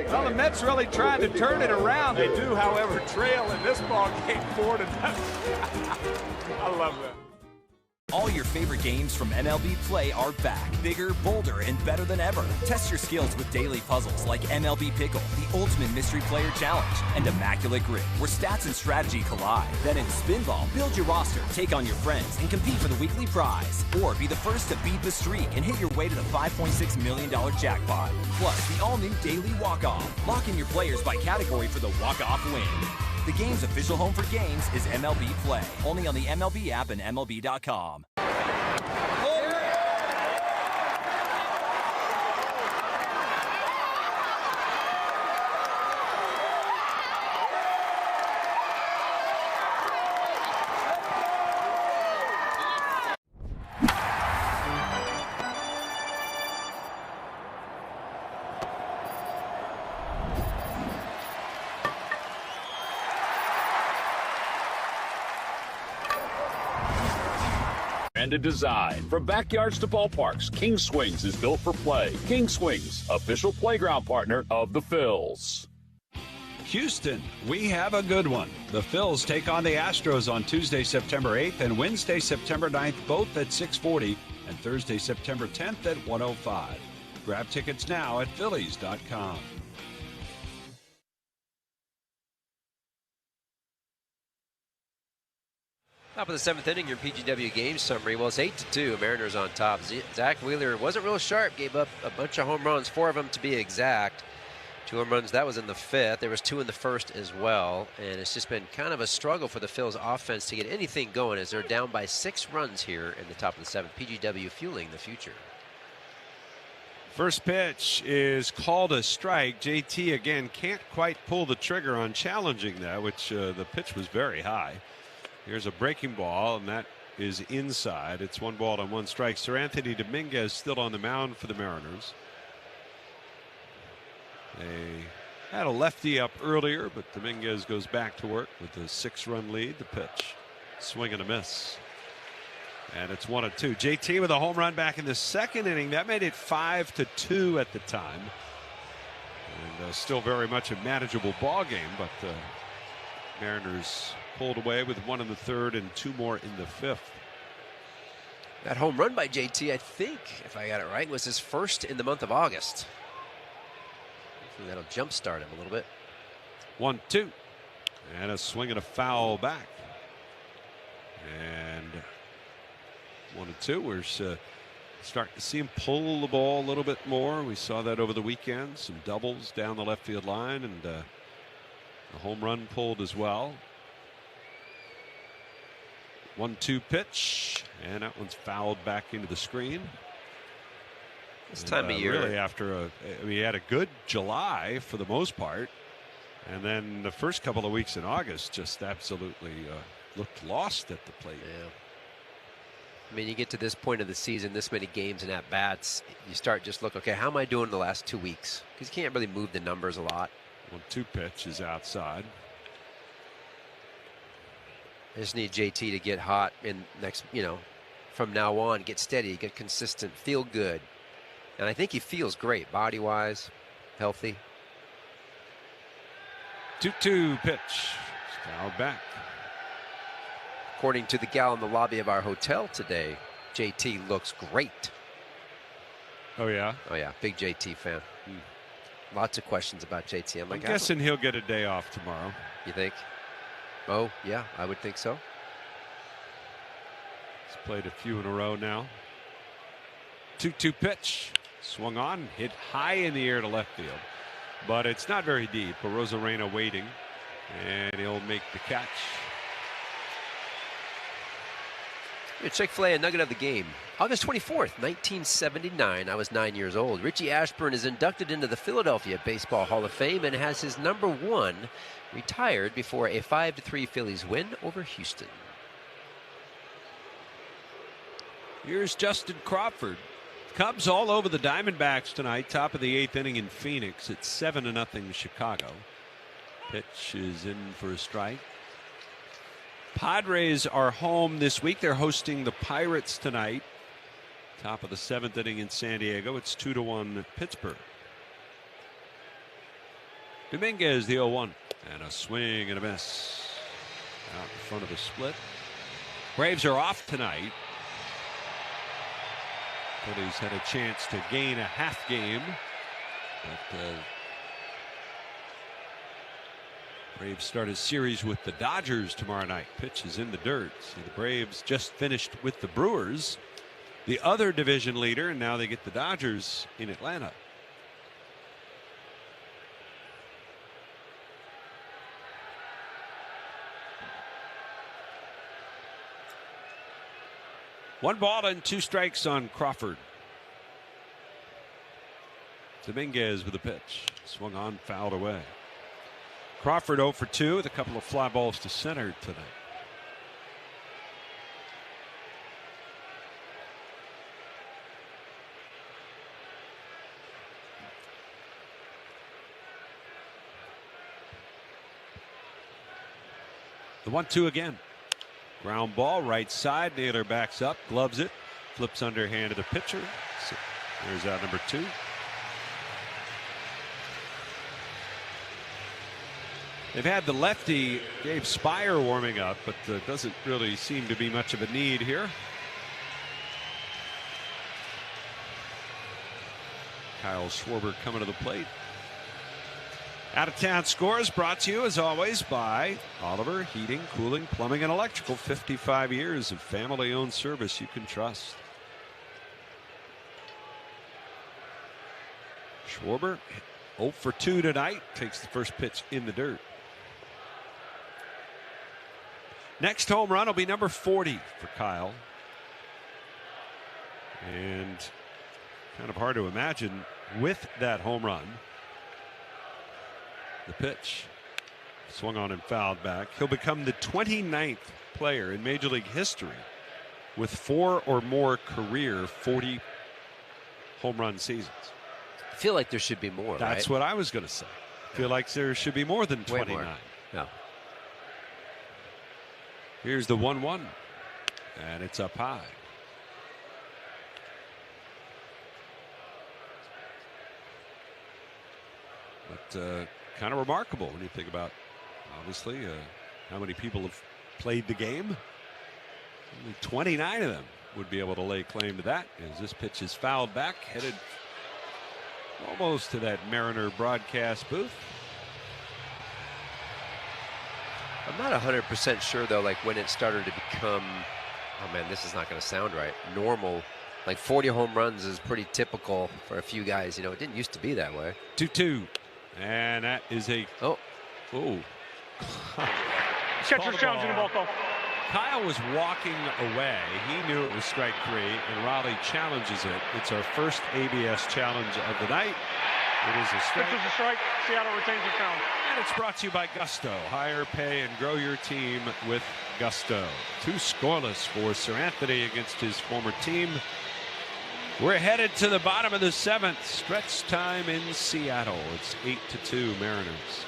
Well, the Mets really trying to turn it around. They do, however, trail in this ball game 4-0. I love that. All your favorite games from MLB Play are back, bigger, bolder, and better than ever. Test your skills with daily puzzles like MLB Pickle, the Ultimate Mystery Player Challenge, and Immaculate Grip, where stats and strategy collide. Then in Spinball, build your roster, take on your friends, and compete for the weekly prize. Or be the first to beat the streak and hit your way to the $5.6 million jackpot. Plus, the all-new Daily Walk-Off. Lock in your players by category for the walk-off win. The game's official home for games is MLB Play. Only on the MLB app and MLB.com. And a design. From backyards to ballparks, King Swings is built for play. King Swings, official playground partner of the Phils. Houston, we have a good one. The Phils take on the Astros on Tuesday, September 8th and Wednesday, September 9th, both at 6:40, and Thursday, September 10th at 1:05. Grab tickets now at Phillies.com. Top of the seventh inning, your PGW game summary. Well, it's 8-2, Mariners on top. Zach Wheeler wasn't real sharp, gave up a bunch of home runs, 4 of them to be exact. 2 home runs, that was in the 5th. There was 2 in the 1st as well. And it's just been kind of a struggle for the Phils offense to get anything going as they're down by 6 runs here in the top of the 7th. PGW fueling the future. First pitch is called a strike. JT again can't quite pull the trigger on challenging that, which the pitch was very high. Here's a breaking ball, and that is inside. It's 1 ball and 1 strike. Sir Anthony Dominguez still on the mound for the Mariners. They had a lefty up earlier, but Dominguez goes back to work with a 6-run lead. The pitch, swing and a miss. And it's 1-2. JT with a home run back in the 2nd inning. That made it 5-2 at the time. And still very much a manageable ball game, but Mariners pulled away with 1 in the 3rd and 2 more in the 5th. That home run by JT, I think, if I got it right, was his 1st in the month of August. Hopefully that'll jumpstart him a little bit. 1-2. And a swing and a foul back. And 1-2. We're starting to see him pull the ball a little bit more. We saw that over the weekend. Some doubles down the left field line, and a home run pulled as well. 1-2 pitch, and that one's fouled back into the screen. This time of year, really, after he had a good July for the most part, and then the first couple of weeks in August just absolutely looked lost at the plate. Yeah. I mean, you get to this point of the season, this many games and at bats, you start just look, okay, how am I doing in the last 2 weeks? Because you can't really move the numbers a lot. 1-2 pitch is outside. I just need JT to get hot in next, from now on, get steady, get consistent, feel good. And I think he feels great, body-wise, healthy. 2-2 pitch, fouled back. According to the gal in the lobby of our hotel today, JT looks great. Oh, yeah? Oh, yeah, big JT fan. Lots of questions about JT. I'm guessing he'll get a day off tomorrow. You think? Oh, yeah, I would think so. He's played a few in a row now. 2-2 pitch. Swung on, hit high in the air to left field. But it's not very deep. Rosarena waiting, and he'll make the catch. Chick-fil-A, a nugget of the game. August 24th, 1979. I was 9 years old. Richie Ashburn is inducted into the Philadelphia Baseball Hall of Fame and has his number 1 retired before a 5-3 Phillies win over Houston. Here's Justin Crawford. Cubs all over the Diamondbacks tonight. Top of the 8th inning in Phoenix. It's 7-0 Chicago. Pitch is in for a strike. Padres are home this week. They're hosting the Pirates tonight. Top of the 7th inning in San Diego. It's 2-1 Pittsburgh. Dominguez, the 0-1. And a swing and a miss. Out in front of the split. Braves are off tonight. Phillies had a chance to gain a half game. But Braves start a series with the Dodgers tomorrow night. Pitch is in the dirt. See, the Braves just finished with the Brewers, the other division leader, and now they get the Dodgers in Atlanta. One ball and 2 strikes on Crawford. Dominguez with a pitch. Swung on, fouled away. Crawford 0 for 2 with a couple of fly balls to center tonight. The 1-2 again. Ground ball, right side. Naylor backs up, gloves it, flips underhand to the pitcher. So there's out number 2. They've had the lefty Gabe Spire warming up, but doesn't really seem to be much of a need here. Kyle Schwarber coming to the plate. Out of Town Scores brought to you as always by Oliver Heating, Cooling, Plumbing and Electrical. 55 years of family owned service you can trust. Schwarber 0 for 2 tonight, takes the first pitch in the dirt. Next home run will be number 40 for Kyle. And kind of hard to imagine with that home run. The pitch swung on and fouled back. He'll become the 29th player in Major League history with 4 or more career 40 home run seasons. I feel like there should be more. That's right? what I was going to say. I feel like there should be more than 29. Way more. No. Here's the 1-1, and it's up high. But kind of remarkable when you think about, obviously, how many people have played the game. Only 29 of them would be able to lay claim to that, as this pitch is fouled back, headed almost to that Mariner broadcast booth. I'm not 100% sure, though, like when it started to become, oh man, this is not going to sound right, normal. Like 40 home runs is pretty typical for a few guys. You know, it didn't used to be that way. 2-2. And that is a... Oh. Catcher's challenge in the ball call. Kyle was walking away. He knew it was strike 3, and Raleigh challenges it. It's our first ABS challenge of the night. It is a strike. This is a strike. Seattle retains the challenge. And it's brought to you by Gusto. Hire, pay, and grow your team with Gusto. 2 scoreless for Sir Anthony against his former team. We're headed to the bottom of the 7th. Stretch time in Seattle. It's 8-2 Mariners.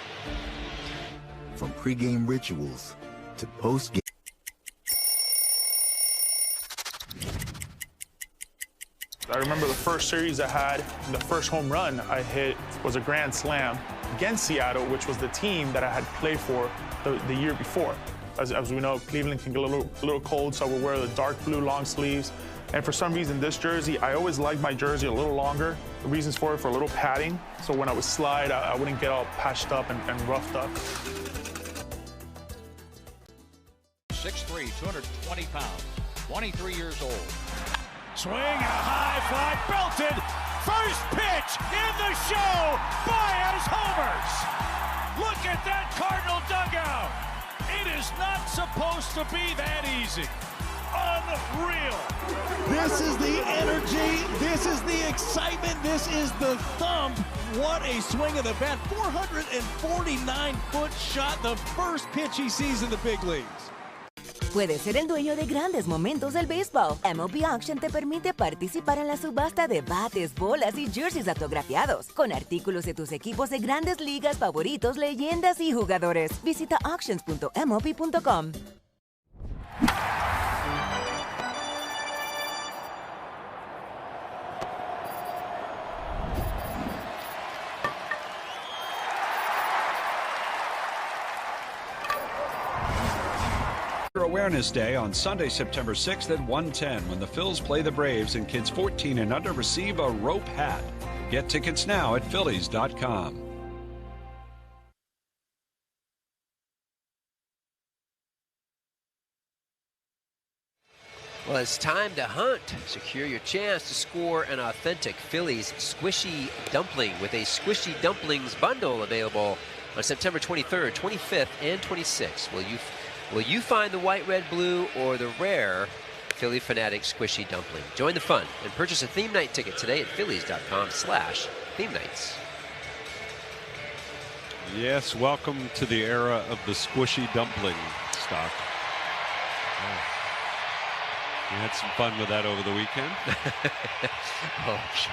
From pregame rituals to postgame. I remember the first series I had, the first home run I hit was a grand slam against Seattle, which was the team that I had played for the year before. As we know, Cleveland can get a little cold, so I would wear the dark blue long sleeves. And for some reason, this jersey, I always liked my jersey a little longer. The reasons for it, for a little padding, so when I would slide, I wouldn't get all patched up and roughed up. 6'3", 220 pounds, 23 years old. Swing and a high fly, belted. First pitch in the show. Baez homers. Look at that Cardinal dugout. It is not supposed to be that easy. Unreal. This is the energy. This is the excitement. This is the thump. What a swing of the bat. 449-foot shot. The first pitch he sees in the big leagues. Puedes ser el dueño de grandes momentos del béisbol. MLB Auction te permite participar en la subasta de bates, bolas y jerseys autografiados, con artículos de tus equipos de grandes ligas favoritos, leyendas y jugadores. Visita Cancer Awareness Day on Sunday, September 6th at 1:10 when the Phils play the Braves and kids 14 and under receive a rope hat. Get tickets now at Phillies.com. Well, it's time to hunt. Secure your chance to score an authentic Phillies squishy dumpling with a Squishy Dumplings bundle available on September 23rd, 25th, and 26th. Will you find the white, red, blue, or the rare Philly Fanatic Squishy Dumpling? Join the fun and purchase a theme night ticket today at Phillies.com/theme nights. Yes, welcome to the era of the Squishy Dumpling stock. You had some fun with that over the weekend. Oh, sure.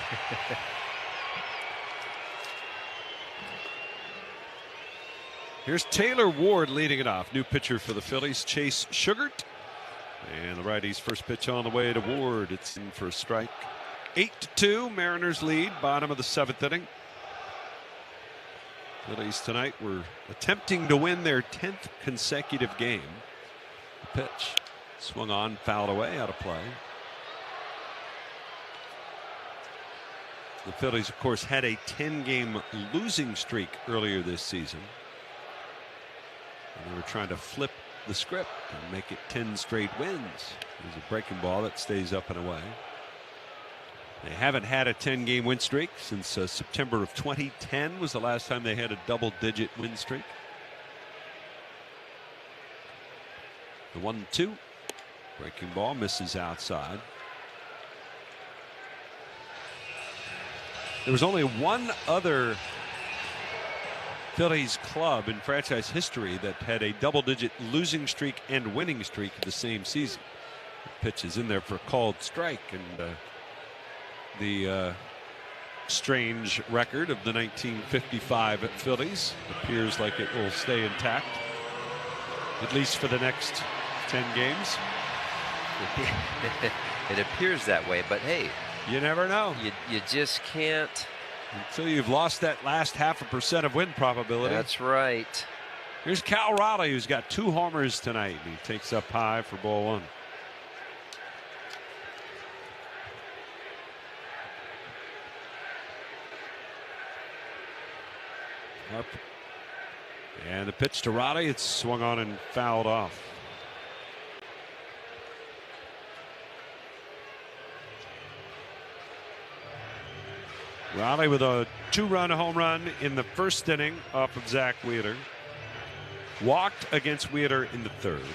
Here's Taylor Ward leading it off. New pitcher for the Phillies, Chase Sugart. And the righty's first pitch on the way to Ward. It's in for a strike. 8-2, Mariners lead, bottom of the 7th inning. Phillies tonight were attempting to win their 10th consecutive game. The pitch swung on, fouled away, out of play. The Phillies, of course, had a 10-game losing streak earlier this season. And they were trying to flip the script and make it 10 straight wins. There's a breaking ball that stays up and away. They haven't had a 10-game win streak since September of 2010 was the last time they had a double-digit win streak. The 1-2. Breaking ball misses outside. There was only one other Phillies club in franchise history that had a double-digit losing streak and winning streak the same season. The pitch is in there for a called strike, and the strange record of the 1955 Phillies appears like it will stay intact, at least for the next 10 games. It appears that way, but hey, you never know. You just can't until you've lost that last 0.5% of win probability. That's right. Here's Cal Raleigh, who's got 2 homers tonight. He takes up high for ball 1. Up. And the pitch to Raleigh, it's swung on and fouled off. Raleigh with a 2-run home run in the first inning off of Zach Wheeler. Walked against Wheeler in the 3rd.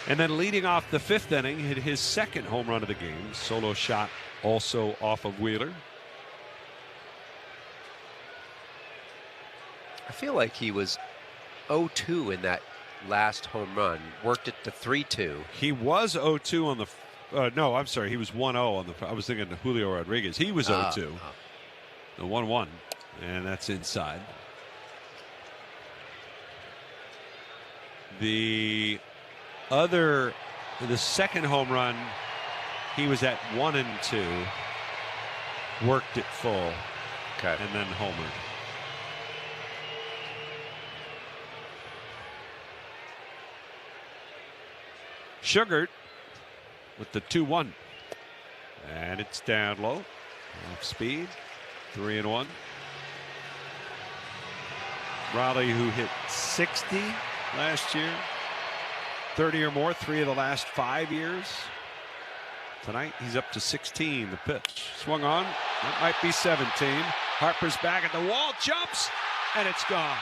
And then leading off the 5th inning, hit his 2nd home run of the game. Solo shot also off of Wheeler. I feel like he was 0-2 in that last home run. Worked it to 3-2. He was 0-2 on the. No, I'm sorry. He was 1-0 on the. I was thinking of Julio Rodriguez. He was 0-2. The 1-1, and that's inside. The 2nd home run, he was at 1-2, worked it full, okay, and then homered. Sugart with the 2-1, and it's down low, off speed. 3-1. Raleigh, who hit 60 last year, 30 or more 3 of the last 5 years. Tonight he's up to 16. The pitch swung on. That might be 17. Harper's back at the wall, jumps, and it's gone.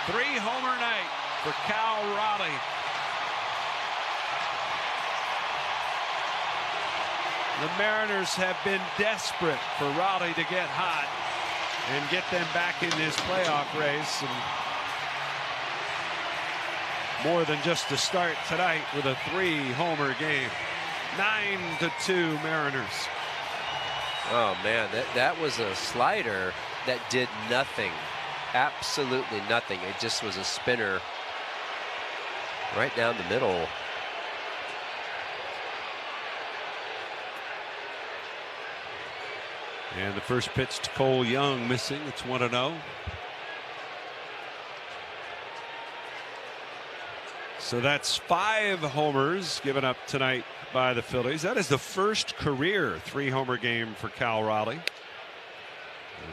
3-homer night for Cal Raleigh. The Mariners have been desperate for Raleigh to get hot and get them back in this playoff race. And more than just a start tonight with a 3-homer game. 9-2 Mariners. Oh man, that was a slider that did nothing. Absolutely nothing. It just was a spinner right down the middle. And the first pitch to Cole Young missing. It's 1-0. So that's 5 homers given up tonight by the Phillies. That is the first career 3-homer game for Cal Raleigh.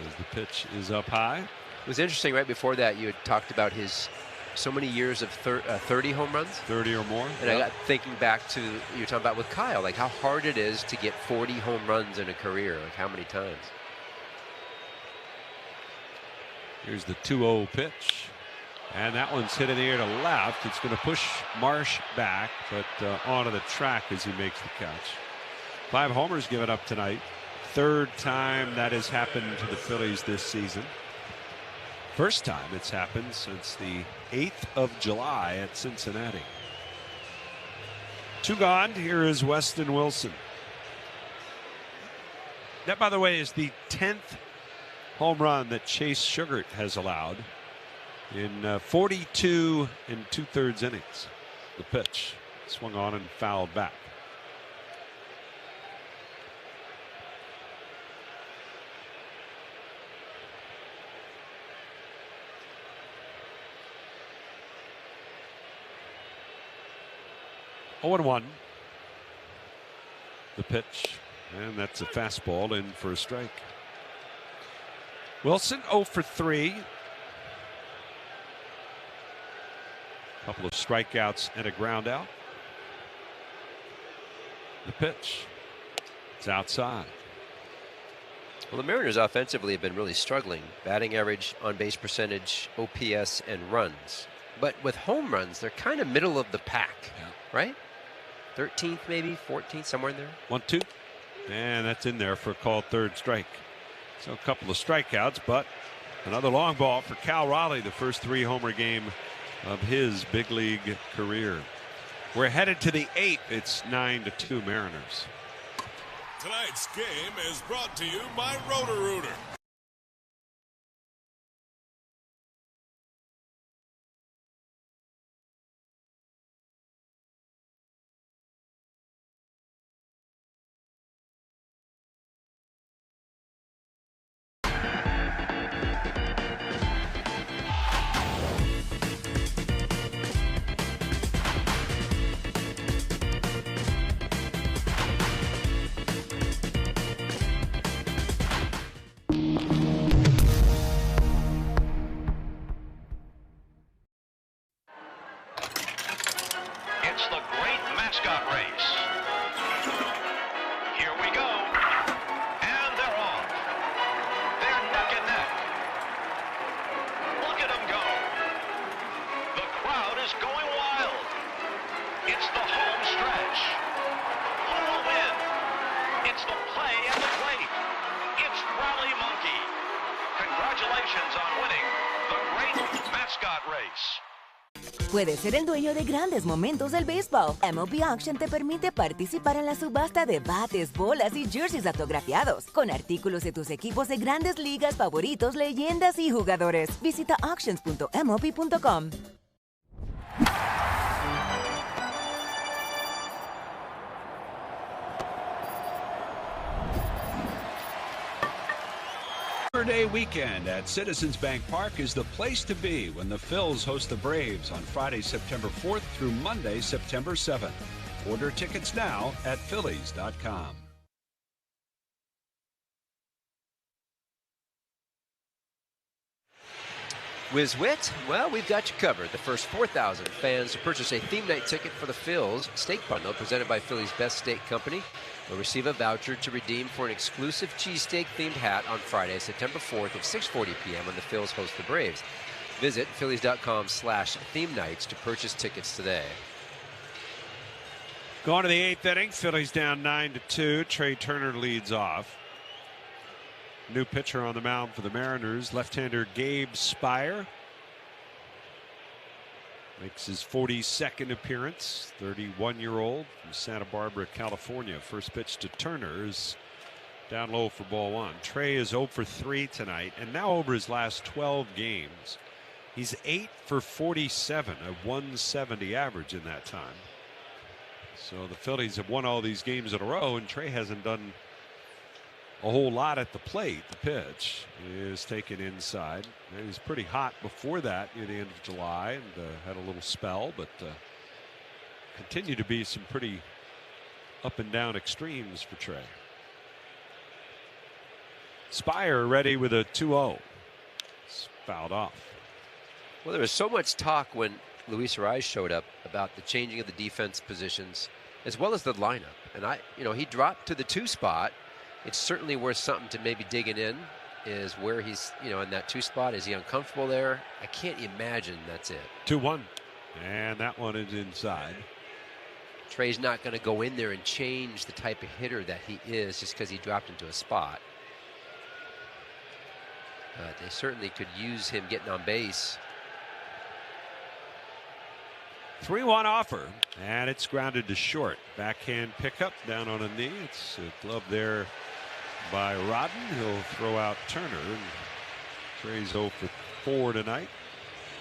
As the pitch is up high. It was interesting right before that you had talked about his so many years of 30 home runs. 30 or more. And I got thinking back to you were talking about with Kyle, like how hard it is to get 40 home runs in a career. Like how many times? Here's the 2-0 pitch. And that one's hit in the air to left. It's going to push Marsh back, but onto the track as he makes the catch. 5 homers given up tonight. 3rd time that has happened to the Phillies this season. First time it's happened since the 8th of July at Cincinnati. 2 gone. Here is Weston Wilson. That, by the way, is the 10th home run that Chase Sugart has allowed in 42 2/3 innings. The pitch swung on and fouled back. Oh, 1. The pitch, and that's a fastball in for a strike. Wilson 0 for 3. Couple of strikeouts and a ground out. The pitch. It's outside. Well, the Mariners offensively have been really struggling. Batting average, on base percentage, OPS, and runs. But with home runs, they're kind of middle of the pack, right? 13th, maybe 14th, somewhere in there. 1-2, and that's in there for a called 3rd strike. So a couple of strikeouts, but another long ball for Cal Raleigh, the first 3-homer game of his big league career. We're headed to the 8th. It's 9-2 Mariners. Tonight's game is brought to you by Roto-Rooter. It's the great mascot race. Here we go. And they're off. They're neck and neck. Look at them go. The crowd is going wild. It's the home stretch. Who will win? It's the play and the great. It's Rally Monkey. Congratulations on winning the great mascot race. Puedes ser el dueño de grandes momentos del béisbol. MLB Auction te permite participar en la subasta de bates, bolas y jerseys autografiados, con artículos de tus equipos de grandes ligas favoritos, leyendas y jugadores. Visita auctions.mlb.com. Labor Day weekend at Citizens Bank Park is the place to be when the Phils host the Braves on Friday, September 4th through Monday, September 7th. Order tickets now at Phillies.com. Whiz-wit? Well, we've got you covered. The first 4,000 fans to purchase a theme night ticket for the Phils steak bundle presented by Philly's Best Steak Company will receive a voucher to redeem for an exclusive cheesesteak themed hat on Friday, September 4th at 6:40 p.m. when the Phils host the Braves. Visit Phillies.com/theme nights to purchase tickets today. Going to the 8th inning, Phillies down 9-2. Trey Turner leads off. New pitcher on the mound for the Mariners, left-hander Gabe Spire. Makes his 42nd appearance, 31-year-old from Santa Barbara, California. First pitch to Turner is down low for ball 1. Trey is 0 for 3 tonight, and now over his last 12 games, he's 8 for 47, a 170 average in that time. So the Phillies have won all these games in a row, and Trey hasn't done a whole lot at the plate. The pitch is taken inside. He was pretty hot before that near the end of July and had a little spell, but Continue to be some pretty up and down extremes for Trey. Spire ready with a 2-0. It's fouled off. Well, there was so much talk when Luis Arraez showed up about the changing of the defense positions as well as the lineup. And he dropped to the 2 spot. It's certainly worth something to maybe digging in, is where he's, in that 2 spot. Is he uncomfortable there? I can't imagine that's it. 2-1. And that one is inside. Trey's not going to go in there and change the type of hitter that he is just because he dropped into a spot. But they certainly could use him getting on base. 3-1 offer, and it's grounded to short. Backhand pickup down on a knee. It's a glove there by Rodden. He'll throw out Turner. And Trey's 0 for 4 tonight.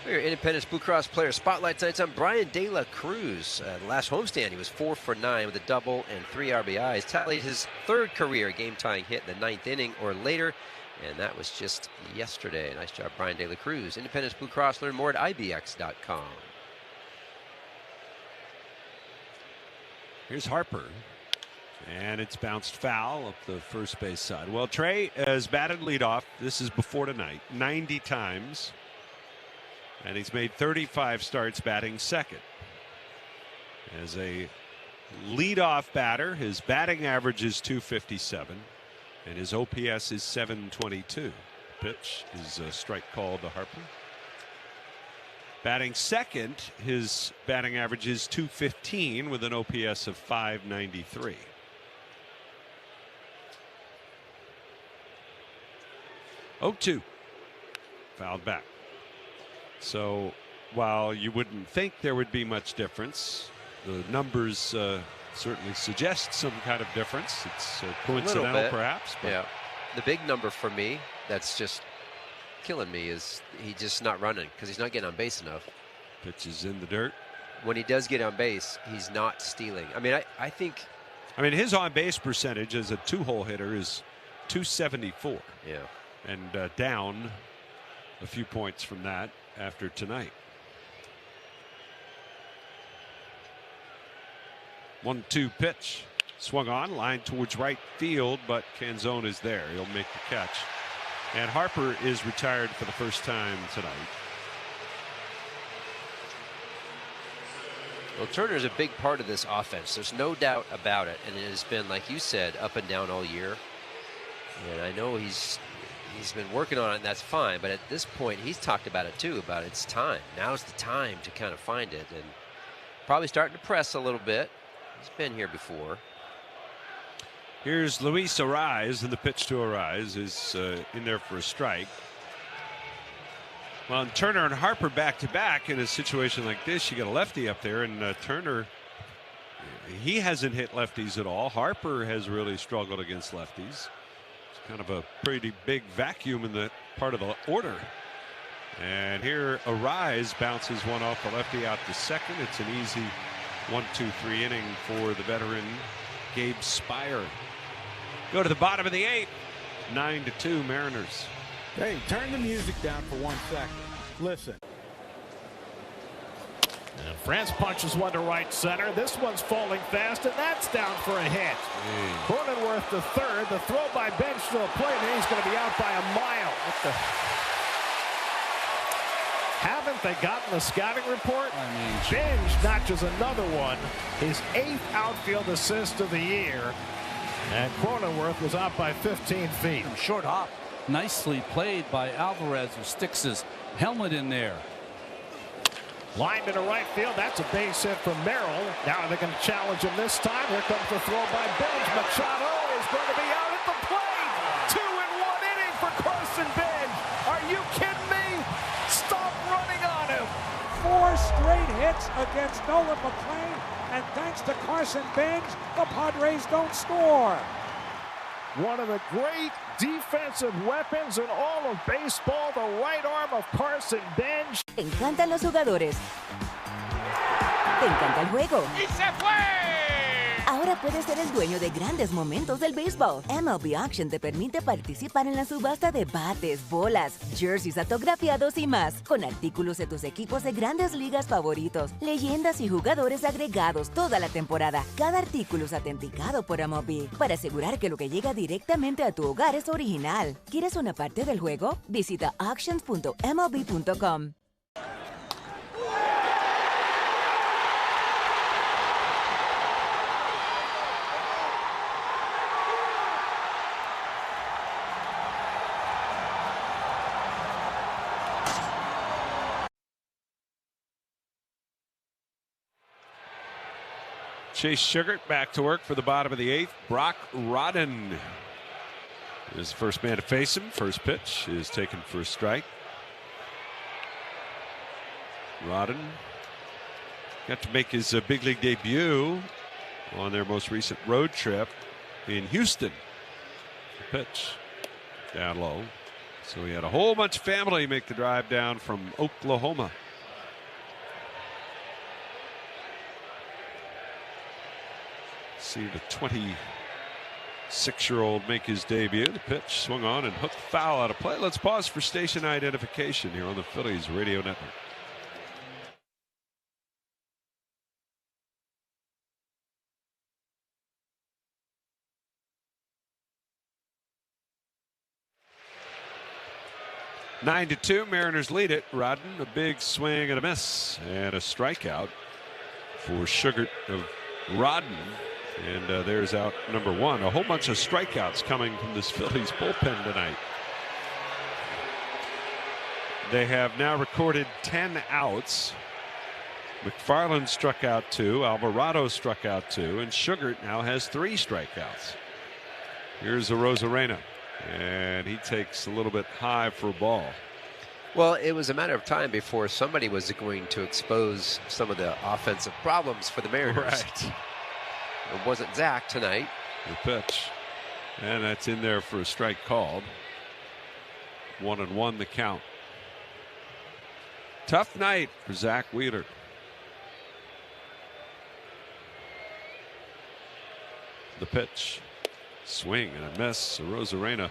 Your Independence Blue Cross player spotlight tonight's on Brian De La Cruz. The last homestand, he was 4 for 9 with a double and 3 RBIs. Tallied his 3rd career game-tying hit in the 9th inning or later, and that was just yesterday. Nice job, Brian De La Cruz. Independence Blue Cross. Learn more at ibx.com. Here's Harper, and it's bounced foul up the first base side. Well, Trey has batted leadoff. This is before tonight, 90 times, and he's made 35 starts batting second. As a leadoff batter, his batting average is .257, and his OPS is .722. Pitch is a strike call to Harper. Batting second, his batting average is .215 with an OPS of .593. .02. Fouled back. So while you wouldn't think there would be much difference, the numbers certainly suggest some kind of difference. It's coincidental perhaps. But yeah. The big number for me that's just killing me is he's just not running because he's not getting on base enough. Pitch is in the dirt. When he does get on base, he's not stealing. I mean, I think. I mean, his on base percentage as a 2-hole hitter is .274. Yeah. And down a few points from that after tonight. 1-2 pitch. Swung on, line towards right field, but Canzone is there. He'll make the catch. And Harper is retired for the first time tonight. Well, Turner's a big part of this offense. There's no doubt about it. And it has been, like you said, up and down all year. And I know he's been working on it, and that's fine. But at this point, he's talked about it, too, about it's time. Now's the time to kind of find it. And probably starting to press a little bit. He's been here before. Here's Luis Arraez, and the pitch to Arraez is in there for a strike. Well, and Turner and Harper back-to-back in a situation like this. You got a lefty up there, and Turner, he hasn't hit lefties at all. Harper has really struggled against lefties. It's kind of a pretty big vacuum in that part of the order. And here Arraez bounces one off the lefty out to second. It's an easy 1-2-3 inning for the veteran Gabe Spire. Go to the bottom of the 8th. 9-2 Mariners. Hey, turn the music down for 1 second. Listen. And France punches one to right center. This one's falling fast, and that's down for a hit. Cronenworth the third. The throw by Bench to the plate, and he's going to be out by a mile. What the? Haven't they gotten the scouting report? I mean, Bench notches another one. His 8th outfield assist of the year. And Cronenworth was out by 15 feet. Short hop. Nicely played by Alvarez, who sticks his helmet in there. Lined into right field. That's a base hit from Merrill. Now they're going to challenge him this time. Here comes the throw by Bench. Machado is going to be out at the plate. 2 in 1 inning for Carson Bench. Are you kidding me? Stop running on him. 4 straight hits against Nolan McLean, and thanks to Carson Bench, the Padres don't score. One of the great defensive weapons in all of baseball, the right arm of Carson Bench. Te encantan los jugadores. Te encanta el juego. ¡Y se fue! Ahora Ahora puedes ser el dueño de grandes momentos del béisbol. MLB Auction te permite participar en la subasta de bates, bolas, jerseys autografiados y más, con artículos de tus equipos de grandes ligas favoritos, leyendas y jugadores agregados toda la temporada. Cada artículo es autenticado por MLB para asegurar que lo que llega directamente a tu hogar es original. ¿Quieres una parte del juego? Visita auctions.mlb.com. Chase Sugar back to work for the bottom of the 8th. Brock Rodden is the first man to face him. First pitch is taken for a strike. Rodden got to make his big league debut on their most recent road trip in Houston. The pitch down low. So he had a whole bunch of family make the drive down from Oklahoma. See the 26-year-old make his debut. The pitch swung on and hooked foul out of play. Let's pause for station identification here on the Phillies Radio Network. Nine to 2, Mariners lead it. Rodden, a big swing and a miss, and a strikeout for Sugar of Rodden. And there's out number 1. A whole bunch of strikeouts coming from this Phillies bullpen tonight. They have now recorded 10 outs. McFarland struck out 2, Alvarado struck out 2, and Sugar now has 3 strikeouts. Here's Arozarena, and he takes a little bit high for a ball. Well, it was a matter of time before somebody was going to expose some of the offensive problems for the Mariners. Right. It wasn't Zach tonight. The pitch. And that's in there for a strike called. 1-1 the count. Tough night for Zach Wheeler. The pitch. Swing and a miss. Arozarena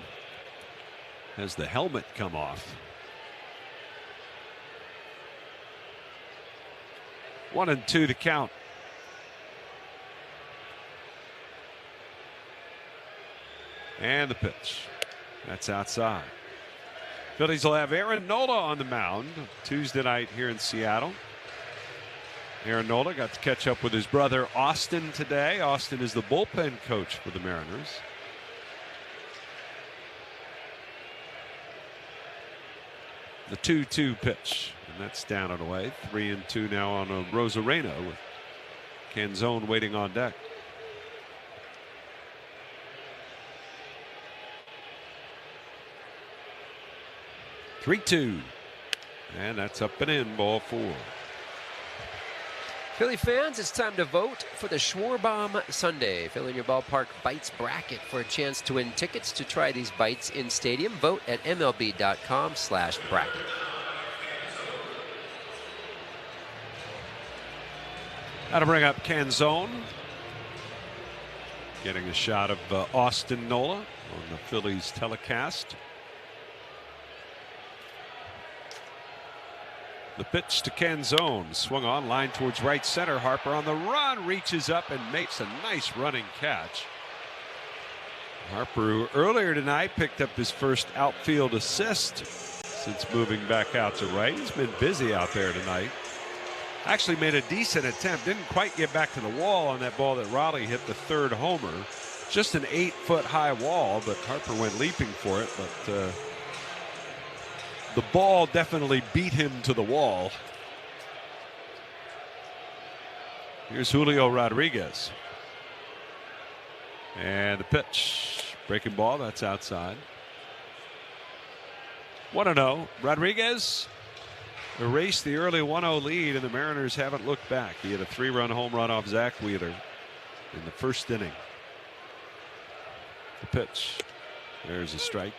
has the helmet come off. 1-2 to count. And the pitch. That's outside. Phillies will have Aaron Nola on the mound Tuesday night here in Seattle. Aaron Nola got to catch up with his brother Austin today. Austin is the bullpen coach for the Mariners. The 2-2 pitch, and that's down and away. 3-2 now on Arozarena with Canzone waiting on deck. (3-2), and that's up and in, ball 4. Philly fans, it's time to vote for the Schwarbaum Sunday. Fill in your ballpark bites bracket for a chance to win tickets to try these bites in stadium. Vote at MLB.com/bracket. How to bring up Canzone. Getting a shot of Austin Nola on the Phillies telecast. The pitch to Canzone, swung on, line towards right center. Harper on the run, reaches up and makes a nice running catch. Harper, who earlier tonight picked up his first outfield assist since moving back out to right. He's been busy out there tonight. Actually made a decent attempt, didn't quite get back to the wall on that ball that Raleigh hit the third homer. Just an 8-foot high wall, but Harper went leaping for it, but the ball definitely beat him to the wall. Here's Julio Rodriguez. And the pitch. Breaking ball, that's outside. 1-0. Rodriguez erased the early 1-0 lead, and the Mariners haven't looked back. He had a 3-run home run off Zach Wheeler in the first inning. The pitch. There's a strike.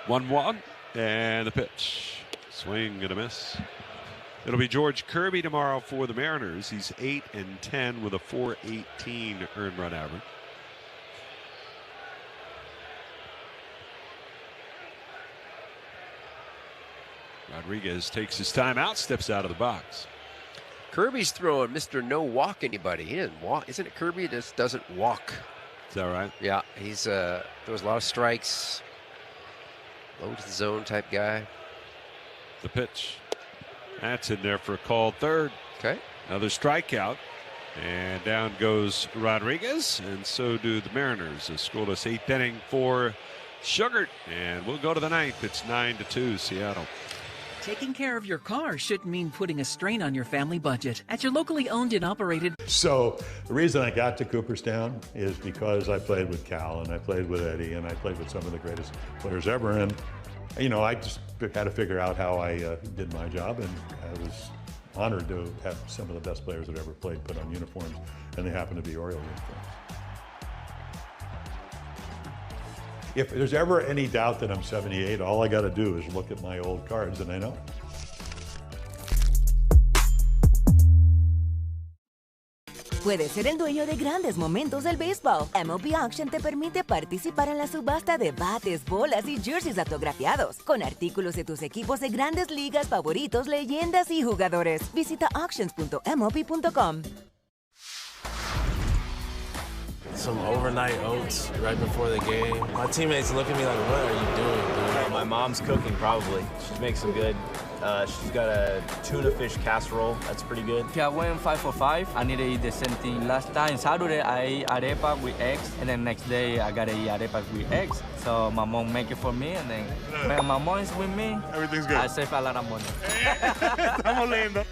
1-1, and the pitch. Swing and a miss. It'll be George Kirby tomorrow for the Mariners. He's 8-10 with a .418 earned run average. Rodriguez takes his time out, steps out of the box. Kirby's throwing Mr. No Walk anybody. He didn't walk. Isn't it Kirby just doesn't walk? Is that right? Yeah, he's throws a lot of strikes. Low to the zone type guy. The pitch. That's in there for a called third. Okay. Another strikeout. And down goes Rodriguez, and so do the Mariners. A scoreless 8th inning for Sugart. And we'll go to the 9th. It's 9-2 Seattle. Taking care of your car shouldn't mean putting a strain on your family budget. At your locally owned and operated. So the reason I got to Cooperstown is because I played with Cal and I played with Eddie and I played with some of the greatest players ever. And, you know, I just had to figure out how I did my job, and I was honored to have some of the best players that ever played put on uniforms, and they happen to be Oriole uniforms. If there's ever any doubt that I'm 78, all I got to do is look at my old cards and I know. Puedes ser el dueño de grandes momentos del béisbol. MLB Auction te permite participar en la subasta de bates, bolas y jerseys autografiados, con artículos de tus equipos de grandes ligas favoritos, leyendas y jugadores. Visita auctions.mlb.com. Some overnight oats right before the game. My teammates look at me like, what are you doing, dude? My mom's cooking, probably. She makes some good. She's got a tuna fish casserole. That's pretty good. I went 5 for 5. I need to eat the same thing. Last time, Saturday, I ate arepa with eggs, and then next day, I gotta eat arepa with eggs. So my mom make it for me, and then when my mom is with me, everything's good. I save a lot of money. Estamos lindos.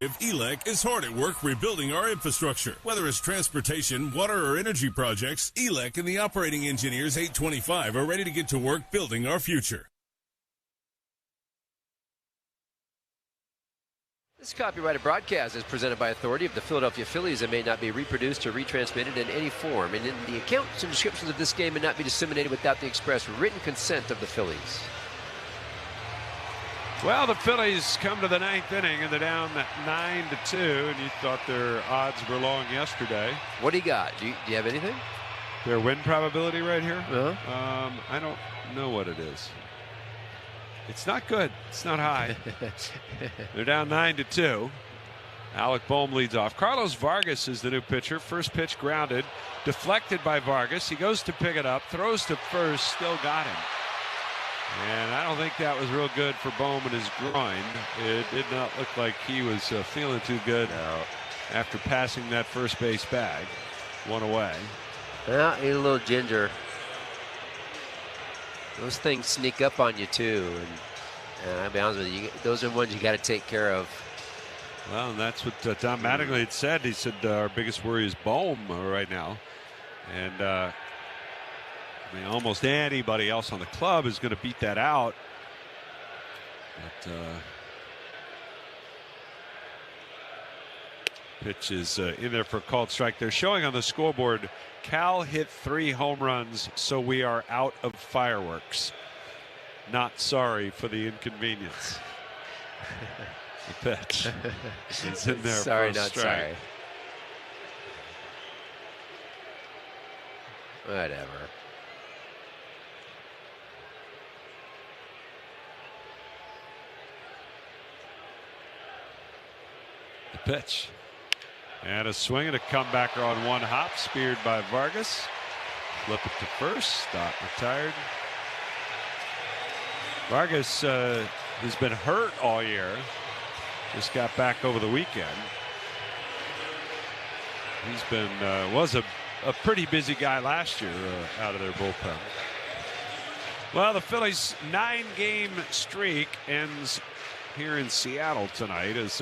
If ELEC is hard at work rebuilding our infrastructure, whether it's transportation, water, or energy projects, ELEC and the operating engineers 825 are ready to get to work building our future. This copyrighted broadcast is presented by authority of the Philadelphia Phillies and may not be reproduced or retransmitted in any form. And in the accounts and descriptions of this game may not be disseminated without the express written consent of the Phillies. Well, the Phillies come to the 9th inning and they're down 9-2, and you thought their odds were long yesterday. What do you got? Do you have anything? Their win probability right here? Uh-huh. I don't know what it is. It's not good. It's not high. They're down 9-2. Alec Boehm leads off. Carlos Vargas is the new pitcher. First pitch grounded, deflected by Vargas. He goes to pick it up, throws to first, still got him. And I don't think that was real good for Boehm in his groin. It did not look like he was feeling too good after passing that first base bag. One away. Well, he's a little ginger. Those things sneak up on you too, and I'll be honest with you, those are ones you got to take care of. Well, and that's what Tom Mattingly had said. He said our biggest worry is Boehm right now, and I mean, almost anybody else on the club is going to beat that out. But pitch is in there for a called strike. They're showing on the scoreboard, Cal hit 3 home runs, so we are out of fireworks. Not sorry for the inconvenience. The pitch is in there sorry, for a not strike. sorry. Whatever. The pitch. And a swing and a comebacker on one hop, speared by Vargas. Flip it to first. Stop, retired. Vargas has been hurt all year. Just got back over the weekend. He's been was a pretty busy guy last year out of their bullpen. Well, the Phillies' 9-game streak ends here in Seattle tonight as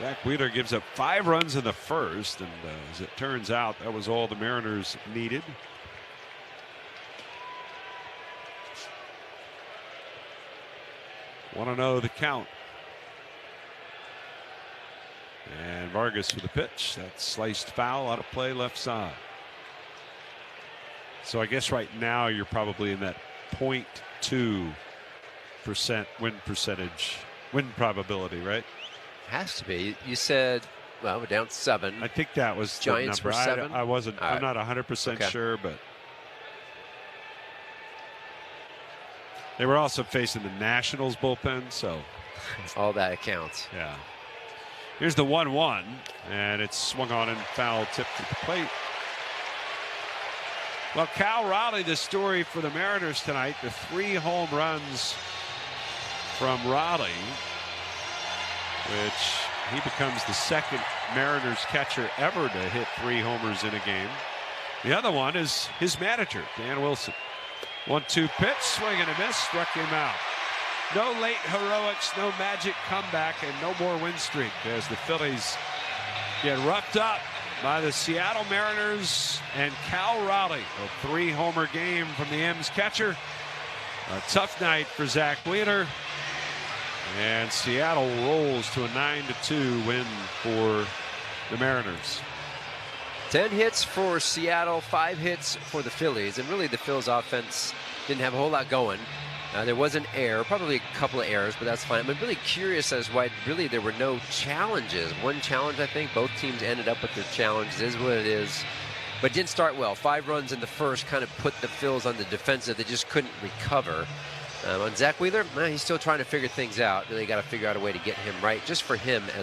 Zach Wheeler gives up 5 runs in the first, and as it turns out, that was all the Mariners needed. Want to know the count. And Vargas with a pitch. That's sliced foul, out of play, left side. So I guess right now you're probably in that 0.2% win probability, right? Has to be. You said, well, we're down 7. I think that was Giants the number. were 7. I wasn't. All I'm not 100% sure, but they were also facing the Nationals bullpen, so all that counts. Yeah. Here's the 1-1, and it's swung on and foul tipped at the plate. Well, Cal Raleigh, the story for the Mariners tonight, the 3 home runs from Raleigh, which he becomes the second Mariners catcher ever to hit 3 homers in a game. The other one is his manager, Dan Wilson. 1-2 pitch, swing and a miss, struck him out. No late heroics, no magic comeback, and no more win streak as the Phillies get roughed up by the Seattle Mariners and Cal Raleigh. A 3-homer game from the M's catcher. A tough night for Zach Wheeler. And Seattle rolls to a 9-2 win for the Mariners. 10 hits for Seattle, 5 hits for the Phillies. And really the Phillies offense didn't have a whole lot going. There was an error, probably a couple of errors, but that's fine. I'm really curious as why really there were no challenges. One challenge, I think. Both teams ended up with their challenges. Is what it is. But didn't start well. 5 runs in the first kind of put the Phils on the defensive. They just couldn't recover. On Zach Wheeler, he's still trying to figure things out. They got to figure out a way to get him right, just for him as